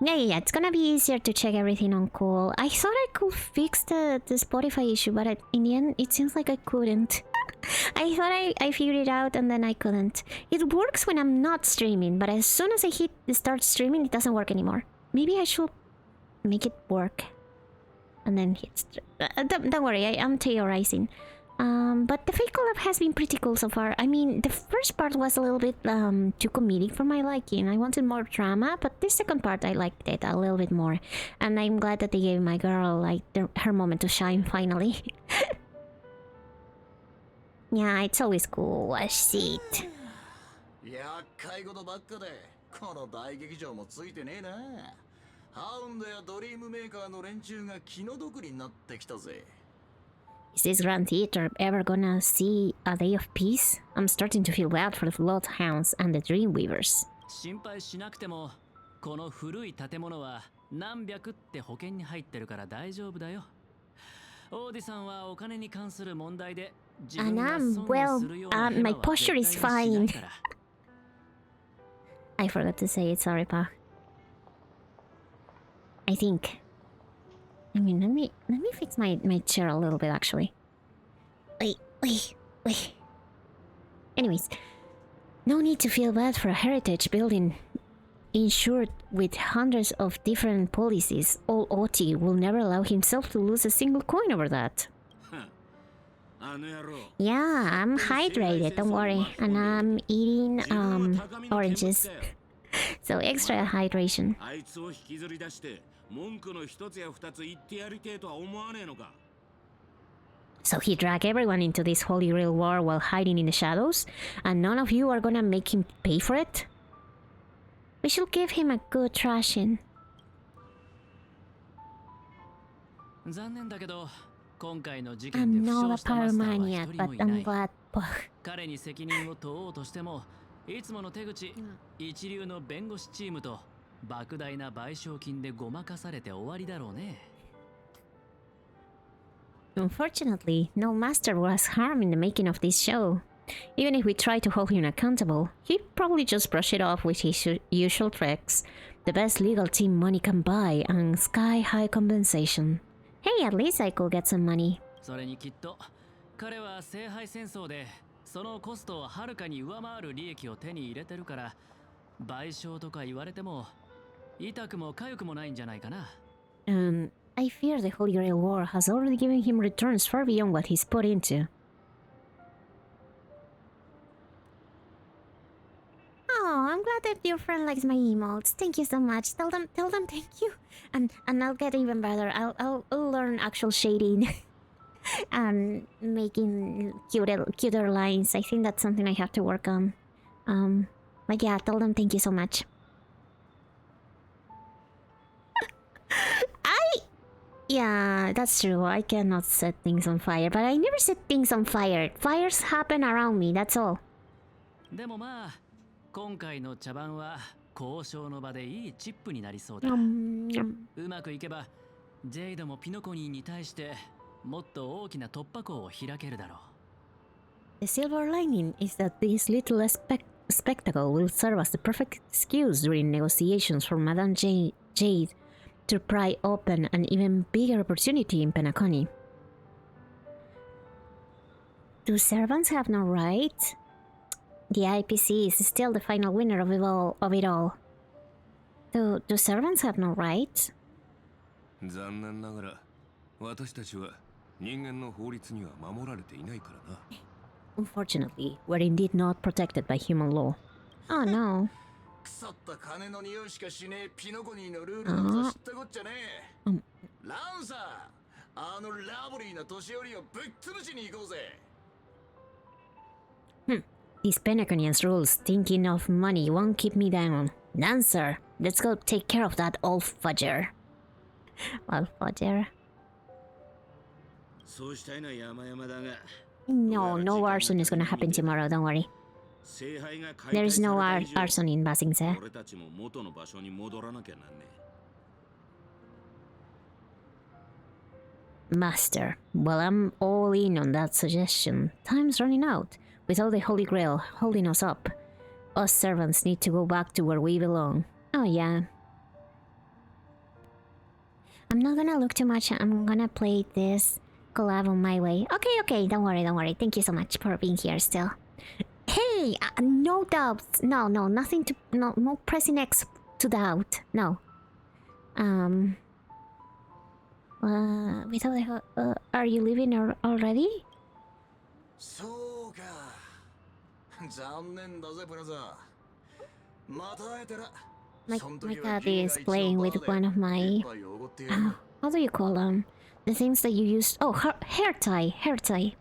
Yeah. It's gonna be easier to check everything on Cool. I thought I could fix the Spotify issue, but in the end, it seems like I couldn't. I thought I figured it out and then I couldn't. It works when I'm not streaming, but as soon as I hit the start streaming, it doesn't work anymore. Maybe I should make it work. And then hit... don't worry, I'm theorizing. But the Fate Collab has been pretty cool so far. I mean, the first part was a little bit too comedic for my liking. I wanted more drama, but the second part I liked it a little bit more. And I'm glad that they gave my girl like her moment to shine finally. Yeah, it's always cool. A seat. 厄介事ばっかでこの大劇場もついてねえな。ハウンドやドリームメーカーの連中が気の毒になってきたぜ。Is this Grand Theater ever gonna see a day of peace? I'm starting to feel bad for the Bloodhounds and the Dreamweavers. 心配しなくてもこの古い建物は何百って保険に入ってるから大丈夫だよ。オーディさんはお金に関する問題で自分が損をするようなヘマは my posture is 絶対にしない fine. から。I forgot to say it, sorry, Pa. I think. I mean, let me fix my chair a little bit, actually. Wait. Anyways, no need to feel bad for a heritage building insured with hundreds of different policies. Old Oti will never allow himself to lose a single coin over that. Yeah, I'm hydrated, don't worry. And I'm eating oranges. So extra hydration. あいつを引きずり出して文句の一つや二つ言ってやりてえとは思わねえのか。 So he dragged everyone into this Holy Grail war while hiding in the shadows, and none of you are gonna make him pay for it? We should give him a good thrashing. 残念だけど今回の事 I'm 件で負 not a 傷したマスターは pyromaniac, 一人 but もい I'm ない。 glad. 彼に責任を問おうとしてもいつもの手口、一流の弁護士チームと莫大な賠償金でごまかされて終わりだろうね。 Unfortunately, no master was harmed in the making of this show. Even if we tried to hold him accountable, he'd probably just brush it off with his usual tricks. The best legal team money can buy and sky-high compensation. Hey, at least I could get some money. それにきっと彼は聖杯戦争でそのコストをはるかに上回る利益を手に入れてるから賠償とか言われても痛くも痒くもないんじゃないかな。I fear the Holy Grail War has already given him returns far beyond what he's put into. Oh, I'm glad that your friend likes my emotes. Thank you so much. Tell them thank you. And I'll get even better. I'll learn actual shading. And making cuter lines. I think that's something I have to work on. But yeah, tell them thank you so much. Yeah, that's true. I cannot set things on fire, but I never set things on fire. Fires happen around me, that's all. でもまあ今回の茶番は交渉の場でいいチップになりそうだ。うまくいけばジェイドもピノコニーに対してもっと大きな突破口を開けるだろう。 The silver lining is that this little spectacle will serve as the perfect excuse during negotiations for Madame Jade to pry open an even bigger opportunity in Penacony. Do servants have no right? The IPC is still the final winner of it all. Do servants have no right? 残念ながら私たちは人間の法律には守られていないからな。 Unfortunately, we're indeed not protected by human law. Oh no. 腐った金の匂いしかしねえピノコニーのルールなんざ知ったこっちゃねえ。ランサー、あのラブリーな年寄りをぶっ潰しに行こうぜ。These Penaconians rules, thinking of money won't keep me down. Dancer, let's go take care of that old fudger. Old fudger. そうしたいな山々だが。 No arson is gonna happen tomorrow, don't worry. There is no arson in Basingse. 俺たちも元の場所に戻らなきゃなんねえ。 Master, well, I'm all in on that suggestion. Time's running out. With all the Holy Grail holding us up, us servants need to go back to where we belong. Oh yeah. I'm not gonna look too much. I'm gonna play this collab on my way. Okay, don't worry. Thank you so much for being here still. Hey, no doubts. No, nothing to... No pressing X to doubt. No. With all the... are you leaving already? そうか。残念だぜ、ブラザー。また会えたら。 My cat is playing with one of my... how do you call them? The things that you use... Oh, hair tie.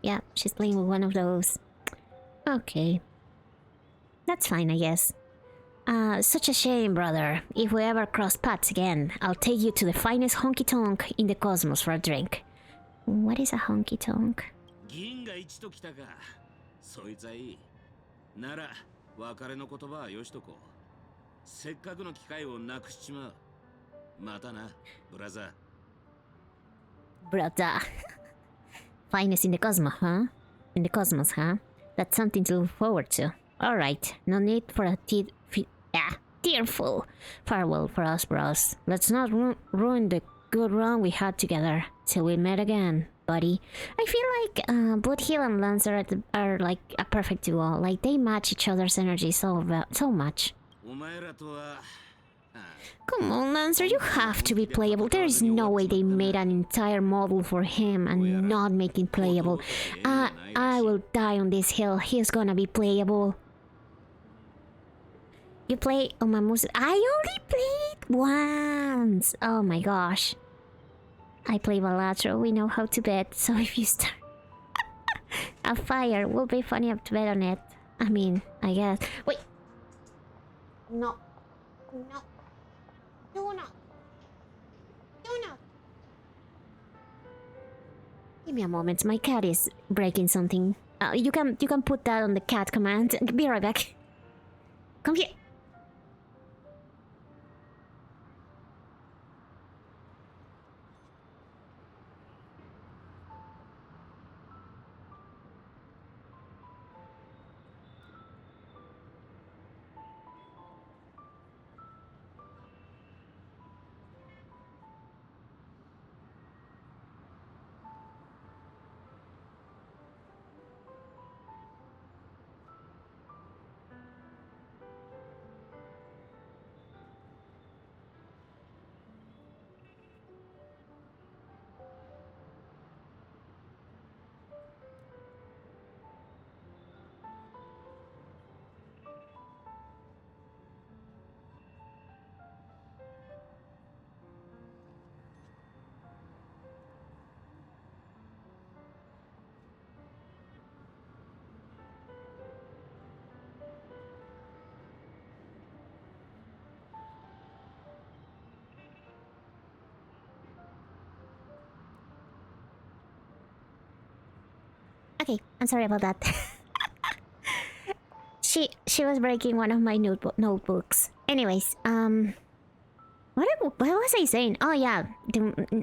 Yeah, she's playing with one of those. Okay. That's fine, I guess. Such a shame, brother. If we ever cross paths again, I'll take you to the finest honky-tonk in the cosmos for a drink. What is a honky-tonk? 銀が一と来たか。そいつはいい。なら、別れの言葉はよしとこう。せっかくの機会をなくしちまう。またな、ブラザー。Brother. Finest in the cosmos, huh? In the cosmos, huh? That's something to look forward to. Alright, no need for a tearful farewell for us, bros. Let's not ruin the good run we had together till we met again, buddy. I feel like both Hill and Lancer are like a perfect duo. Like they match each other's energy so much. Come on, Lancer, you have to be playable. There is no way they made an entire model for him and not make it playable. I will die on this hill. He's gonna be playable. You play Omamusu? I only played once! Oh my gosh. I play Balatro, we know how to bet, so if you start a fire, will be funny to bet on it. I mean, I guess. Wait! No. No. Do not. Do not. Give me a moment, my cat is breaking something. You can put that on the cat command. Be right back. Come here. Okay, I'm sorry about that. She was breaking one of my notebooks. Anyways, what was I saying? Oh yeah,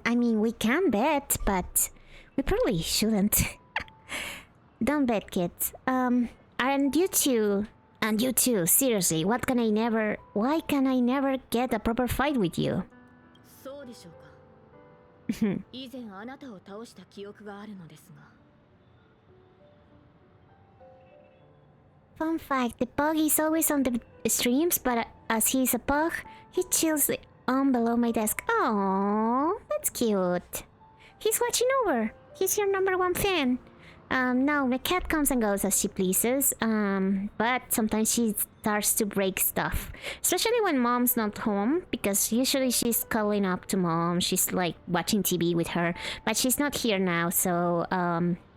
I mean we can bet, but we probably shouldn't. Don't bet, kids. And you too, seriously, why can I never get a proper fight with you? そうでしょうか。以前あなたを倒した記憶があるのですが。Fun fact, the pug is always on the streams, but as he's a pug, he chills on below my desk. Aww, that's cute. He's watching over. He's your #1 fan. Now my cat comes and goes as she pleases, but sometimes she starts to break stuff. Especially when mom's not home, because usually she's cuddling up to mom, she's like watching TV with her, but she's not here now, so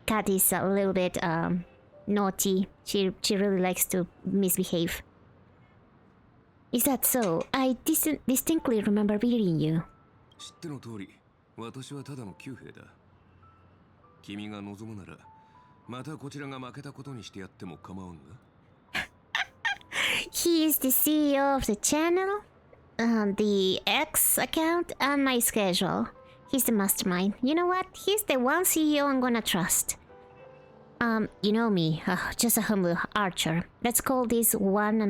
cat is a little bit naughty. She really likes to misbehave. Is that so? I distinctly remember beating you. 知っての通り、私はただの旧兵だ。君が望むなら、またこちらが負けたことにしてやっても構わんが。He is the CEO of the channel, the X account, and my schedule. He's the mastermind. You know what? He's the one CEO I'm gonna trust. You know me, just a humble archer. Let's call this one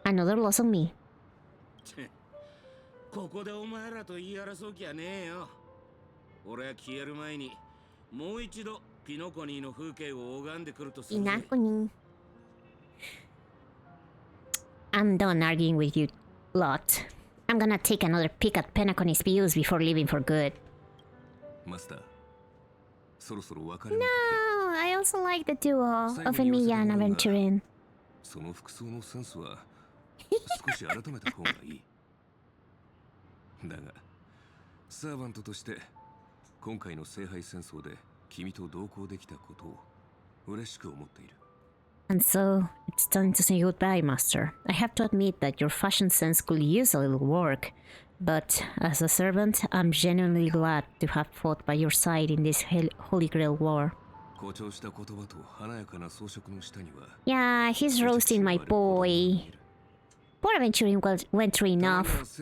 another loss on me. ここでお前らと言い争う気はねえよ。俺は消える前にもう一度ピノコニーの風景を拝んでくるとするぜ。I'm done arguing with you lot. I'm gonna take another peek at Penacony's views before leaving for good. マスター、そろそろ別れ No, の時 I also like the duo of Emilia and Aventurin. その服装のセンスは少し改めた方がいい。だが、サーバントとして今回の聖杯戦争で君と同行できたことを嬉しく思っている。And so, it's time to say goodbye, Master. I have to admit that your fashion sense could use a little work, but as a servant, I'm genuinely glad to have fought by your side in this Holy Grail war. Yeah, he's roasting my boy. Poor Aventurin went through enough.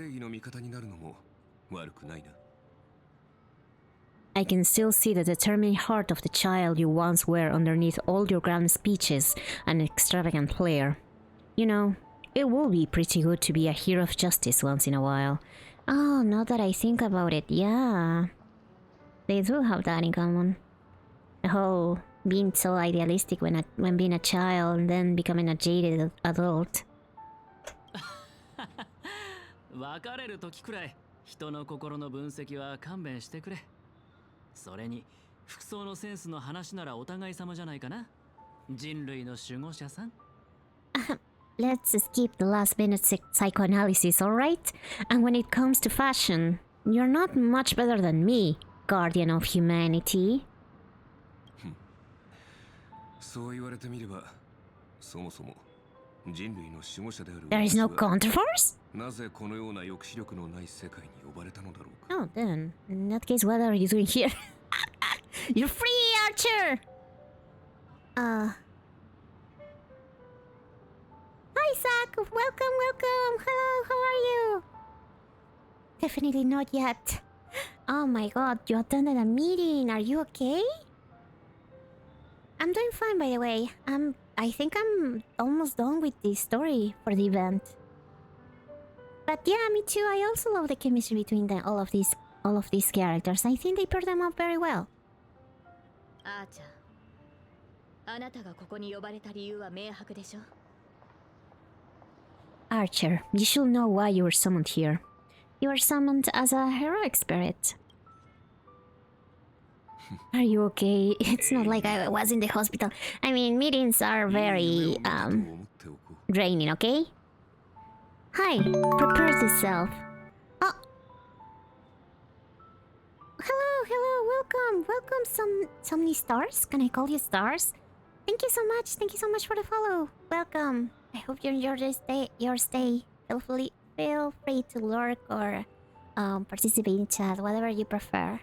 I can still see the determined heart of the child you once were underneath all your grand speeches and extravagant flair. You know, it would be pretty good to be a hero of justice once in a while. Oh, now that I think about it, yeah. They do have that in common. The whole being so idealistic when being a child and then becoming a jaded adult. 別れる時くらい人の心の分析は勘弁してくれ。それに服装のセンスの話ならお互い様じゃないかな。人類の守護者さん。Let's skip the last minute psychoanalysis, alright? And when it comes to fashion, you're not much better than me, guardian of humanity. そう言われてみれば、そもそも人類の守護者である There is no counterforce? なぜこのような抑止力のない世界に呼ばれたのだろうか。 Oh, then, in that case, what are you doing here? You're free, Archer! Hi, Zach! Welcome, welcome! Hello, how are you? Definitely not yet. Oh my god, you attended a meeting. Are you okay? I'm doing fine, by the way. I think I'm almost done with this story for the event. But yeah, me too. I also love the chemistry between all of these characters. I think they pair them up very well. Archer, あなたがここに呼ばれた理由は明白でしょ? Archer, you should know why you were summoned here. You were summoned as a heroic spirit. Are you okay? It's not like I was in the hospital. I mean, meetings are very, draining, okay? Hi, prepare yourself. Oh! Hello, welcome, so many stars? Can I call you stars? Thank you so much for the follow. Welcome. I hope you enjoy your stay. Feel free to lurk or participate in chat, whatever you prefer.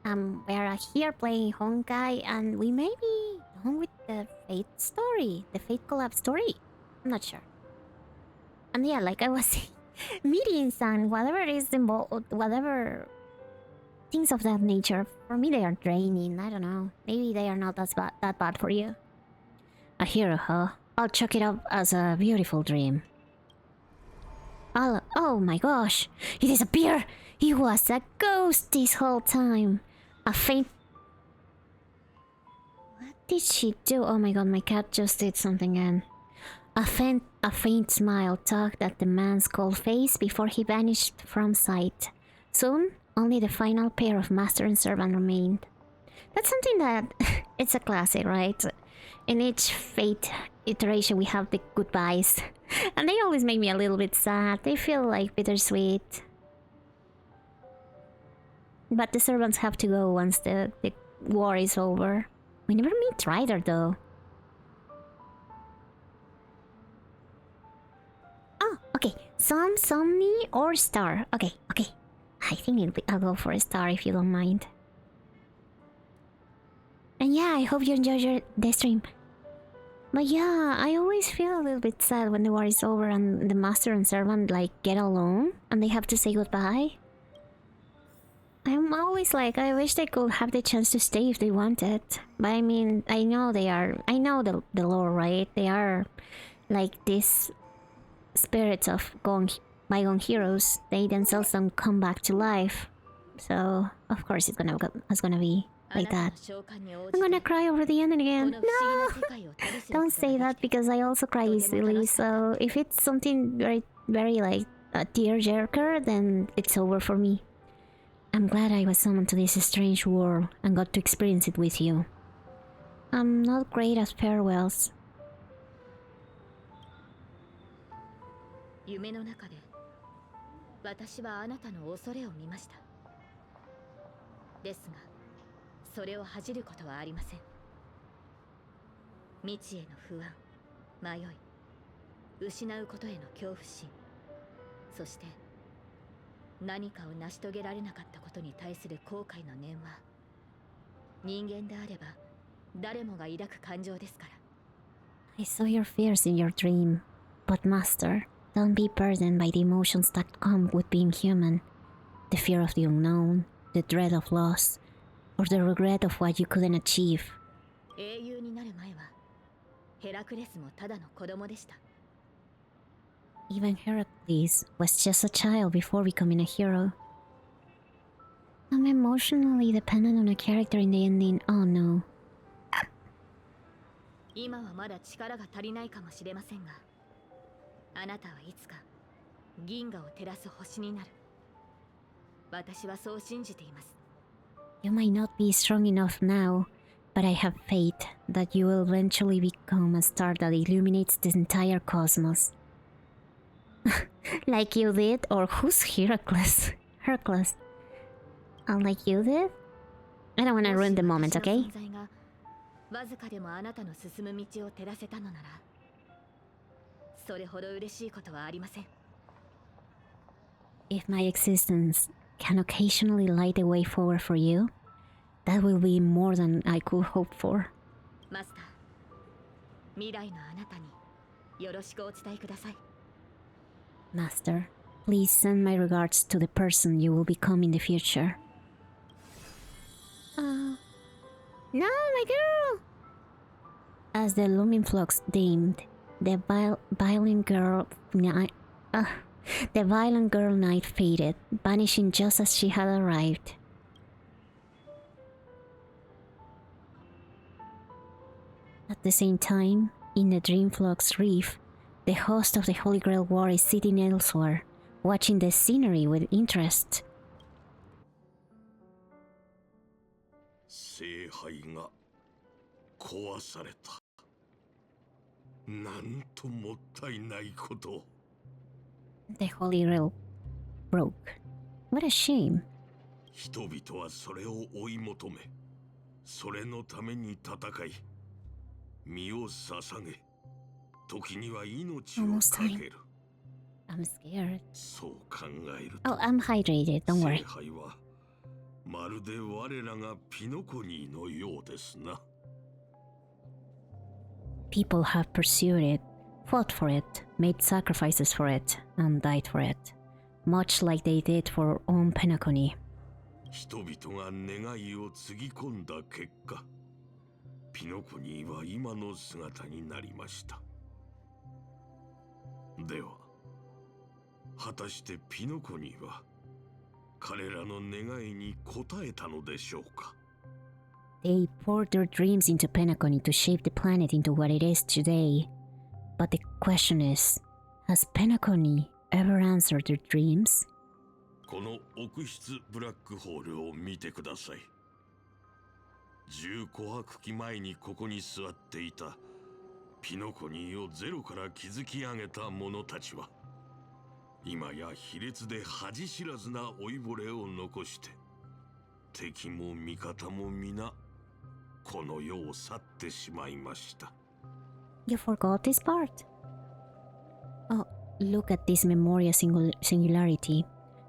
We are here playing Honkai, and we may be done with the Fate story, the Fate Collab story. I'm not sure. And yeah, like I was saying, meetings and whatever is involved, whatever things of that nature, for me they are draining. I don't know. Maybe they are not that bad for you. A hero, huh? I'll chalk it up as a beautiful dream. Oh my gosh! He disappeared! He was a ghost this whole time! A faint... What did she do? Oh my god, my cat just did something again. A faint smile tugged at the man's cold face before he vanished from sight. Soon, only the final pair of master and servant remained. That's something that... it's a classic, right? In each Fate iteration we have the goodbyes. And they always make me a little bit sad. They feel like bittersweet. But the servants have to go once the war is over. We never meet Ryder though. Oh, okay. Somni or Star. Okay. I think I'll go for a Star if you don't mind. And yeah, I hope you enjoyed the stream. But yeah, I always feel a little bit sad when the war is over and the master and servant like get alone and they have to say goodbye. I'm always like, I wish they could have the chance to stay if they wanted. But I mean, I know the lore, right? They are like these spirits of bygone heroes. They themselves don't come back to life. So, of course it's gonna be like that. I'm gonna cry over the ending again. No! Don't say that because I also cry easily. So if it's something very, very like a tearjerker, then it's over for me. I'm glad I was summoned to this strange world and got to experience it with you. I'm not great at farewells. 夢の中で私はあなたの恐れを見ました。ですが、それを恥じることはありません。未知への不安、迷い、失うことへの恐怖心、そして何かを成し遂げられなかったことに対する後悔の念は、人間であれば誰もが抱く感情ですから。 I saw your fears in your dream, but Master, don't be burdened by the emotions that come with being human. The fear of the unknown, the dread of loss, or the regret of what you couldn't achieve. 英雄になる前はヘラクレスもただの子供でした。 Even Heracles was just a child before becoming a hero. I'm emotionally dependent on a character in the ending. Oh no. 今はまだ力が足りないかもしれませんが、あなたはいつか銀河を照らす星になる。私はそう信じています。 You might not be strong enough now, but I have faith that you will eventually become a star that illuminates the entire cosmos. Like you did? Or who's Heracles? Heracles. Like you did? I don't want to ruin the moment, okay? わずかでもあなたの進む道を照らせたのなら、それほど嬉しいことはありません。 If my existence can occasionally light the way forward for you, that will be more than I could hope for. マスター、未来のあなたによろしくお伝えください。 Master, please send my regards to the person you will become in the future. No, my girl! As the looming flux dimmed, the violent girl night faded, vanishing just as she had arrived. At the same time, in the Dreamflux Reef, the host of the Holy Grail War is sitting elsewhere, watching the scenery with interest. 聖杯が壊された。なんともったいないこと。The Holy Grail broke. What a shame. 人々はそれを追い求め、それのために戦い、身を捧げ、時には命を懸ける。I'm scared. そう考えると。Oh, I'm hydrated. Don't worry. 聖杯はまるで我らがピノコニーのようですな。People have pursued it, fought for it, made sacrifices for it, and died for it, much like they did for own Penacony. 人々が願いをつぎ込んだ結果、ピノコニーは今の姿になりました。では、果たしてピノコニーは彼らの願いに応えたのでしょうか。 They poured their dreams into Penacony to shape the planet into what it is today. But the question is, has Penacony ever answered their dreams? この奥室ブラックホールを見てください。10琥珀期前にここに座っていたピノコニーをゼロから築き上げた者たちは、今や卑劣で恥知らずな老いぼれを残して、敵も味方も皆この世を去ってしまいました。 You forgot this part. Oh, look at this memorial singularity.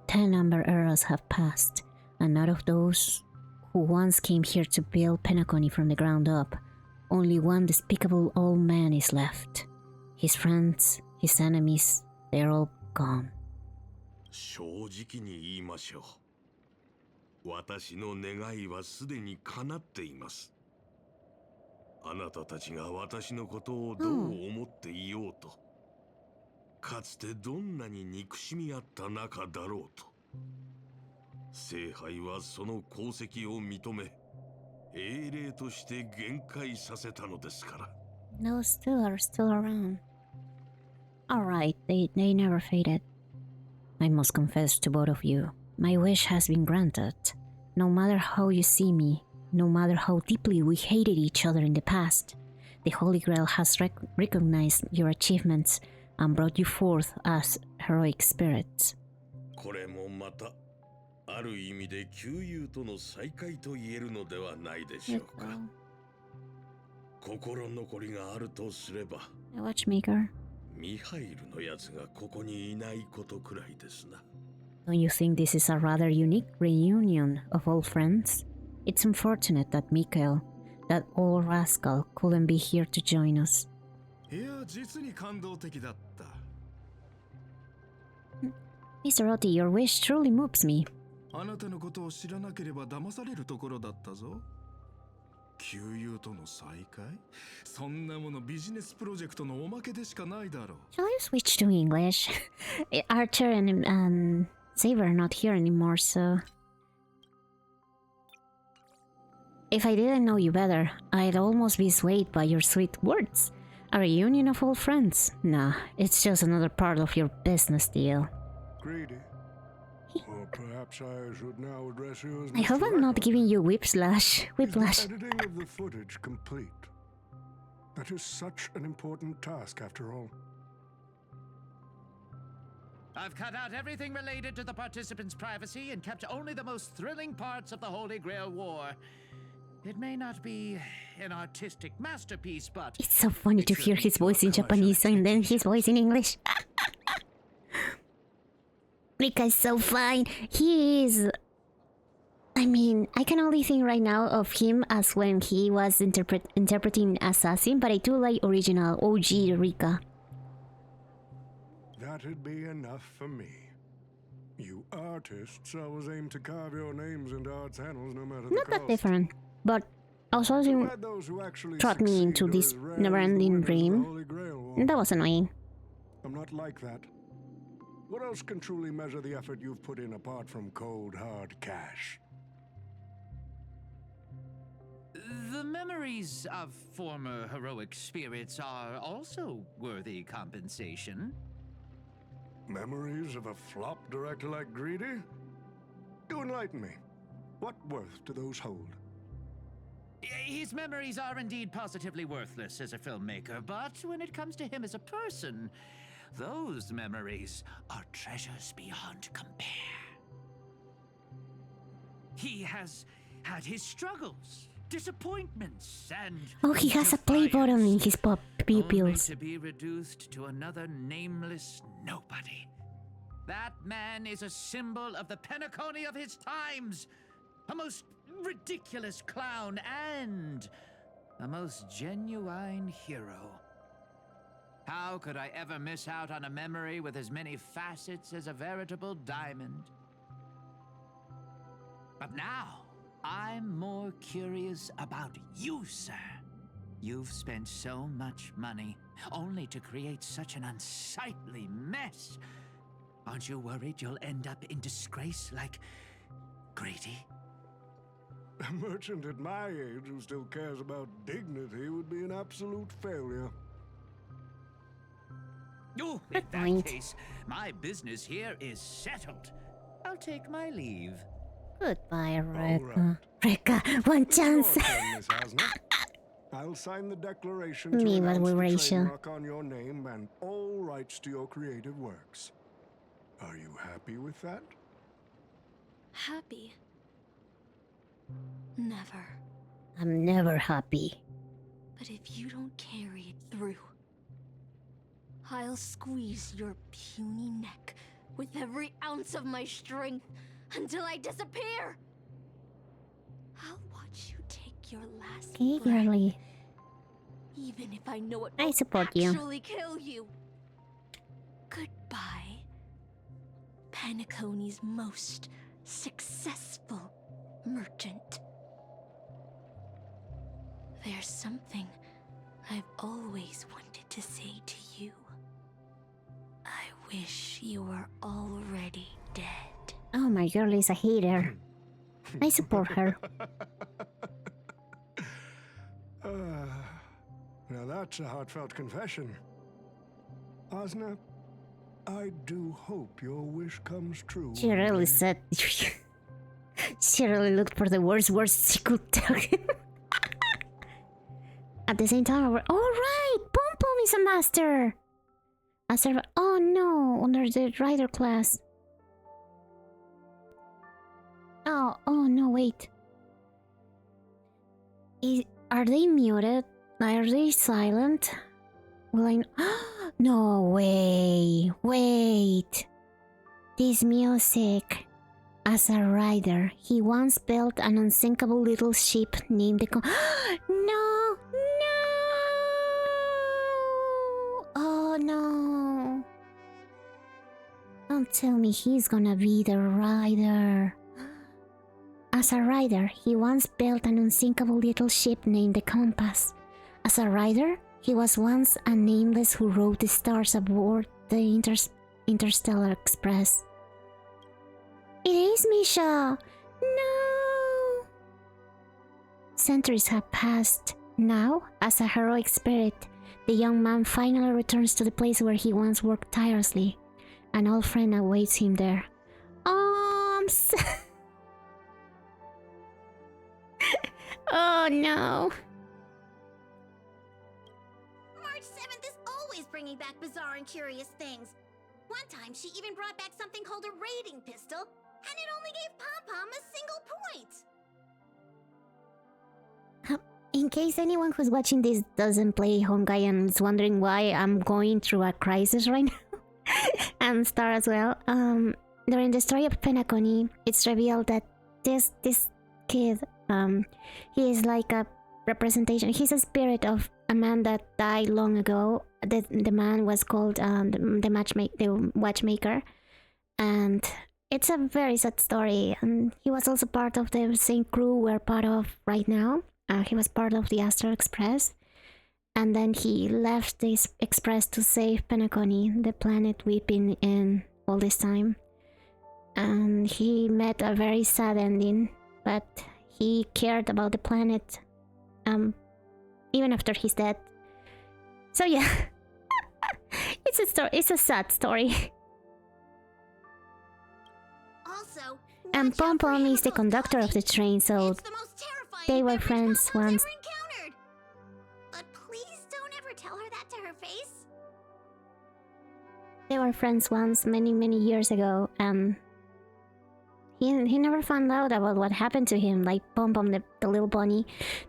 10 number eras have passed, and out of those who once came here to build Penacony from the ground up, only one despicable old man is left. His friends, his enemies, they're all gone. 正直に言いましょう。私の願いはすでに叶っています。あなたたちが私のことをどう思っていようと、かつてどんなに憎しみ合った仲だろうと、聖杯はその功績を認め、英霊として限界させたのですから。Those two are still around. Alright, they never faded. I must confess to both of you, my wish has been granted. No matter how you see me, no matter how deeply we hated each other in the past, the Holy Grail has recognized your achievements and brought you forth as heroic spirits. これもまた、ある意味で旧友との再会と言えるのではないでしょうか。心残りがあるとすれば、 Watchmaker. ミハイルのやつがここにいないことくらいですな。 Don't you think this is a rather unique reunion of old friends? It's unfortunate that Mikhail, that old rascal, couldn't be here to join us. いや、実に感動的だった。Mr. Oti, your wish truly moves me. あなたのことを知らなければ騙されるところだったぞ。旧友との再会？そんなものビジネスプロジェクトのおまけでしかないだろう。 Shall I switch to English? Archer and Saber are not here anymore, so... If I didn't know you better, I'd almost be swayed by your sweet words. A reunion of old friends? Nah, it's just another part of your business deal. Greedy. Or perhaps I should now address you as I hope I'm not giving you whiplash. Is the editing of the footage complete? That is such an important task, after all. I've cut out everything related to the participants' privacy and kept only the most thrilling parts of the Holy Grail War. It may not be an artistic masterpiece, but... It's so funny to hear his voice in Japanese and then his voice in English. Rika is so fine. He is... I mean, I can only think right now of him as when he was interpreting Assassin, but I do like original OG Rika. That'd be enough for me. You artists always aim to carve your names into art panels no matter the Not that cost. different, but also brought me into this never-ending dream. That was annoying. I'm not like that. What else can truly measure the effort you've put in apart from cold, hard cash? The memories of former heroic spirits are also worthy compensation. Memories of a flop director like Greedy? Do enlighten me. What worth do those hold? His memories are indeed positively worthless as a filmmaker, but when it comes to him as a person, those memories are treasures beyond compare. He has had his struggles, disappointments, and... Oh, he has a play button in his pupils. Only to be reduced to another nameless nobody. That man is a symbol of the Penacony of his times. A most ridiculous clown and a most genuine hero. How could I ever miss out on a memory with as many facets as a veritable diamond? But now, I'm more curious about you, sir. You've spent so much money, only to create such an unsightly mess. Aren't you worried you'll end up in disgrace like Greedy? A merchant at my age who still cares about dignity would be an absolute failure. Oh, in that case, my business here is settled. I'll take my leave. Goodbye, Reka. Reka, one chance. I'll sign the declaration to Me, announce but we the Rachel. trademark on your name and all rights to your creative works. Are you happy with that? Happy? Never. I'm never happy. But if you don't carry it through, I'll squeeze your puny neck with every ounce of my strength until I disappear. I'll watch you take your last Okay, breath, girly. even if I know it I will support you. actually kill you. Goodbye, Penacony's most successful merchant. There's something I've always wanted to say to you. I wish you were already dead. Oh, my girl is a hater. I support her. Now that's a heartfelt confession. Osna, I do hope your wish comes true. She really said... She really looked for the worst she could tell him. At the same time, we're... Alright! Pom Pom is a master! A servant... Oh no! Under the rider class. Oh no, wait. Are they muted? Are they silent? Will I? No way! Wait! This music. As a rider, he once built an unsinkable little ship named the No! No! Oh no! Don't tell me he's gonna be the rider. As a rider, he once built an unsinkable little ship named the Compass. As a rider, he was once a nameless who rode the stars aboard the Interstellar Express. It is Misha! No! Centuries have passed. Now, as a heroic spirit, the young man finally returns to the place where he once worked tirelessly. An old friend awaits him there. Oh, I'm so oh no. March 7th is always bringing back bizarre and curious things. One time, she even brought back something called a raiding pistol, and it only gave Pom-Pom a single point. In case anyone who's watching this doesn't play Honkai and is wondering why I'm going through a crisis right now, and Star as well, during the story of Penacony, it's revealed that this kid, he is like a representation. He's a spirit of a man that died long ago. The man was called the watchmaker, and it's a very sad story. And he was also part of the same crew we're part of right now. He was part of the Astral Express, and then he left this express to save Penacony, the planet we've been in all this time. And he met a very sad ending, but he cared about the planet, even after he's dead. So yeah, it's a story. It's a sad story. Also, And Pom Pom is the conductor of the train, so they were friends once. but please don't ever tell her that to her face. They were friends once, many years ago, and he never found out about what happened to him. Like Pom Pom, the little bunny,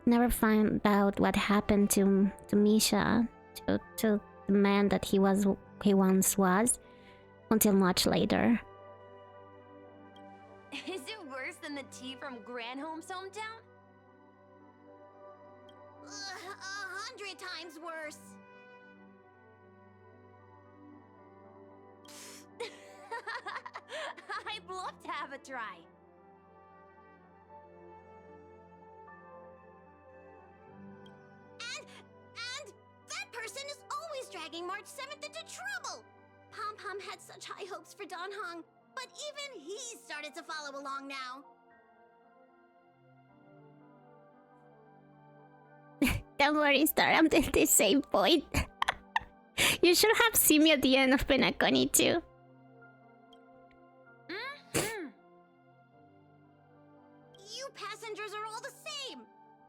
never found out what happened to Misha, to the man that he once was, until much later. Is it worse than the tea from Granholm's hometown? 100 times worse. I'd love to have a try. And that person is always dragging March 7th into trouble. Pom Pom had such high hopes for Don Hong, but even he started to follow along now. Don't worry, Star, I'm at the same point. You should have seen me at the end of Penacony too. You passengers are all the same.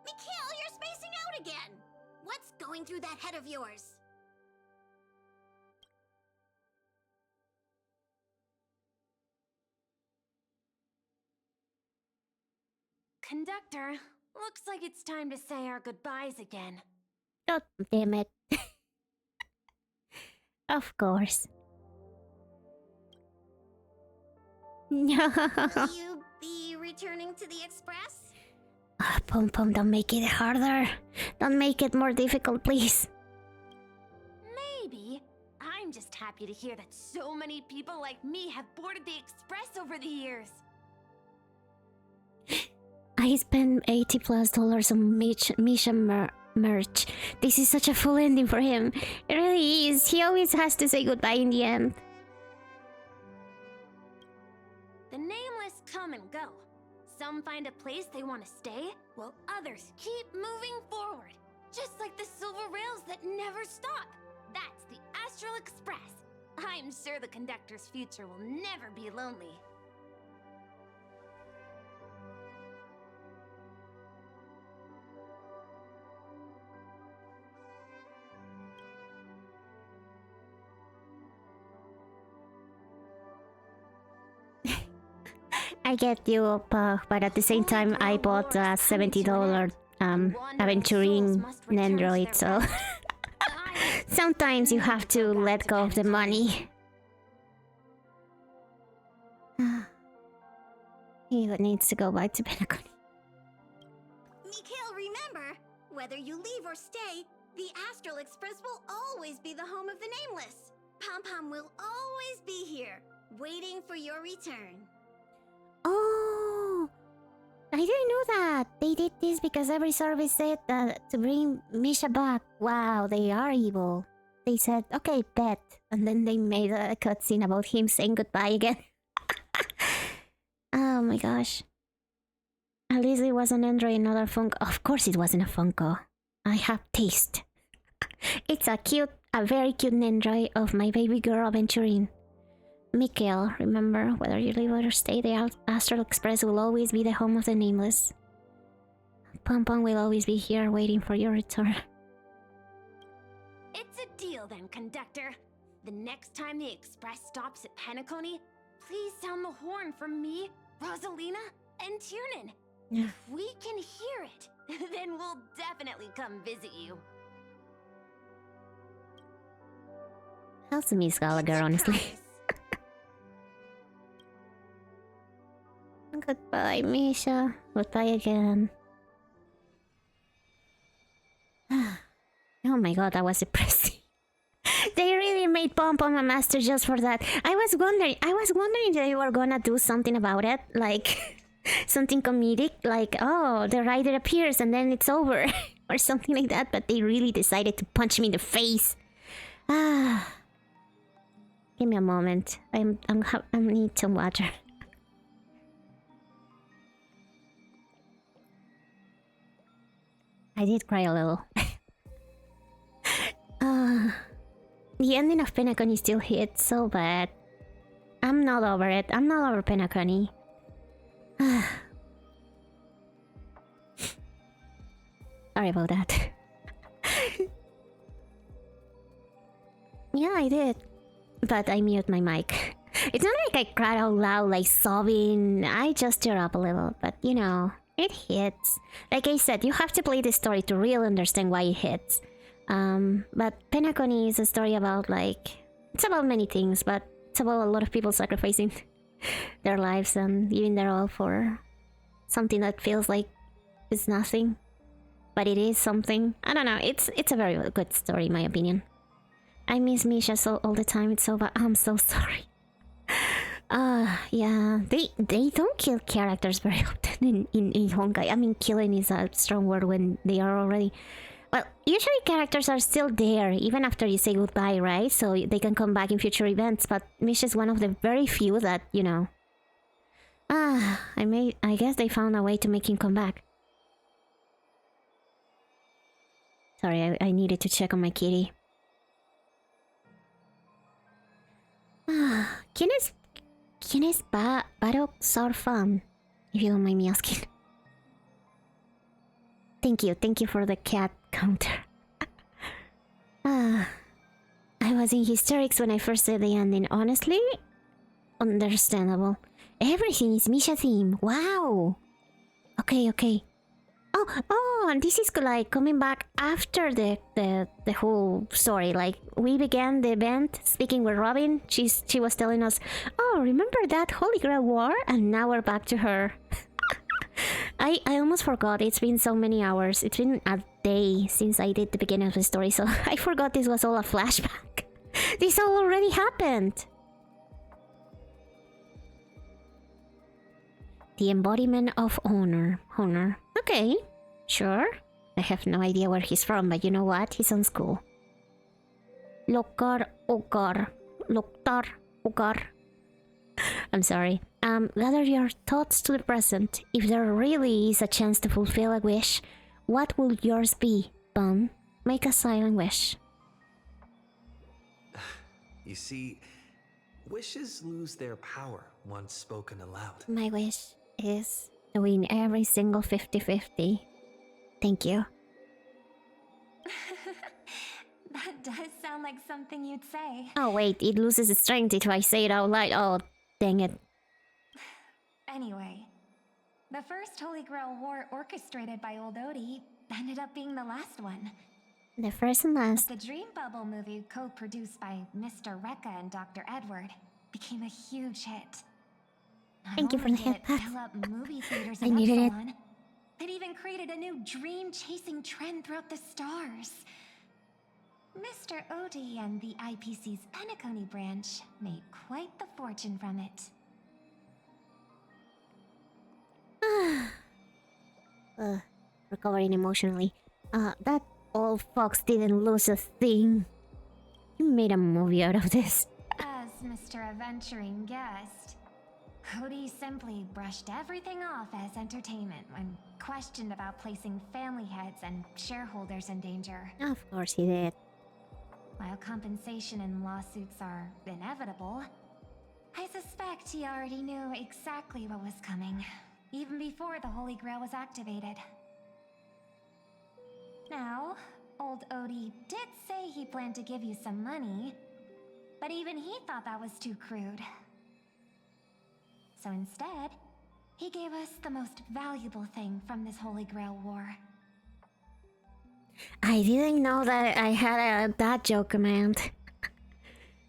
Mikhail, you're spacing out again. What's going through that head of yours? Conductor, looks like it's time to say our goodbyes again. God damn it. Of course. No. Will you be returning to the Express? Pom Pom, don't make it harder. Don't make it more difficult, please. Maybe. I'm just happy to hear that so many people like me have boarded the Express over the years. I spent $80+ on Misha merch. This is such a full ending for him. It really is. He always has to say goodbye in the end. The nameless come and go. Some find a place they want to stay, while others keep moving forward. Just like the silver rails that never stop. That's the Astral Express. I'm sure the conductor's future will never be lonely. I get you, but at the same time, I bought a $70 aventuring an android, so sometimes you have to let go of the money. He needs to go back to Penacony. Mikhail, remember, whether you leave or stay, the Astral Express will always be the home of the Nameless. Pom-Pom will always be here, waiting for your return. Oh, I didn't know that. They did this because every service said that to bring Misha back. Wow, they are evil. They said, okay, bet. And then they made a cutscene about him saying goodbye again. Oh my gosh. At least it was an android, not a Funko. Of course it wasn't a Funko. I have taste. It's a very cute android of my baby girl aventuring. Mikhail, remember, whether you live or stay, the Astral Express will always be the home of the Nameless. Pom-Pom will always be here waiting for your return. It's a deal then, conductor. The next time the express stops at Penacony, please sound the horn for me, Rosalina, and Tiernan. Yeah. If we can hear it, then we'll definitely come visit you. How's the Miss Gallagher, honestly? Goodbye, Misha. Goodbye again. Oh my god, that was depressing. They really made Pom-Pom a master just for that. I was wondering if they were gonna do something about it, like something comedic, like, oh, the rider appears and then it's over, or something like that. But they really decided to punch me in the face. Give me a moment. I need some water. I did cry a little. The ending of Penacony still hits so bad. I'm not over it. I'm not over Penacony. Sorry about that. Yeah, I did. But I mute my mic. It's not like I cried out loud, like sobbing. I just tear up a little, but you know, it hits. Like I said, you have to play the story to really understand why it hits. But Penacony is a story about, like, it's about many things, but it's about a lot of people sacrificing their lives and giving their all for something that feels like it's nothing, but it is something. I don't know. It's a very good story, in my opinion. I miss Misha so all the time. It's so bad. I'm so sorry. Yeah, they don't kill characters very often in Honkai. I mean, killing is a strong word when they are already. Well, usually characters are still there even after you say goodbye, right? So they can come back in future events. But Misha is one of the very few that, you know. I guess they found a way to make him come back. Sorry, I needed to check on my kitty. ¿Quién es Barok Sarfan? If you don't mind me asking. Thank you for the cat counter. I was in hysterics when I first said the ending. Honestly, understandable. Everything is Misha theme. Wow. Okay. Oh, and this is like coming back after the whole story. Like, we began the event speaking with Robin. She was telling us, oh, remember that Holy Grail War? And now we're back to her. I almost forgot. It's been so many hours. It's been a day since I did the beginning of the story, so I forgot this was all a flashback. This all already happened. The embodiment of honor. Okay, sure. I have no idea where he's from, but you know what? He sounds cool. Loktar Okar. I'm sorry. Gather your thoughts to the present. If there really is a chance to fulfill a wish, what will yours be, Bum? Make a silent wish. You see, wishes lose their power once spoken aloud. My wish is to win every single 50-50. Thank you. That does sound like something you'd say. Oh wait, it loses its strength if I say it out loud. Oh, dang it. Anyway, the first Holy Grail War orchestrated by Old Odie ended up being the last one. The first and last. But the Dream Bubble movie, co-produced by Mr. Rekka and Dr. Edward, became a huge hit. Thank you for the Not only did headbutt. it fill up movie theaters I in needed it. Epsilon, it even created a new dream-chasing trend throughout the stars. Mr. Odie and the IPC's Penacony branch made quite the fortune from it. Recovering emotionally. That old fox didn't lose a thing. He made a movie out of this. As Mr. Adventuring guessed, Cody simply brushed everything off as entertainment when questioned about placing family heads and shareholders in danger. Of course he did. While compensation and lawsuits are inevitable, I suspect he already knew exactly what was coming, even before the Holy Grail was activated. Now, old Odie did say he planned to give you some money, but even he thought that was too crude. So instead, he gave us the most valuable thing from this Holy Grail war. I didn't know that I had a dad joke command.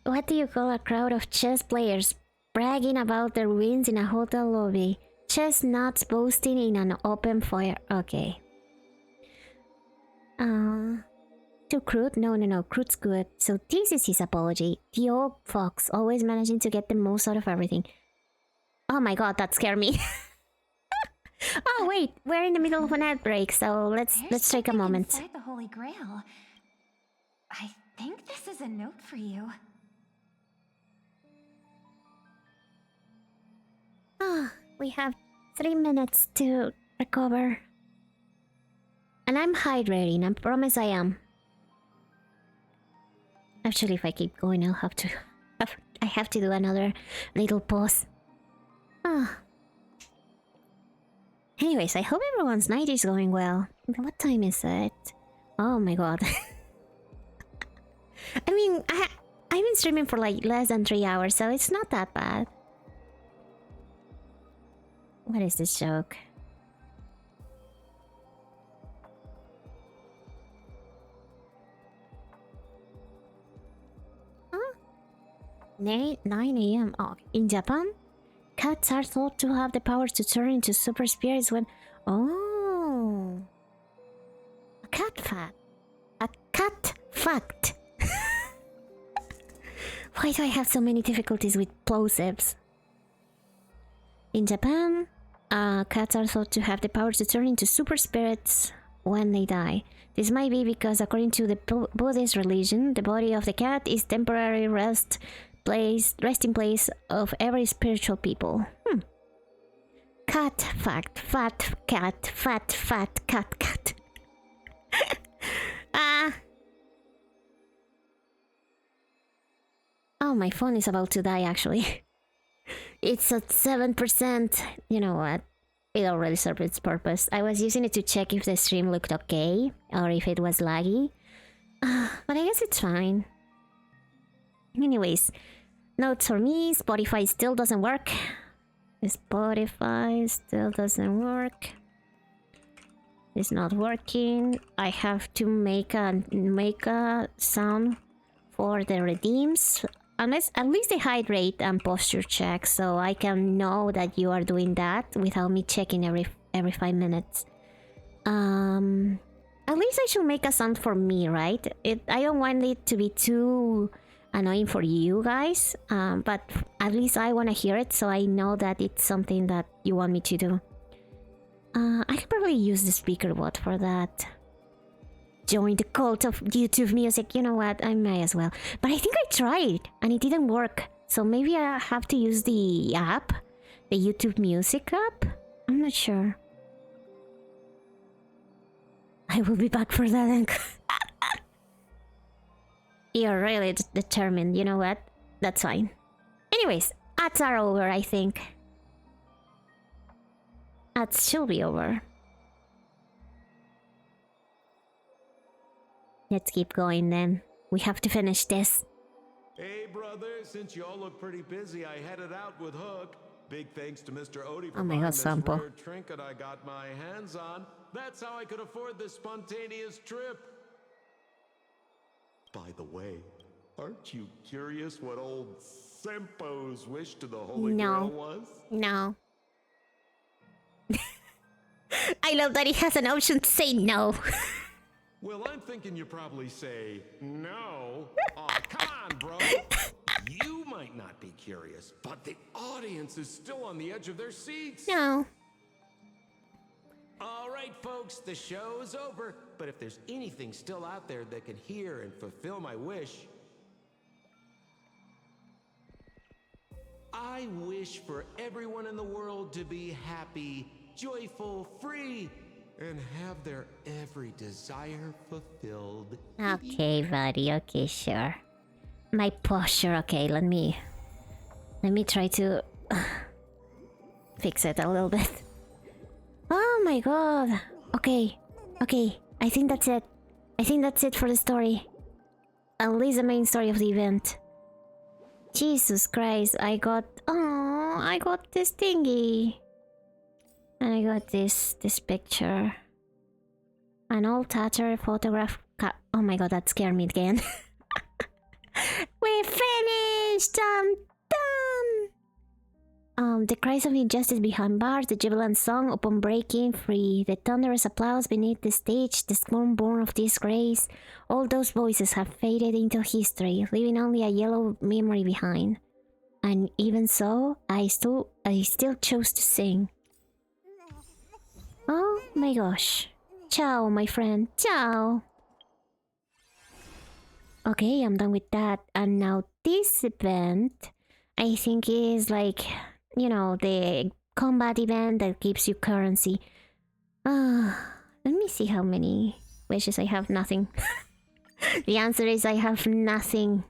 What do you call a crowd of chess players bragging about their wins in a hotel lobby? Chestnuts boasting in an open fire. Okay. Too crude? No. Crude's good. So this is his apology. The old fox always managing to get the most out of everything. Oh my god, that scared me. Oh wait, we're in the middle of an ad break, so let's take a moment. Inside the Holy Grail. I think this is a note for you. We have 3 minutes to recover. And I'm hydrating, I promise I am. Actually, if I keep going, I'll have to... I have to do another little pause. Anyways, I hope everyone's night is going well. What time is it? Oh my god. I mean, I've been streaming for like less than 3 hours, so it's not that bad. What is this joke? Huh? 9 a.m. Oh, in Japan? Cats are thought to have the power to turn into super spirits when... Oh... A cat fact. A cat fact. Why do I have so many difficulties with plosives? In Japan, cats are thought to have the power to turn into super spirits when they die. This might be because, according to the Buddhist religion, the body of the cat is temporary resting place of every spiritual people. Cat fact, fat cat, fat cat. Oh, my phone is about to die actually. It's at 7%. You know what? It already served its purpose. I was using it to check if the stream looked okay or if it was laggy. But I guess it's fine. Anyways, notes for me, Spotify still doesn't work. Spotify still doesn't work. It's not working. I have to make a sound for the redeems. Unless at least they hydrate and posture check, so I can know that you are doing that without me checking every 5 minutes. At least I should make a sound for me, right? I don't want it to be too annoying for you guys, but at least I want to hear it, so I know that it's something that you want me to do. I can probably use the speaker bot for that. Join the cult of YouTube music. You know what? I may as well. But I think I tried and it didn't work. So maybe I have to use the app, the YouTube Music app. I'm not sure. I will be back for that. You're really determined. You know what? That's fine. Anyways, ads are over, I think. Ads should be over. Let's keep going then. We have to finish this. Hey, brother, since you all look pretty busy, I headed out with Hook. Big thanks to Mr. Odie for Oh my buying God, this Sampo. rare trinket I got my hands on. That's how I could afford this spontaneous trip. By the way, aren't you curious what old Sempo's wish to the Holy Grail was? No. I love that he has an option to say no. Well, I'm thinking you probably say no. Oh, come on, bro. You might not be curious, but the audience is still on the edge of their seats. No. All right, folks, the show's over. But if there's anything still out there that can hear and fulfill my wish, I wish for everyone in the world to be happy, joyful, free, and have their every desire fulfilled. Okay, buddy. Okay, sure. My posture. Okay, let me try to fix it a little bit. Oh my god. Okay. Okay. I think that's it. I think that's it for the story. At least the main story of the event. Jesus Christ, I got this thingy. And I got this picture. An old tattered photograph. Oh my god, that scared me again. We finished! I'm done! The cries of injustice behind bars, the jubilant song upon breaking free, the thunderous applause beneath the stage, the storm born of disgrace. All those voices have faded into history, leaving only a yellow memory behind. And even so, I still chose to sing. Oh my gosh. Ciao, my friend. Ciao. Okay, I'm done with that. And now this event, I think is like, you know, the combat event that gives you currency. Let me see how many wishes I have. Nothing. The answer is I have nothing.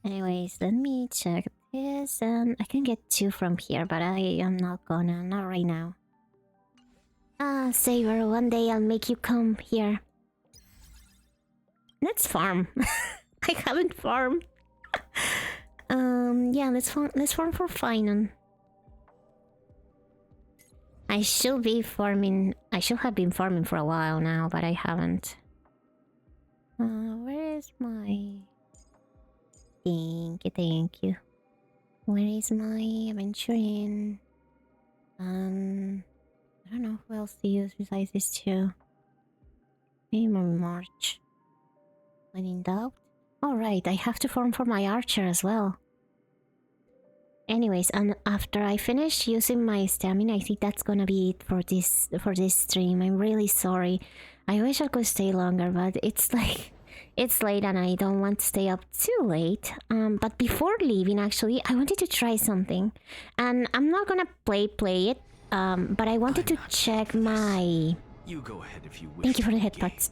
Anyways, let me check this. And I can get 2 from here, but I am not gonna. Not right now. Saber, one day I'll make you come here. Let's farm. I haven't farmed. Yeah, let's farm for Finan. I should be farming. I should have been farming for a while now, but I haven't. Where is my... Thank you. Where is my adventuring? I don't know who else to use besides these 2. Maybe more March. When in doubt. Alright, I have to farm for my archer as well. Anyways, and after I finish using my stamina, I think that's gonna be it for this stream. I'm really sorry. I wish I could stay longer, but it's like... It's late and I don't want to stay up too late. But before leaving, actually, I wanted to try something. And I'm not gonna play it. But I wanted to check my... You go ahead if you wish. Thank you for the headphones.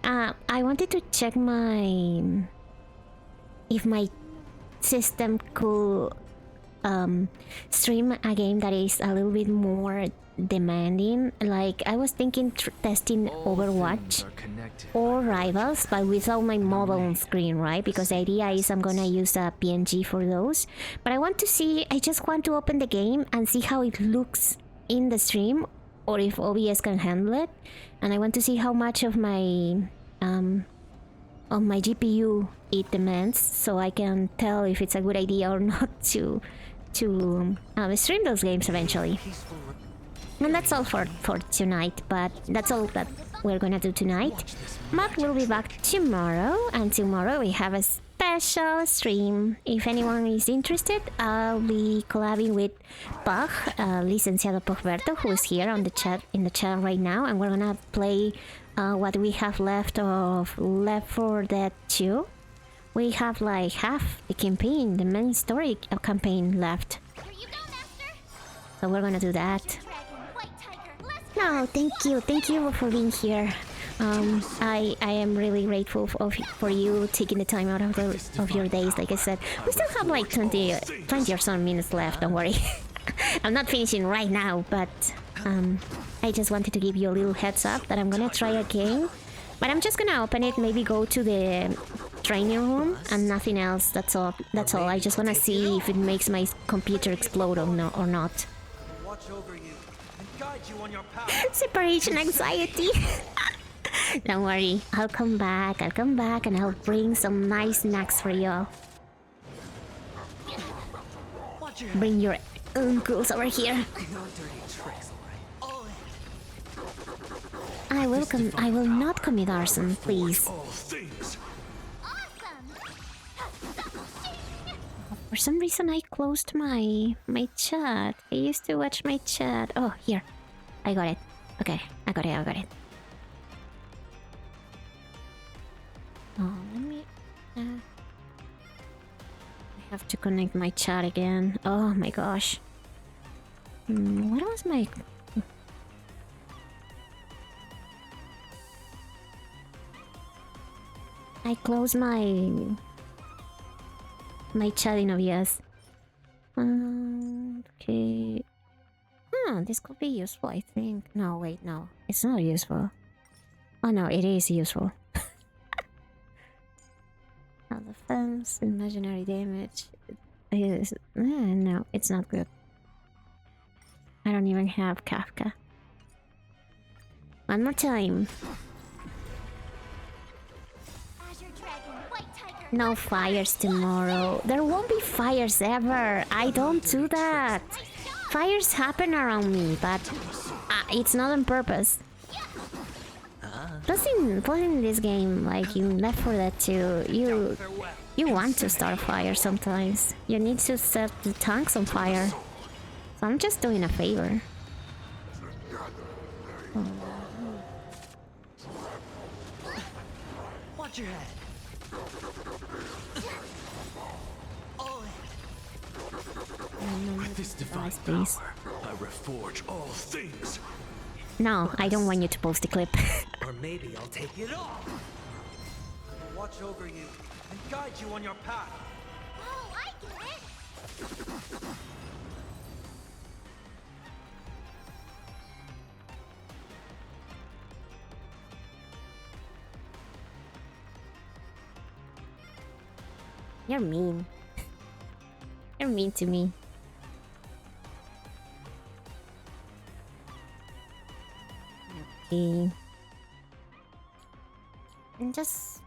I wanted to check my... if my system could stream a game that is a little bit more demanding. Like, I was thinking testing Overwatch or Rivals, but without my mobile screen, right? Because the idea is I'm gonna use a PNG for those. But I just want to open the game and see how it looks in the stream, or if OBS can handle it. And I want to see how much of my GPU it demands, so I can tell if it's a good idea or not to stream those games eventually. And that's all for tonight, but that's all that we're gonna do tonight. Mark will be back tomorrow, and tomorrow we have a special stream. If anyone is interested, I'll be collabing with Pug, Licenciado Pugberto, who is here on the chat right now, and we're gonna play what we have left of Left 4 Dead 2. We have like half the campaign, the main story campaign left. So we're gonna do that. No, thank you for being here. I am really grateful for you taking the time out of your days. Like I said, we still have like 20 or so minutes left, don't worry. I'm not finishing right now, but I just wanted to give you a little heads up that I'm gonna try a game. But I'm just gonna open it, maybe go to the training room and nothing else. That's all. That's all. I just want to see if it makes my computer explode or not. Watch over you and guide you on your path. Separation anxiety. Don't worry. I'll come back. I'll come back and I'll bring some nice snacks for you. Bring your uncles over here. No dirty tricks, all right? I will I will not commit arson, please. For some reason I closed my chat. I used to watch my chat. Oh, here. I got it. Okay, I got it. Oh, let me I have to connect my chat again. Oh my gosh. What was my... I closed my chat in OBS. Okay. This could be useful, I think. No, wait, no. It's not useful. Oh no, it is useful. Defense, imaginary damage. No, it's not good. I don't even have Kafka. One more time. No fires tomorrow. There won't be fires ever. I don't do that. Fires happen around me, but it's not on purpose. Plus in this game, like in Left 4 Dead 2, you want to start a fire sometimes. You need to set the tanks on fire. So I'm just doing a favor. Watch your head. With this divine power, I reforge all things. No, I don't want you to post the clip. Or maybe I'll take it off. Watch over you and guide you on your path. Oh, I get it. You're mean. You're mean to me. Okay. And just...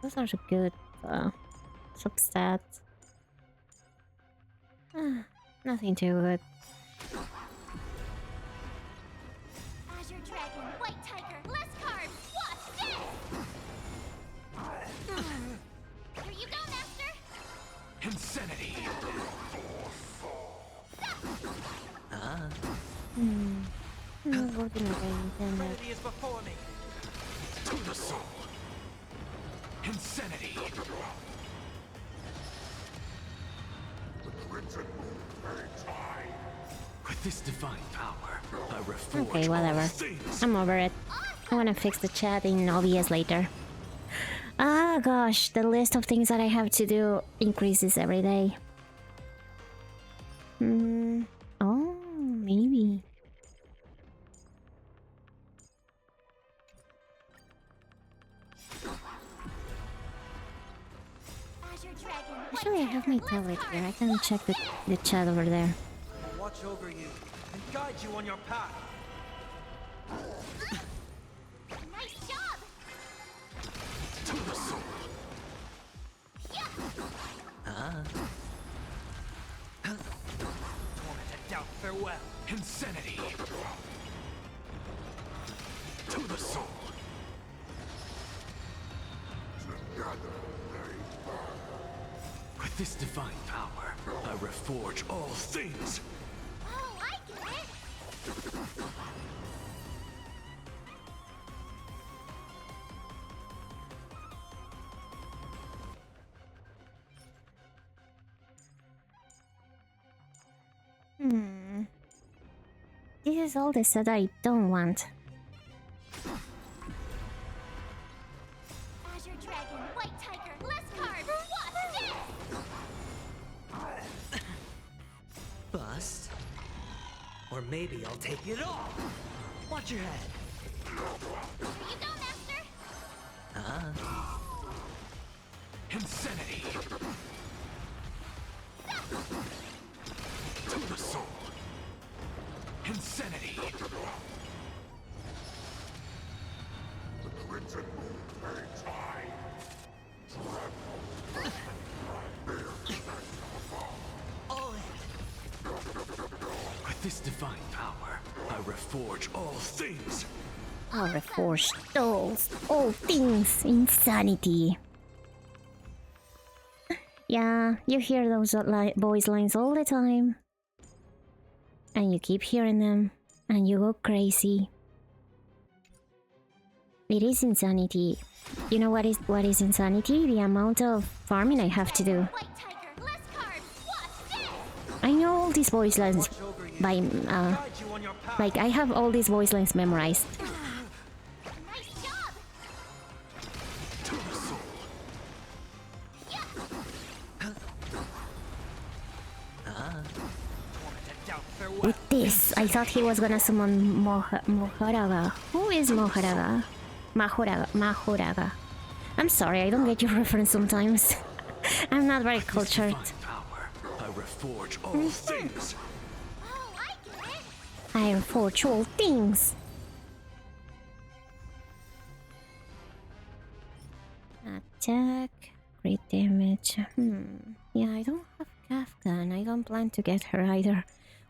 those are good substats. Nothing too good. Azure Dragon, White Tiger, less cards. Watch this. Here you go, Master. Insanity. Trinity is before me. To the soul. Insanity. With this divine power, I reforge Okay, whatever. all things. I'm over it. I wanna fix the chat in OBS later. Ah, gosh, the list of things that I have to do increases every day. Oh, maybe. Actually, I have my tablet here. I can check the chat over there. Watch over you and guide you on your path. Nice job. To the soul. Tormented doubt, farewell. Insanity. To the soul. With this divine power, I reforge all things. Oh, I get it. This is all the set I don't want. Azure Dragon, White Tiger, less cards. Watch this. Bust. Or maybe I'll take it off. Watch your head. Here you go, Master. Insanity. To the soul. Insanity. The crimson moon may try. With this divine power, I reforge all things. I reforge all things. Insanity. Yeah, you hear those boys' lines all the time. And you keep hearing them. And you go crazy. It is insanity. You know what is insanity? The amount of farming I have to do. I know all these voice lines by like I have all these voice lines memorized. With this, I thought he was gonna summon Mohoraga. Who is Mohoraga? Mahoraga. I'm sorry, I don't get your reference sometimes. I'm not very cultured. I reforge all things. I reforge all things. Attack, great damage. Yeah, I don't have Kafka and I don't plan to get her either.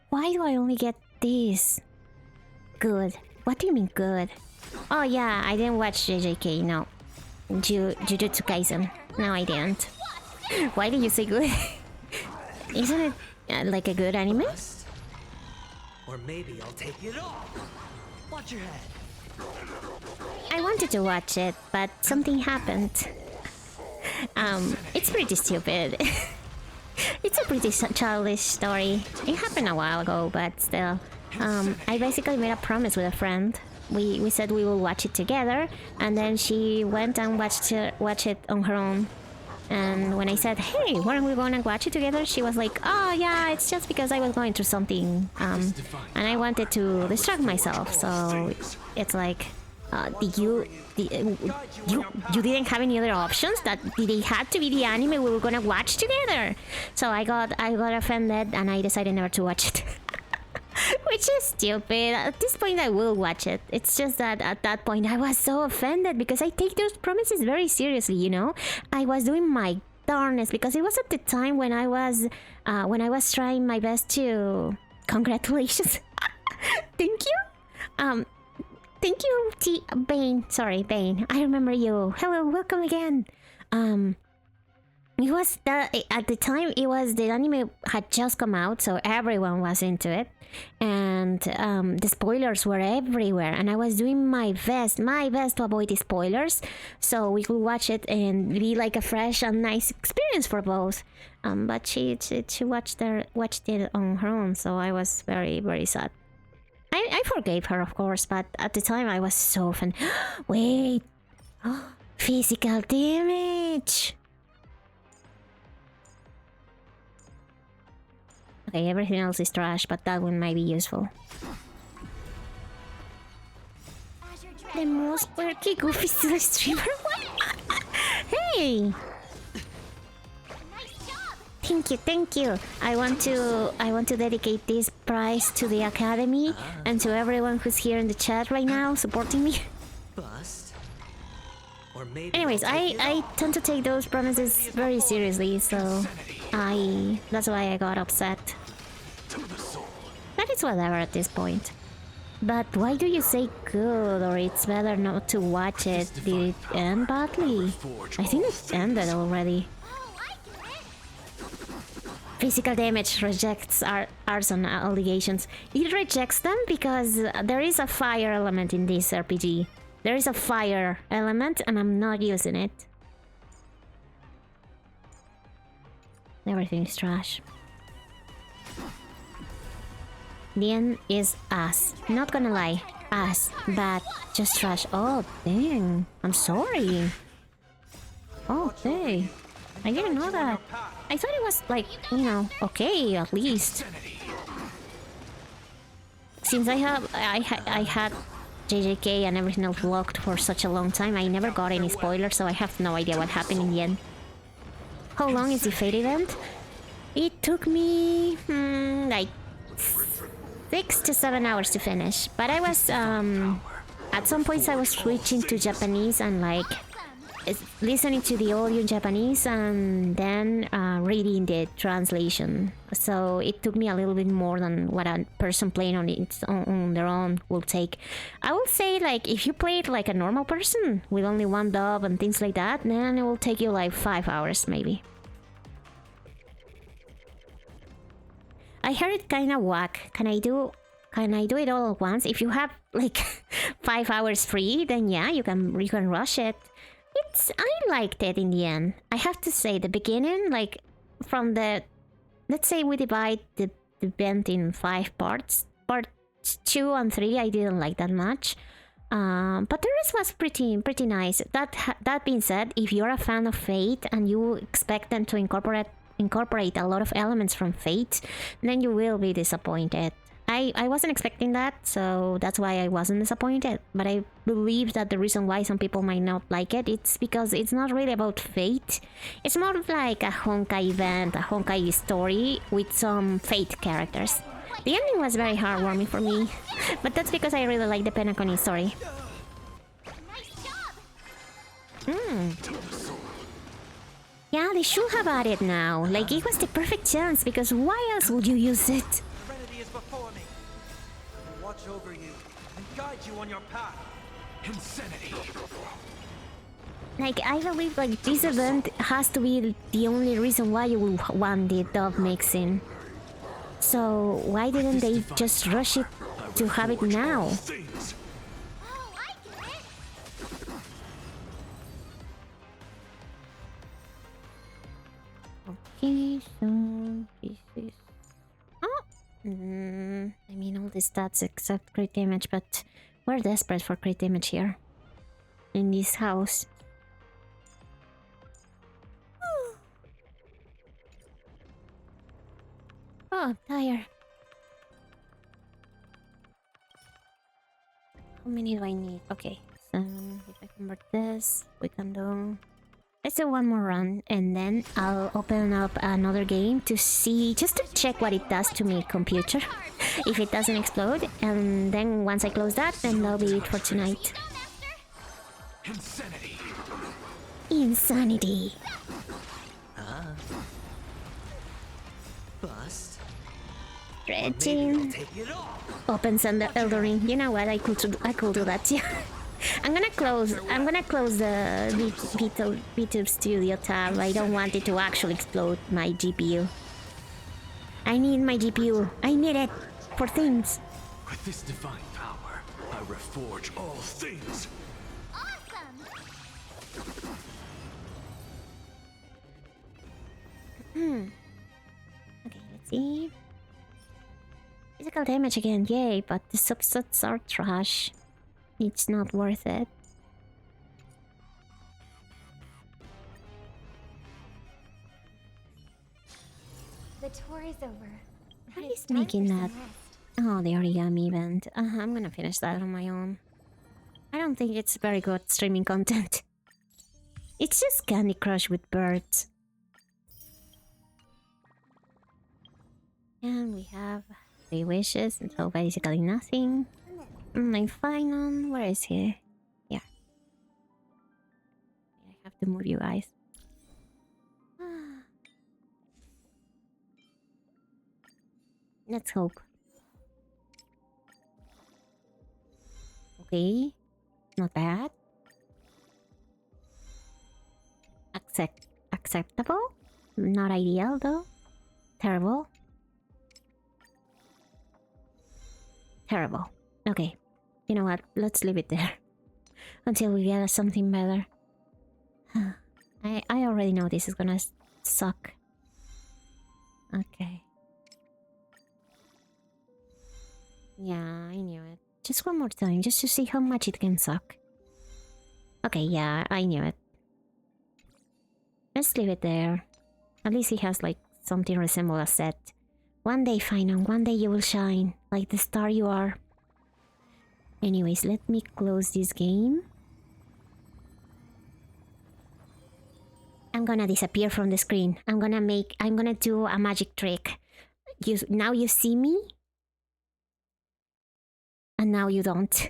Why do I only get this? Good. What do you mean good? Oh yeah, I didn't watch JJK, no. Jujutsu Kaisen. No, I didn't. Why did you say good? Isn't it like a good anime? Or maybe I'll take it off. Watch your head. I wanted to watch it, but something happened. It's pretty stupid. It's a pretty childish story. It happened a while ago, but still. I basically made a promise with a friend. We said we will watch it together, and then she went and watched it on her own. And when I said, hey, weren't we going to watch it together? She was like, oh yeah, it's just because I was going through something. And I wanted to distract myself. So it's like, you didn't have any other options? That they had to be the anime we were going to watch together. So I got offended and I decided never to watch it. Which is stupid. At this point I will watch it. It's just that at that point I was so offended because I take those promises very seriously, you know? I was doing my darnest because it was at the time when I was trying my best to... Congratulations. Thank you. Thank you, Bane. Sorry, Bane. I remember you. Hello, welcome again. It was at the time the anime had just come out, so everyone was into it. And the spoilers were everywhere, and I was doing my best to avoid the spoilers, so we could watch it and be like a fresh and nice experience for both. But she watched it on her own, so I was very, very sad. I forgave her, of course, but at the time I was so offended. Wait, physical damage. Okay, everything else is trash, but that one might be useful. The most quirky goofy silly streamer? What? Hey! Thank you. I want to dedicate this prize to the Academy and to everyone who's here in the chat right now supporting me. Bust. Or maybe Anyways, I tend to take those promises very seriously, so that's why I got upset. But it's whatever at this point. But why do you say good, or it's better not to watch it? Did it end badly? I think it ended already. Physical damage rejects arson allegations. It rejects them because there is a fire element in this RPG. There is a fire element and I'm not using it. Everything is trash. The end is ass. Not gonna lie. Ass. Bad. Just trash. Oh, dang. I'm sorry. Oh, dang. I didn't know that. I thought it was like, you know, okay, at least. Since I had JJK and everything else locked for such a long time, I never got any spoilers, so I have no idea what happened in the end. how long is the fate event? It took me like 6 to 7 hours to finish. But I was at some points I was switching to Japanese and like listening to the audio in Japanese and then reading the translation. So it took me a little bit more than what a person playing on their own will take. I will say, like, if you play it like a normal person with only one dub and things like that, then it will take you like 5 hours maybe. I heard it kind of whack. Can I do it all at once? If you have like 5 hours free, then yeah, you can rush it. I liked it in the end. I have to say, the beginning, like, from the... Let's say we divide the event in 5 parts. Part 2 and 3 I didn't like that much. But the rest was pretty nice. That being said, if you're a fan of Fate and you expect them to incorporate a lot of elements from Fate, then you will be disappointed. I wasn't expecting that, so that's why I wasn't disappointed. But I believe that the reason why some people might not like it, it's because it's not really about Fate. It's more like a Honkai event, a Honkai story with some Fate characters. The ending was very heartwarming for me, but that's because I really like the Penacony story. Yeah, they should have added now. Like, it was the perfect chance, because why else would you use it? Before me. I will watch over you and guide you on your path. Insanity. Like, I believe like this event has to be the only reason why you will want the dub mixing. So why didn't they just rush it to have it now? Okay, so this is... I mean, all the stats except crit damage, but we're desperate for crit damage here. In this house. Oh, I'm tired. How many do I need? Okay, so if I convert this, we can do... Let's do one more run, and then I'll open up another game to see, just to check what it does to my computer, if it doesn't explode, and then once I close that, then that'll be it for tonight. Insanity. Insanity. Bust. Stretching. Opens under Elden Ring. You know what? I could do that too. I'm gonna close the VTube Studio tab. I don't want it to actually explode my GPU. I need my GPU. I need it for things. With this divine power, I reforge all things. Okay, let's see. Physical damage again, yay, but the subsets are trash. It's not worth it. The tour is over. What is making that? Oh, the origami event. I'm gonna finish that on my own. I don't think it's very good streaming content. It's just Candy Crush with birds. And we have 3 wishes, and so basically nothing. My final... Where is he? Yeah. I have to move you guys. Let's hope. Okay. Not bad. Acceptable? Not ideal though. Terrible. Terrible. Okay. You know what? Let's leave it there. Until we get something better. I already know this is gonna suck. Okay. Yeah, I knew it. Just one more time, just to see how much it can suck. Okay, yeah, I knew it. Let's leave it there. At least he has like something resemble a set. One day, Final, one day you will shine, like the star you are. Anyways, let me close this game. I'm gonna disappear from the screen. I'm gonna do a magic trick. Now you see me, and now you don't.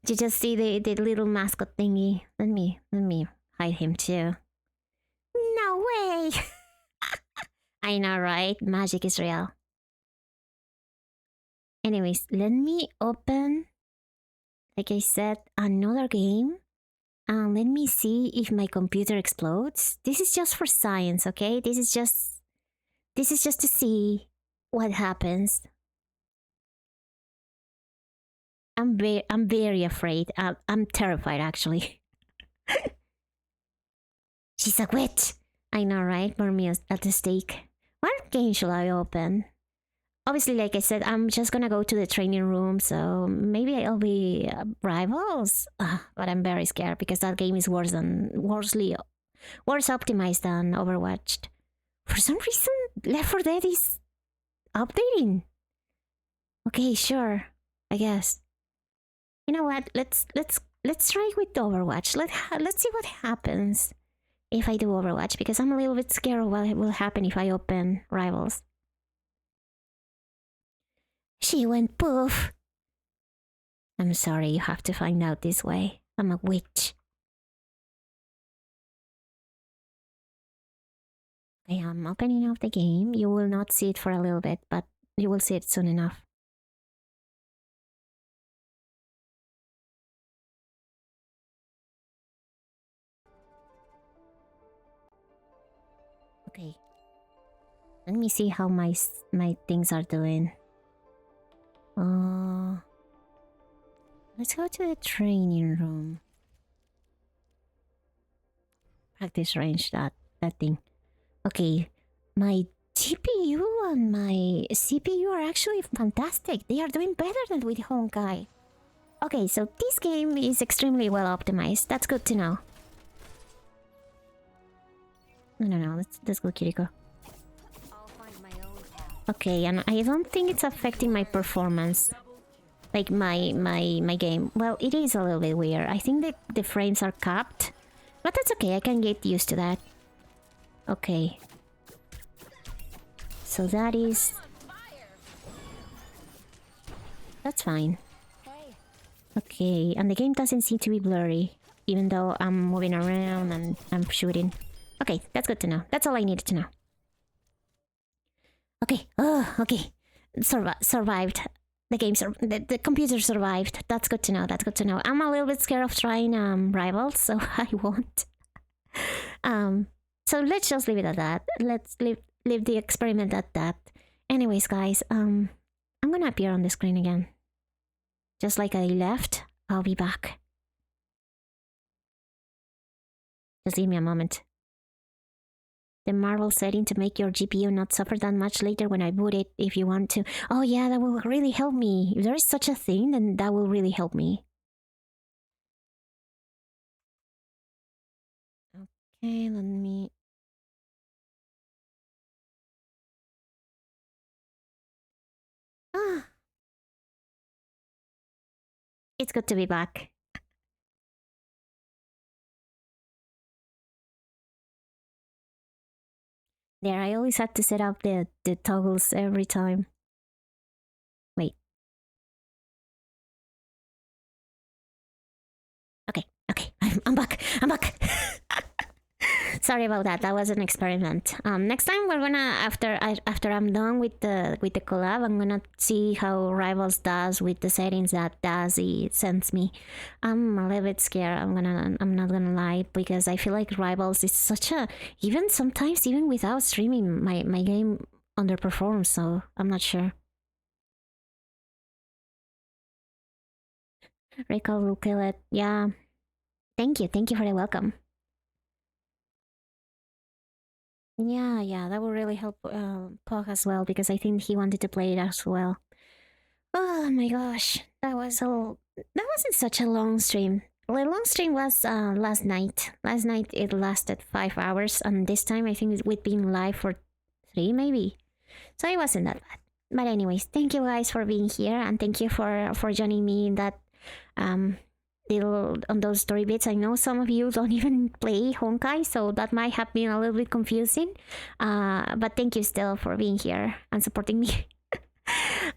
You just see the little mascot thingy. Let me hide him too. No way! I know, right? Magic is real. Anyways, let me open, like I said, another game. And let me see if my computer explodes. This is just for science, okay? This is just to see what happens. I'm very afraid. I'm terrified, actually. She's a witch. I know, right? For me at the stake. What game should I open? Obviously, like I said, I'm just gonna go to the training room, so maybe I'll be rivals. But I'm very scared because that game is worse optimized than Overwatch. For some reason, Left 4 Dead is updating. Okay, sure, I guess. You know what? Let's try with Overwatch. Let's see what happens if I do Overwatch, because I'm a little bit scared of what will happen if I open Rivals. She went poof. I'm sorry, you have to find out this way. I'm a witch. Okay, I'm opening up the game. You will not see it for a little bit, but you will see it soon enough. Okay. Let me see how my things are doing. Let's go to the training room. Practice range that thing. Okay, my GPU and my CPU are actually fantastic. They are doing better than with Honkai. Okay, so this game is extremely well optimized. That's good to know. No. Let's go, Kiriko. Okay, and I don't think it's affecting my performance. Like my game. Well, it is a little bit weird. I think that the frames are capped. But that's okay, I can get used to that. Okay. So that is... That's fine. Okay, and the game doesn't seem to be blurry, even though I'm moving around and I'm shooting. Okay, that's good to know. That's all I needed to know. Okay, okay. Survived. The computer survived. That's good to know, that's good to know. I'm a little bit scared of trying Rivals, so I won't. So let's just leave it at that. Let's leave the experiment at that. Anyways, guys, I'm gonna appear on the screen again. Just like I left, I'll be back. Just give me a moment. The Marvel setting to make your GPU not suffer that much later when I boot it, if you want to. Oh yeah, that will really help me. If there is such a thing, then that will really help me. Okay, let me... It's good to be back. There, I always had to set up the toggles every time. Wait. Okay, I'm back. Sorry about that. That was an experiment. Next time we're gonna, after I'm done with the collab, I'm gonna see how Rivals does with the settings that Dazzy sends me. I'm a little bit scared. I'm not gonna lie, because I feel like Rivals is such a, even sometimes even without streaming, my game underperforms. So I'm not sure. Recall will kill it. Yeah. Thank you for the welcome. Yeah, that will really help Pog as well, because I think he wanted to play it as well. Oh my gosh, that wasn't such a long stream. The long stream was last night. Last night it lasted 5 hours, and this time I think we've been live for 3 maybe. So it wasn't that bad. But anyways, thank you guys for being here, and thank you for joining me in that little on those story bits. I know some of you don't even play Honkai, so that might have been a little bit confusing. But thank you still for being here and supporting me.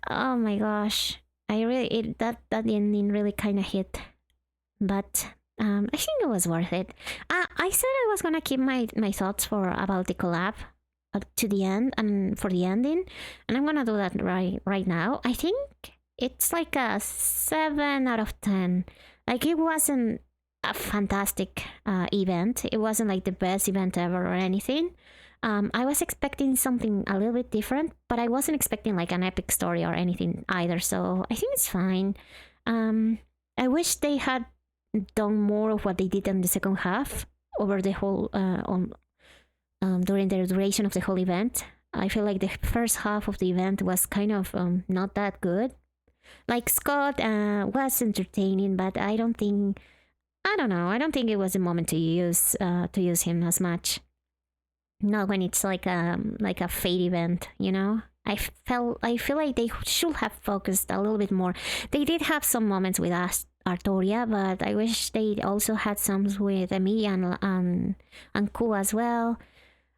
Oh my gosh, that ending really kind of hit, but I think it was worth it. I said I was gonna keep my thoughts for about the collab to the end and for the ending, and I'm gonna do that right now. I think it's like a 7 out of 10. Like, it wasn't a fantastic event. It wasn't like the best event ever or anything. I was expecting something a little bit different, but I wasn't expecting like an epic story or anything either. So I think it's fine. I wish they had done more of what they did in the second half over the whole during the duration of the whole event. I feel like the first half of the event was kind of not that good. Like, Scott was entertaining, but I don't think it was the moment to use him as much. Not when it's like a fate event, you know. I feel like they should have focused a little bit more. They did have some moments with Artoria, but I wish they also had some with Emilia and Ku as well.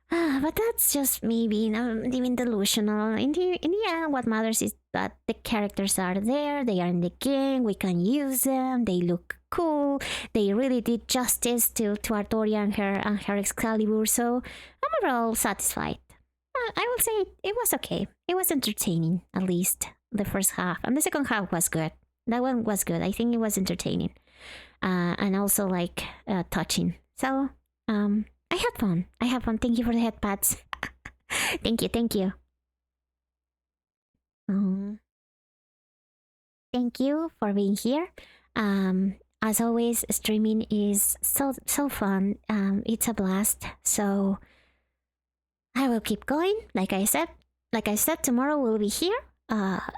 But that's just me being delusional. In the end, what matters is that the characters are there, they are in the game, we can use them, they look cool, they really did justice to Artoria and her Excalibur, so I'm overall satisfied. I will say it was okay. It was entertaining, at least the first half, and the second half was good. That one was good. I think it was entertaining, and also like touching. So I had fun. Thank you for the headpads. Thank you. Thank you for being here. As always, streaming is so fun. It's a blast. So I will keep going. Like I said, tomorrow we'll be here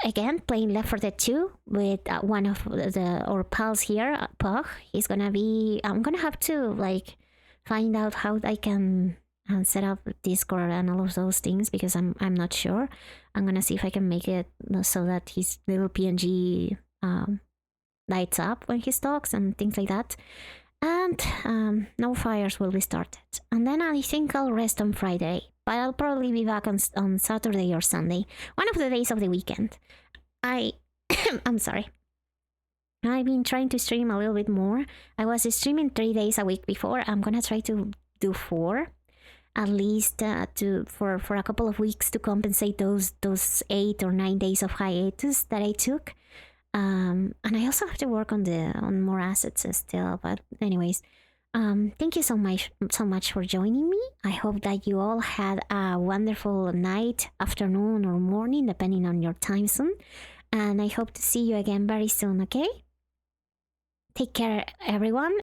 again playing Left 4 Dead 2 with one of our pals here, Pog. I'm gonna have to like find out how I can set up Discord and all of those things, because I'm not sure. I'm gonna see if I can make it so that his little PNG lights up when he talks and things like that. And no fires will be started. And then I think I'll rest on Friday, but I'll probably be back on Saturday or Sunday, one of the days of the weekend. I'm sorry. I've been trying to stream a little bit more. I was streaming 3 days a week before. I'm gonna try to do 4, at least for a couple of weeks to compensate those 8 or 9 days of hiatus that I took. And I also have to work on more assets still. But anyways, thank you so much for joining me. I hope that you all had a wonderful night, afternoon, or morning, depending on your time zone. And I hope to see you again very soon, okay? Take care, everyone.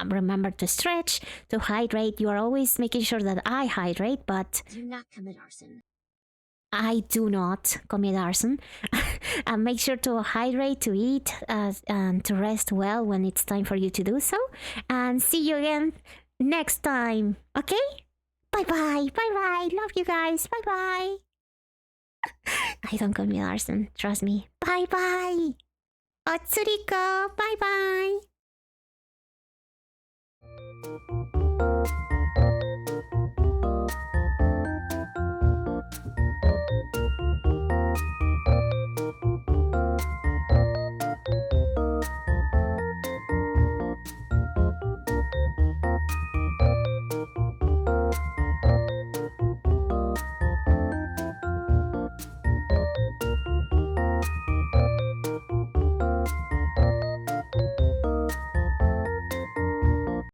Remember to stretch, to hydrate. You are always making sure that I hydrate, but Do not commit arson. I do not commit arson. And make sure to hydrate, to eat, and to rest well when it's time for you to do so. And see you again next time, okay? Bye-bye. Bye-bye. Love you guys. Bye-bye. I don't commit arson. Trust me. Bye-bye. Otsuriko. Bye-bye.